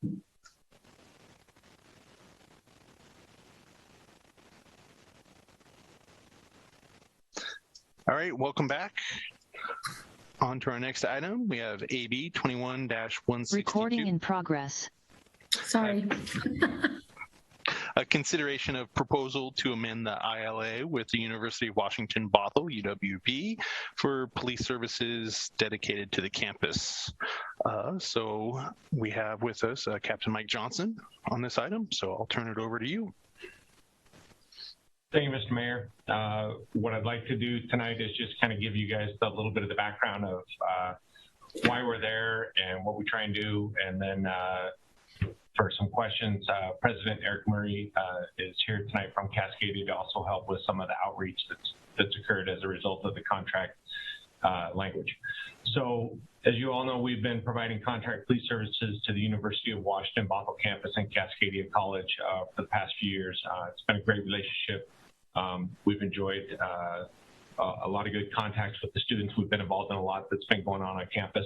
All right, welcome back. On to our next item. We have AB 21-162. Recording in progress. Sorry. A consideration of proposal to amend the ILA with the University of Washington Bothell, UWB, for police services dedicated to the campus. So we have with us Captain Mike Johnson on this item, so I'll turn it over to you. Thank you, Mr. Mayor. What I'd like to do tonight is just kind of give you guys a little bit of the background of why we're there and what we try and do, and then for some questions, President Eric Murray is here tonight from Cascadia to also help with some of the outreach that's occurred as a result of the contract language. So, as you all know, we've been providing contract police services to the University of Washington Bothell campus and Cascadia College for the past few years. It's been a great relationship. We've enjoyed a lot of good contacts with the students. We've been involved in a lot that's been going on campus.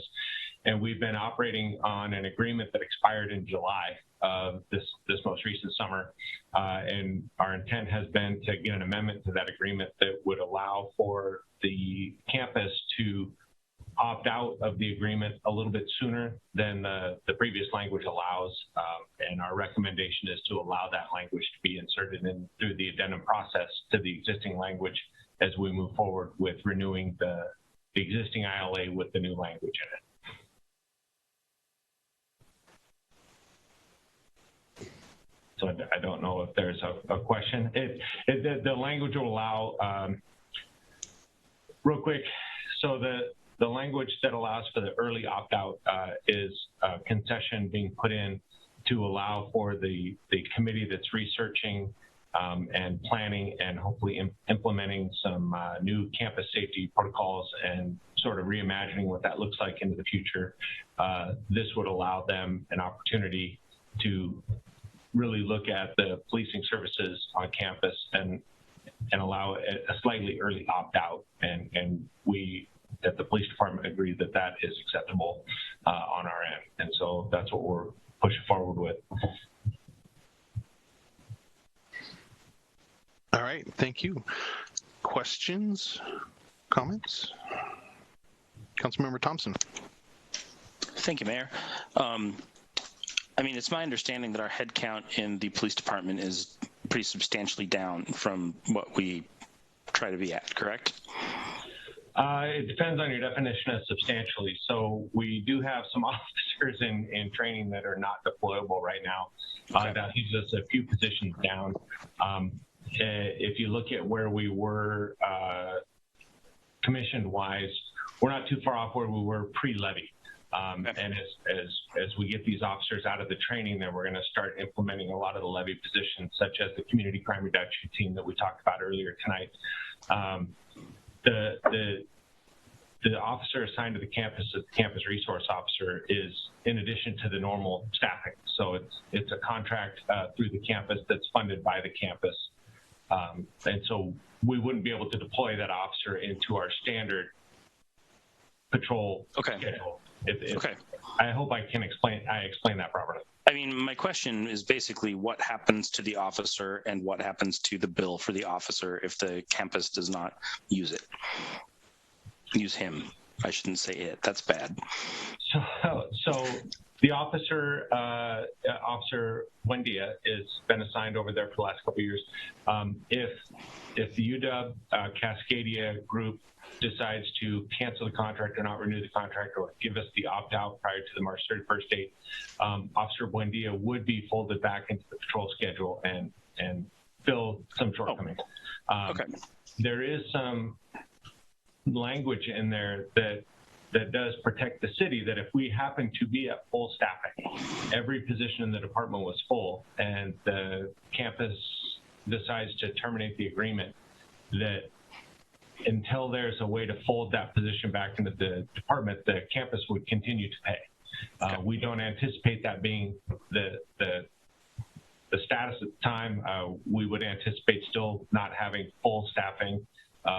And we've been operating on an agreement that expired in July of this most recent summer. And our intent has been to get an amendment to that agreement that would allow for the campus to opt out of the agreement a little bit sooner than the previous language allows. And our recommendation is to allow that language to be inserted in through the addendum process to the existing language as we move forward with renewing the existing ILA with the new language in it. So I don't know if there's a question. The language will allow, real quick, so the language that allows for the early opt-out is a concession being put in to allow for the committee that's researching and planning and hopefully implementing some new campus safety protocols and sort of reimagining what that looks like into the future. This would allow them an opportunity to really look at the policing services on campus and allow a slightly early opt-out. And we, at the police department, agree that that is acceptable on our end. And so that's what we're pushing forward with. All right, thank you. Questions, comments? Councilmember Thompson. Thank you, Mayor. I mean, it's my understanding that our head count in the police department is pretty substantially down from what we try to be at, correct? It depends on your definition of substantially. So we do have some officers in training that are not deployable right now. That leaves us a few positions down. If you look at where we were commission-wise, we're not too far off where we were pre-levy. And as we get these officers out of the training, then we're going to start implementing a lot of the levy positions, such as the community crime reduction team that we talked about earlier tonight. The officer assigned to the campus as the campus resource officer is in addition to the normal staffing. So it's a contract through the campus that's funded by the campus. And so we wouldn't be able to deploy that officer into our standard patrol schedule. I hope I can explain that properly. I mean, my question is basically what happens to the officer and what happens to the bill for the officer if the campus does not use it? Use him. I shouldn't say it. That's bad. So the officer, Officer Buendia, has been assigned over there for the last couple of years. If the UW Cascadia group decides to cancel the contract or not renew the contract or give us the opt-out prior to the March 31st date, Officer Buendia would be folded back into the patrol schedule and fill some shortcomings. There is some language in there that does protect the city, that if we happen to be at full staffing, every position in the department was full, and the campus decides to terminate the agreement, that until there's a way to fold that position back into the department, the campus would continue to pay. We don't anticipate that being the status at the time. We would anticipate still not having full staffing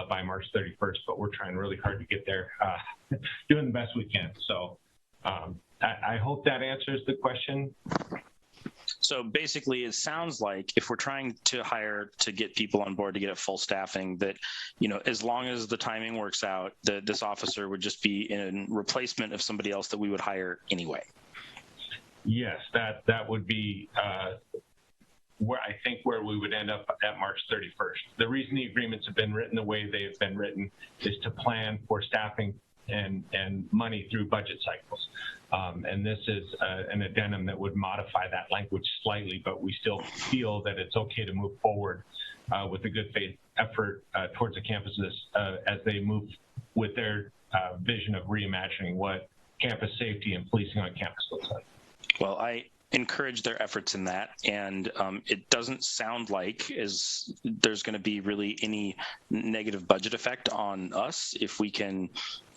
by March 31st, but we're trying really hard to get there, doing the best we can. So I hope that answers the question. So basically, it sounds like if we're trying to hire to get people on board to get at full staffing, that, you know, as long as the timing works out, this officer would just be in replacement of somebody else that we would hire anyway. Yes, that would be where we would end up at March 31st. The reason the agreements have been written the way they've been written is to plan for staffing and money through budget cycles. And this is an addendum that would modify that language slightly, but we still feel that it's okay to move forward with a good faith effort towards the campuses as they move with their vision of reimagining what campus safety and policing on campus looks like. Well, I encourage their efforts in that, and it doesn't sound like there's going to be really any negative budget effect on us if we can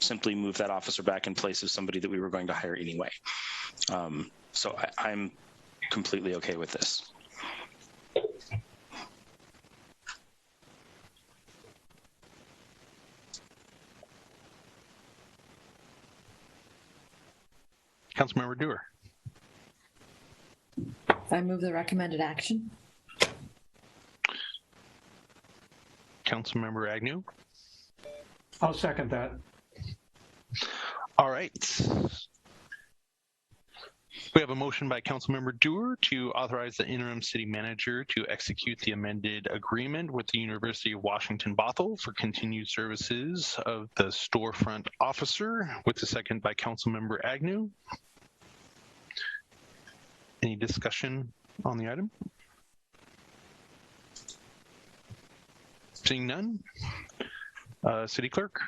simply move that officer back in place of somebody that we were going to hire anyway. So I'm completely okay with this. Councilmember Geer. I move the recommended action. Councilmember Agnew. I'll second that. All right. We have a motion by Councilmember Geer to authorize the interim city manager to execute the amended agreement with the University of Washington Bothell for continued services of the storefront officer, with the second by Councilmember Agnew. Any discussion on the item? Seeing none. City Clerk.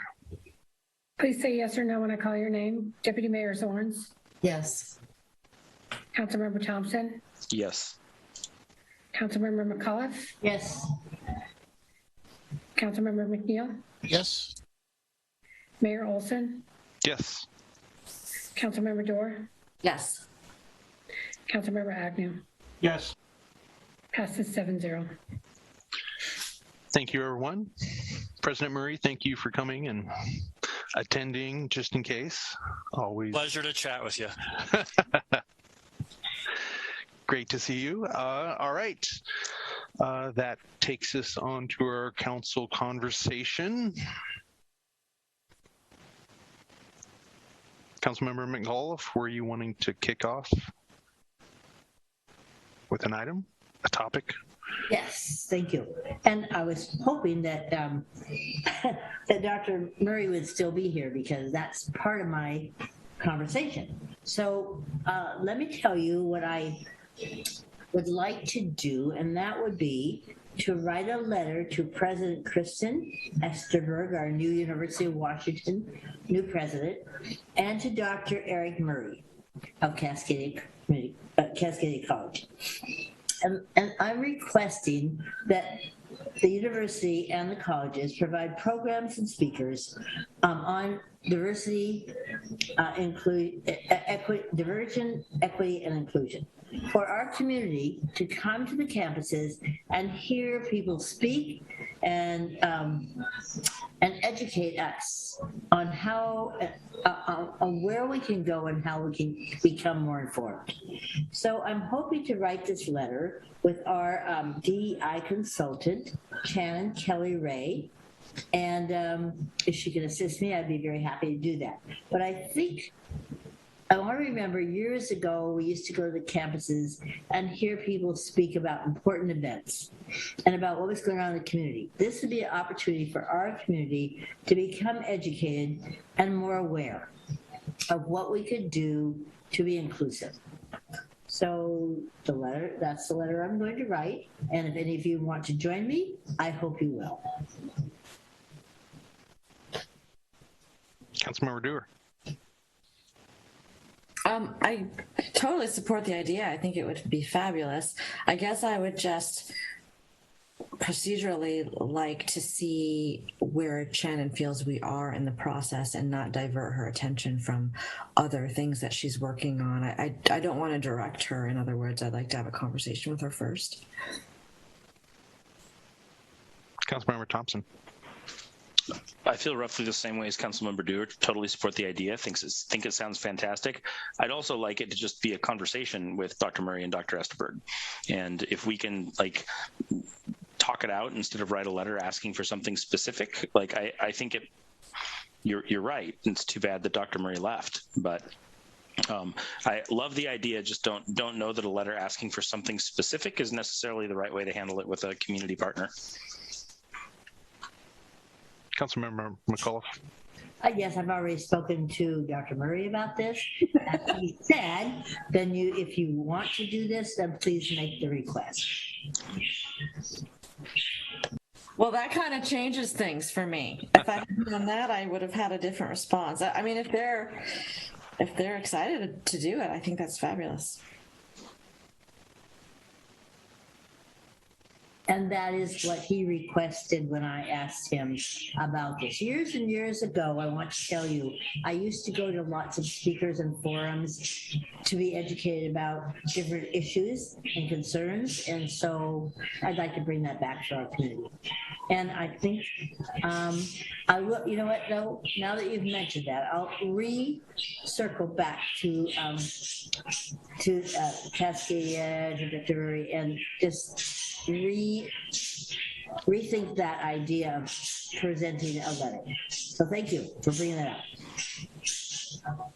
Please say yes or no when I call your name. Deputy Mayor Zorns. Yes. Councilmember Thompson. Yes. Councilmember McAuliffe. Yes. Councilmember McNeil. Yes. Mayor Olsen. Yes. Councilmember Geer. Yes. Councilmember Agnew. Yes. Passes 7-0. Thank you, everyone. President Murray, thank you for coming and attending just in case. Always pleasure to chat with you. Great to see you. All right. That takes us on to our council conversation. Councilmember McAuliffe, were you wanting to kick off with an item, a topic? Yes, thank you. And I was hoping that that Dr. Murray would still be here because that's part of my conversation. So let me tell you what I would like to do, and that would be to write a letter to President Kristen Esterberg, our new University of Washington new president, and to Dr. Eric Murray of Cascadia College. And I'm requesting that the university and the colleges provide programs and speakers on diversity, diversion, equity, and inclusion for our community to come to the campuses and hear people speak and educate us on how on where we can go and how we can become more informed. So I'm hoping to write this letter with our DEI consultant, Shannon Kelly Ray, and if she can assist me, I'd be very happy to do that. But I think I want to remember years ago, we used to go to the campuses and hear people speak about important events and about what was going on in the community. This would be an opportunity for our community to become educated and more aware of what we could do to be inclusive. So that's the letter I'm going to write. And if any of you want to join me, I hope you will. Councilmember Geer. I totally support the idea. I think it would be fabulous. I guess I would just procedurally like to see where Shannon feels we are in the process and not divert her attention from other things that she's working on. I don't want to direct her. In other words, I'd like to have a conversation with her first. Councilmember Thompson. I feel roughly the same way as Councilmember Geer. Totally support the idea. Think it sounds fantastic. I'd also like it to just be a conversation with Dr. Murray and Dr. Esterberg. And if we can talk it out instead of write a letter asking for something specific, I think you're right. It's too bad that Dr. Murray left, but I love the idea. Just don't know that a letter asking for something specific is necessarily the right way to handle it with a community partner. Councilmember McAuliffe. Yes, I've already spoken to Dr. Murray about this. As he said, then if you want to do this, then please make the request. Well, that kind of changes things for me. If I had done that, I would have had a different response. I mean, if they're excited to do it, I think that's fabulous. And that is what he requested when I asked him about this. Years and years ago, I want to tell you, I used to go to lots of speakers and forums to be educated about different issues and concerns. And so I'd like to bring that back to our community. And I think I will, you know what, though, now that you've mentioned that, I'll circle back to Cascadia, trajectory, and just rethink that idea of presenting a letter. So thank you for bringing that up.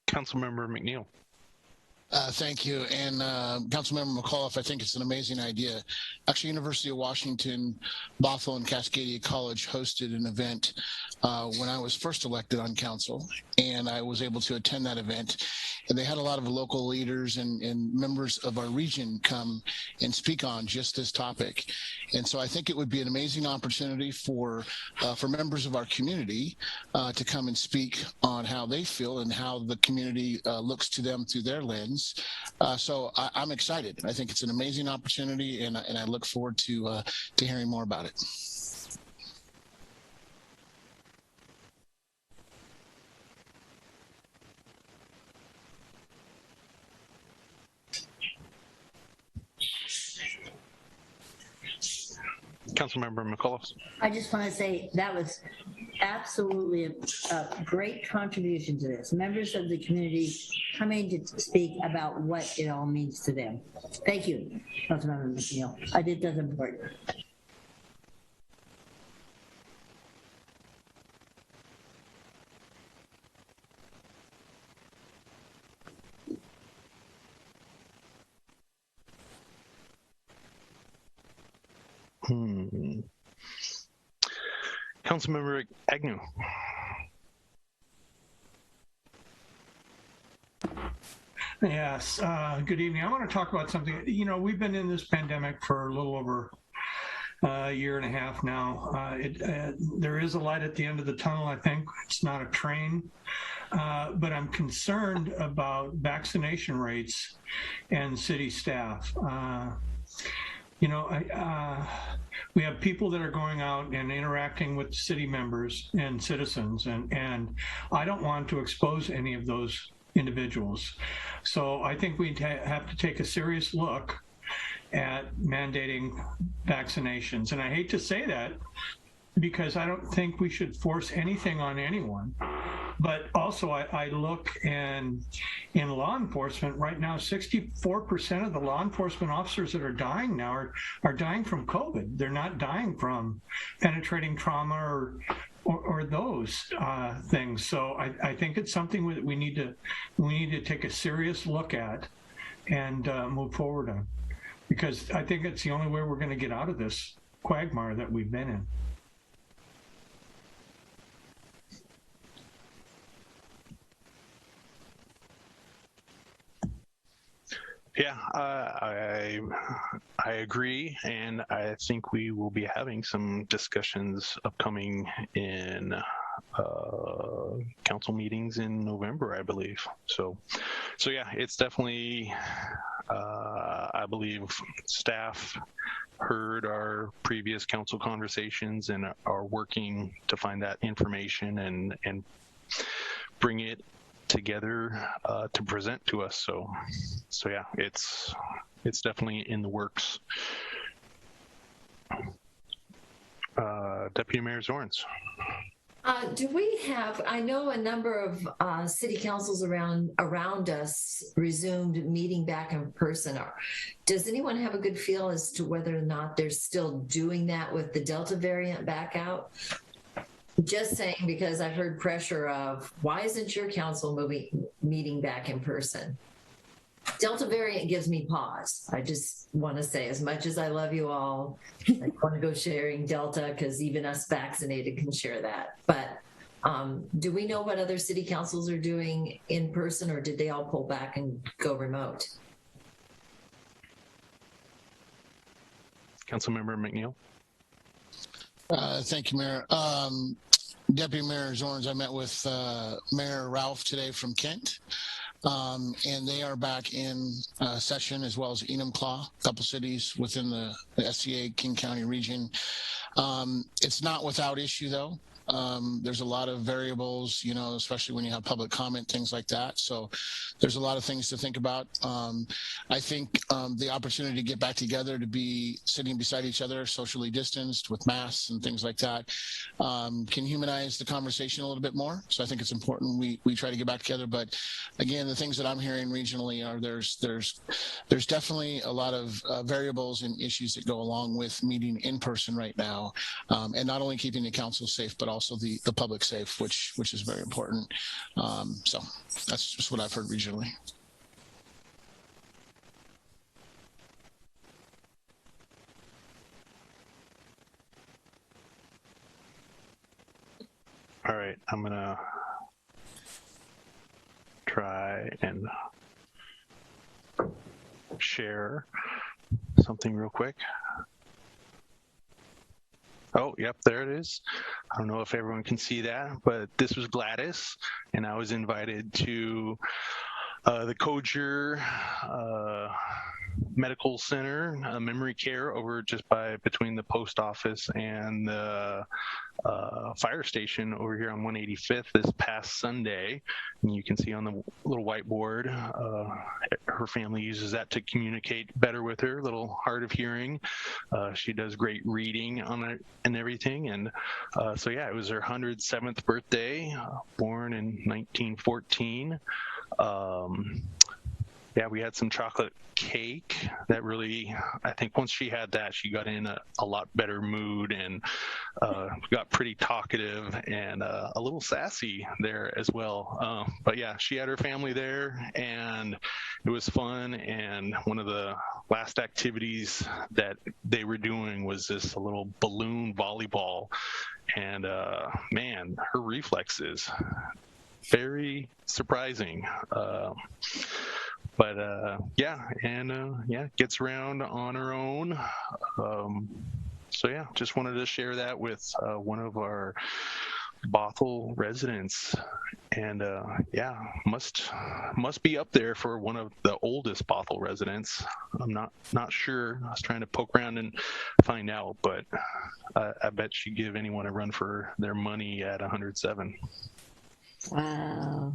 Councilmember McNeil. Thank you. And Councilmember McAuliffe, I think it's an amazing idea. Actually, University of Washington, Bothell and Cascadia College hosted an event when I was first elected on council, and I was able to attend that event. And they had a lot of local leaders and members of our region come and speak on just this topic. And so I think it would be an amazing opportunity for members of our community to come and speak on how they feel and how the community looks to them through their lens. So I'm excited. I think it's an amazing opportunity, and I look forward to hearing more about it. Councilmember McAuliffe. I just want to say that was absolutely a great contribution to this. Members of the community coming to speak about what it all means to them. Thank you, Councilmember McNeil. I think that's important. Councilmember Agnew. Yes, good evening. I want to talk about something. You know, we've been in this pandemic for a little over a year and a half now. There is a light at the end of the tunnel, I think. It's not a train, but I'm concerned about vaccination rates and city staff. You know, we have people that are going out and interacting with city members and citizens, and I don't want to expose any of those individuals. So I think we have to take a serious look at mandating vaccinations. And I hate to say that because I don't think we should force anything on anyone. But also I look and in law enforcement right now, 64% of the law enforcement officers that are dying now are dying from COVID. They're not dying from penetrating trauma or those things. So I think it's something that we need to take a serious look at and move forward on, because I think it's the only way we're going to get out of this quagmire that we've been in. Yeah, I agree, and I think we will be having some discussions upcoming in council meetings in November, I believe. So yeah, it's definitely. I believe staff heard our previous council conversations and are working to find that information and bring it together to present to us. So yeah, it's definitely in the works. Deputy Mayor Zorns. Do we have, I know a number of city councils around us resumed meeting back in person. Does anyone have a good feel as to whether or not they're still doing that with the Delta variant back out? Just saying, because I've heard pressure of, why isn't your council meeting back in person? Delta variant gives me pause. I just want to say, as much as I love you all, I want to go sharing Delta because even us vaccinated can share that. But do we know what other city councils are doing in person, or did they all pull back and go remote? Councilmember McNeil. Thank you, Mayor. Deputy Mayor Zorns, I met with Mayor Ralph today from Kent. And they are back in session, as well as Enumclaw, a couple cities within the SCA King County region. It's not without issue, though. There's a lot of variables, you know, especially when you have public comment, things like that. So there's a lot of things to think about. I think the opportunity to get back together, to be sitting beside each other, socially distanced with masks and things like that, can humanize the conversation a little bit more. So I think it's important we try to get back together. But again, the things that I'm hearing regionally are there's definitely a lot of variables and issues that go along with meeting in person right now, and not only keeping the council safe, but also the public safe, which is very important. So that's just what I've heard regionally. All right, I'm gonna try and share something real quick. Oh, yep, there it is. I don't know if everyone can see that, but this was Gladys, and I was invited to the Coger Medical Center, memory care over just between the post office and the fire station over here on 185th this past Sunday. And you can see on the little whiteboard, her family uses that to communicate better with her, little hard of hearing. She does great reading on it and everything. And so, yeah, it was her 107th birthday, born in 1914. Yeah, we had some chocolate cake that really, I think once she had that, she got in a lot better mood and got pretty talkative and a little sassy there as well. But yeah, she had her family there and it was fun. And one of the last activities that they were doing was this little balloon volleyball. And man, her reflexes, very surprising. But yeah, and yeah, gets around on her own. So yeah, just wanted to share that with one of our Bothell residents, and yeah, must be up there for one of the oldest Bothell residents. I'm not sure. I was trying to poke around and find out, but I bet she'd give anyone a run for their money at 107. Wow,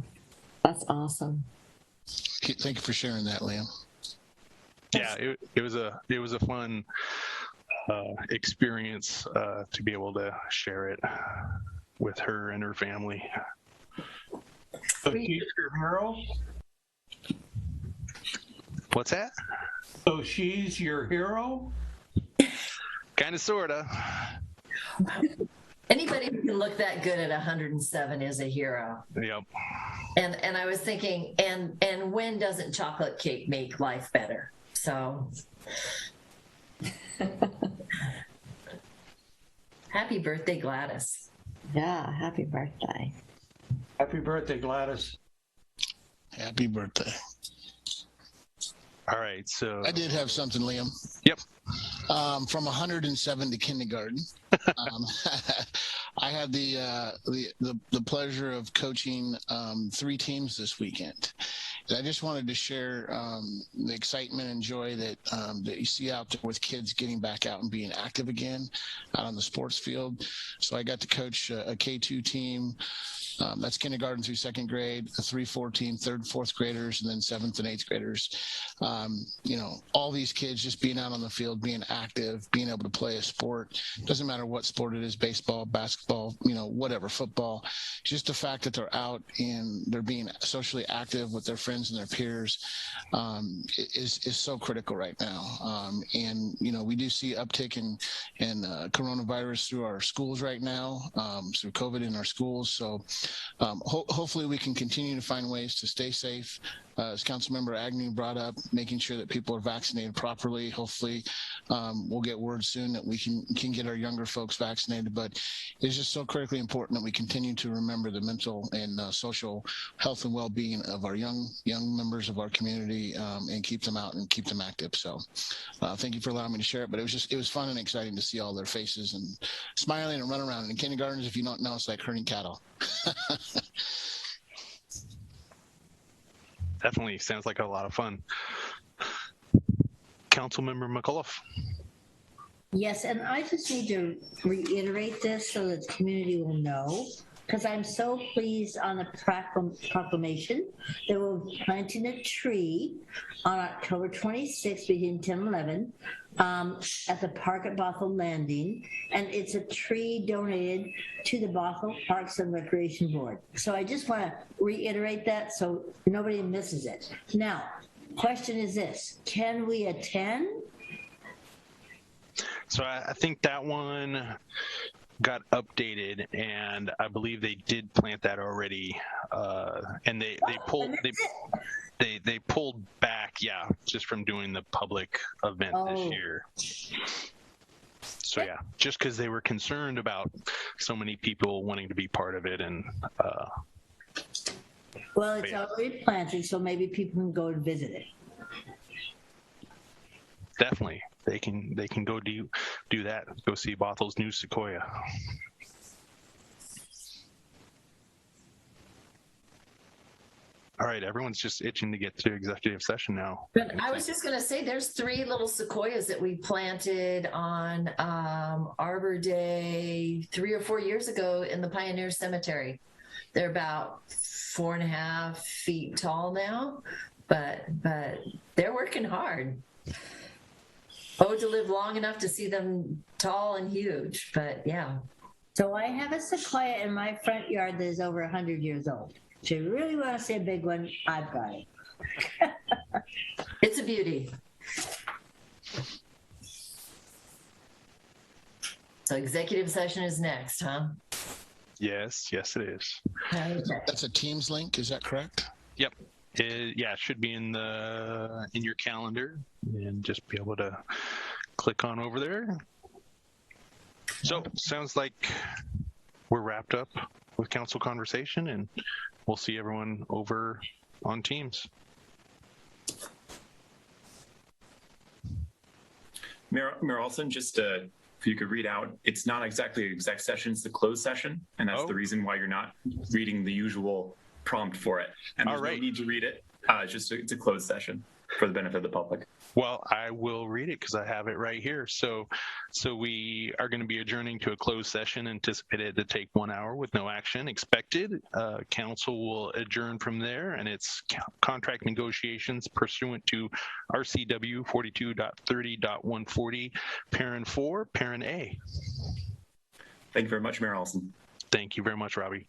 that's awesome. Thank you for sharing that, Liam. Yeah, it was a fun experience to be able to share it with her and her family. So she's your hero? What's that? So she's your hero? Kind of, sorta. Anybody who can look that good at 107 is a hero. Yep. And I was thinking, and when doesn't chocolate cake make life better? So happy birthday, Gladys. Yeah, happy birthday. Happy birthday, Gladys. Happy birthday. All right, so I did have something, Liam. Yep. From 107 to kindergarten. I had the pleasure of coaching 3 teams this weekend. And I just wanted to share the excitement and joy that you see out there with kids getting back out and being active again out on the sports field. So I got to coach a K2 team That's kindergarten through second grade, the 3-4 team, third, fourth graders, and then seventh and eighth graders. All these kids just being out on the field, being active, being able to play a sport. Doesn't matter what sport it is, baseball, basketball, whatever, football. Just the fact that they're out and they're being socially active with their friends and their peers is so critical right now. And we do see uptick in coronavirus through our schools right now, through COVID in our schools. So hopefully we can continue to find ways to stay safe. As Councilmember Agnew brought up, making sure that people are vaccinated properly. Hopefully we'll get word soon that we can get our younger folks vaccinated, but it's just so critically important that we continue to remember the mental and social health and well-being of our young members of our community, and keep them out and keep them active. So thank you for allowing me to share it, but it was fun and exciting to see all their faces and smiling and running around. And in kindergartens, if you don't know, it's like herding cattle. Definitely sounds like a lot of fun. Councilmember McAuliffe. Yes, and I just need to reiterate this so that the community will know, because I'm so pleased on the proclamation that we're planting a tree on October 26th between 10 and 11 at the park at Bothell Landing, and it's a tree donated to the Bothell Parks and Recreation Board. So I just want to reiterate that so nobody misses it. Now, question is this: can we attend? So I think that one got updated, and I believe they did plant that already, and they pulled back, just from doing the public event this year. So yeah, just because they were concerned about so many people wanting to be part of it, and well, it's already planted, so maybe people can go and visit it. Definitely, they can go do that. Go see Bothell's new sequoia. All right, everyone's just itching to get to executive session now. But I was just going to say, there's 3 little sequoias that we planted on Arbor Day 3 or 4 years ago in the Pioneer Cemetery. They're about 4.5 feet tall now, but they're working hard. To live long enough to see them tall and huge, but yeah. So I have a sequoia in my front yard that is over 100 years old. If you really want to see a big one, I've got it. It's a beauty. So executive session is next, huh? Yes, it is. That's a Teams link, is that correct? Yep. It should be in your calendar, and just be able to click on over there. So sounds like we're wrapped up with council conversation, and we'll see everyone over on Teams. Mayor Olsen, just if you could read out, it's not exactly an exec session, it's the closed session, and that's the reason why you're not reading the usual prompt for it. And there's no need to read it. It's a closed session for the benefit of the public. Well, I will read it because I have it right here. So we are going to be adjourning to a closed session anticipated to take 1 hour with no action expected. Council will adjourn from there, and it's contract negotiations pursuant to RCW 42.30.140, Parent 4, Parent A. Thank you very much, Mayor Olsen. Thank you very much, Robbie.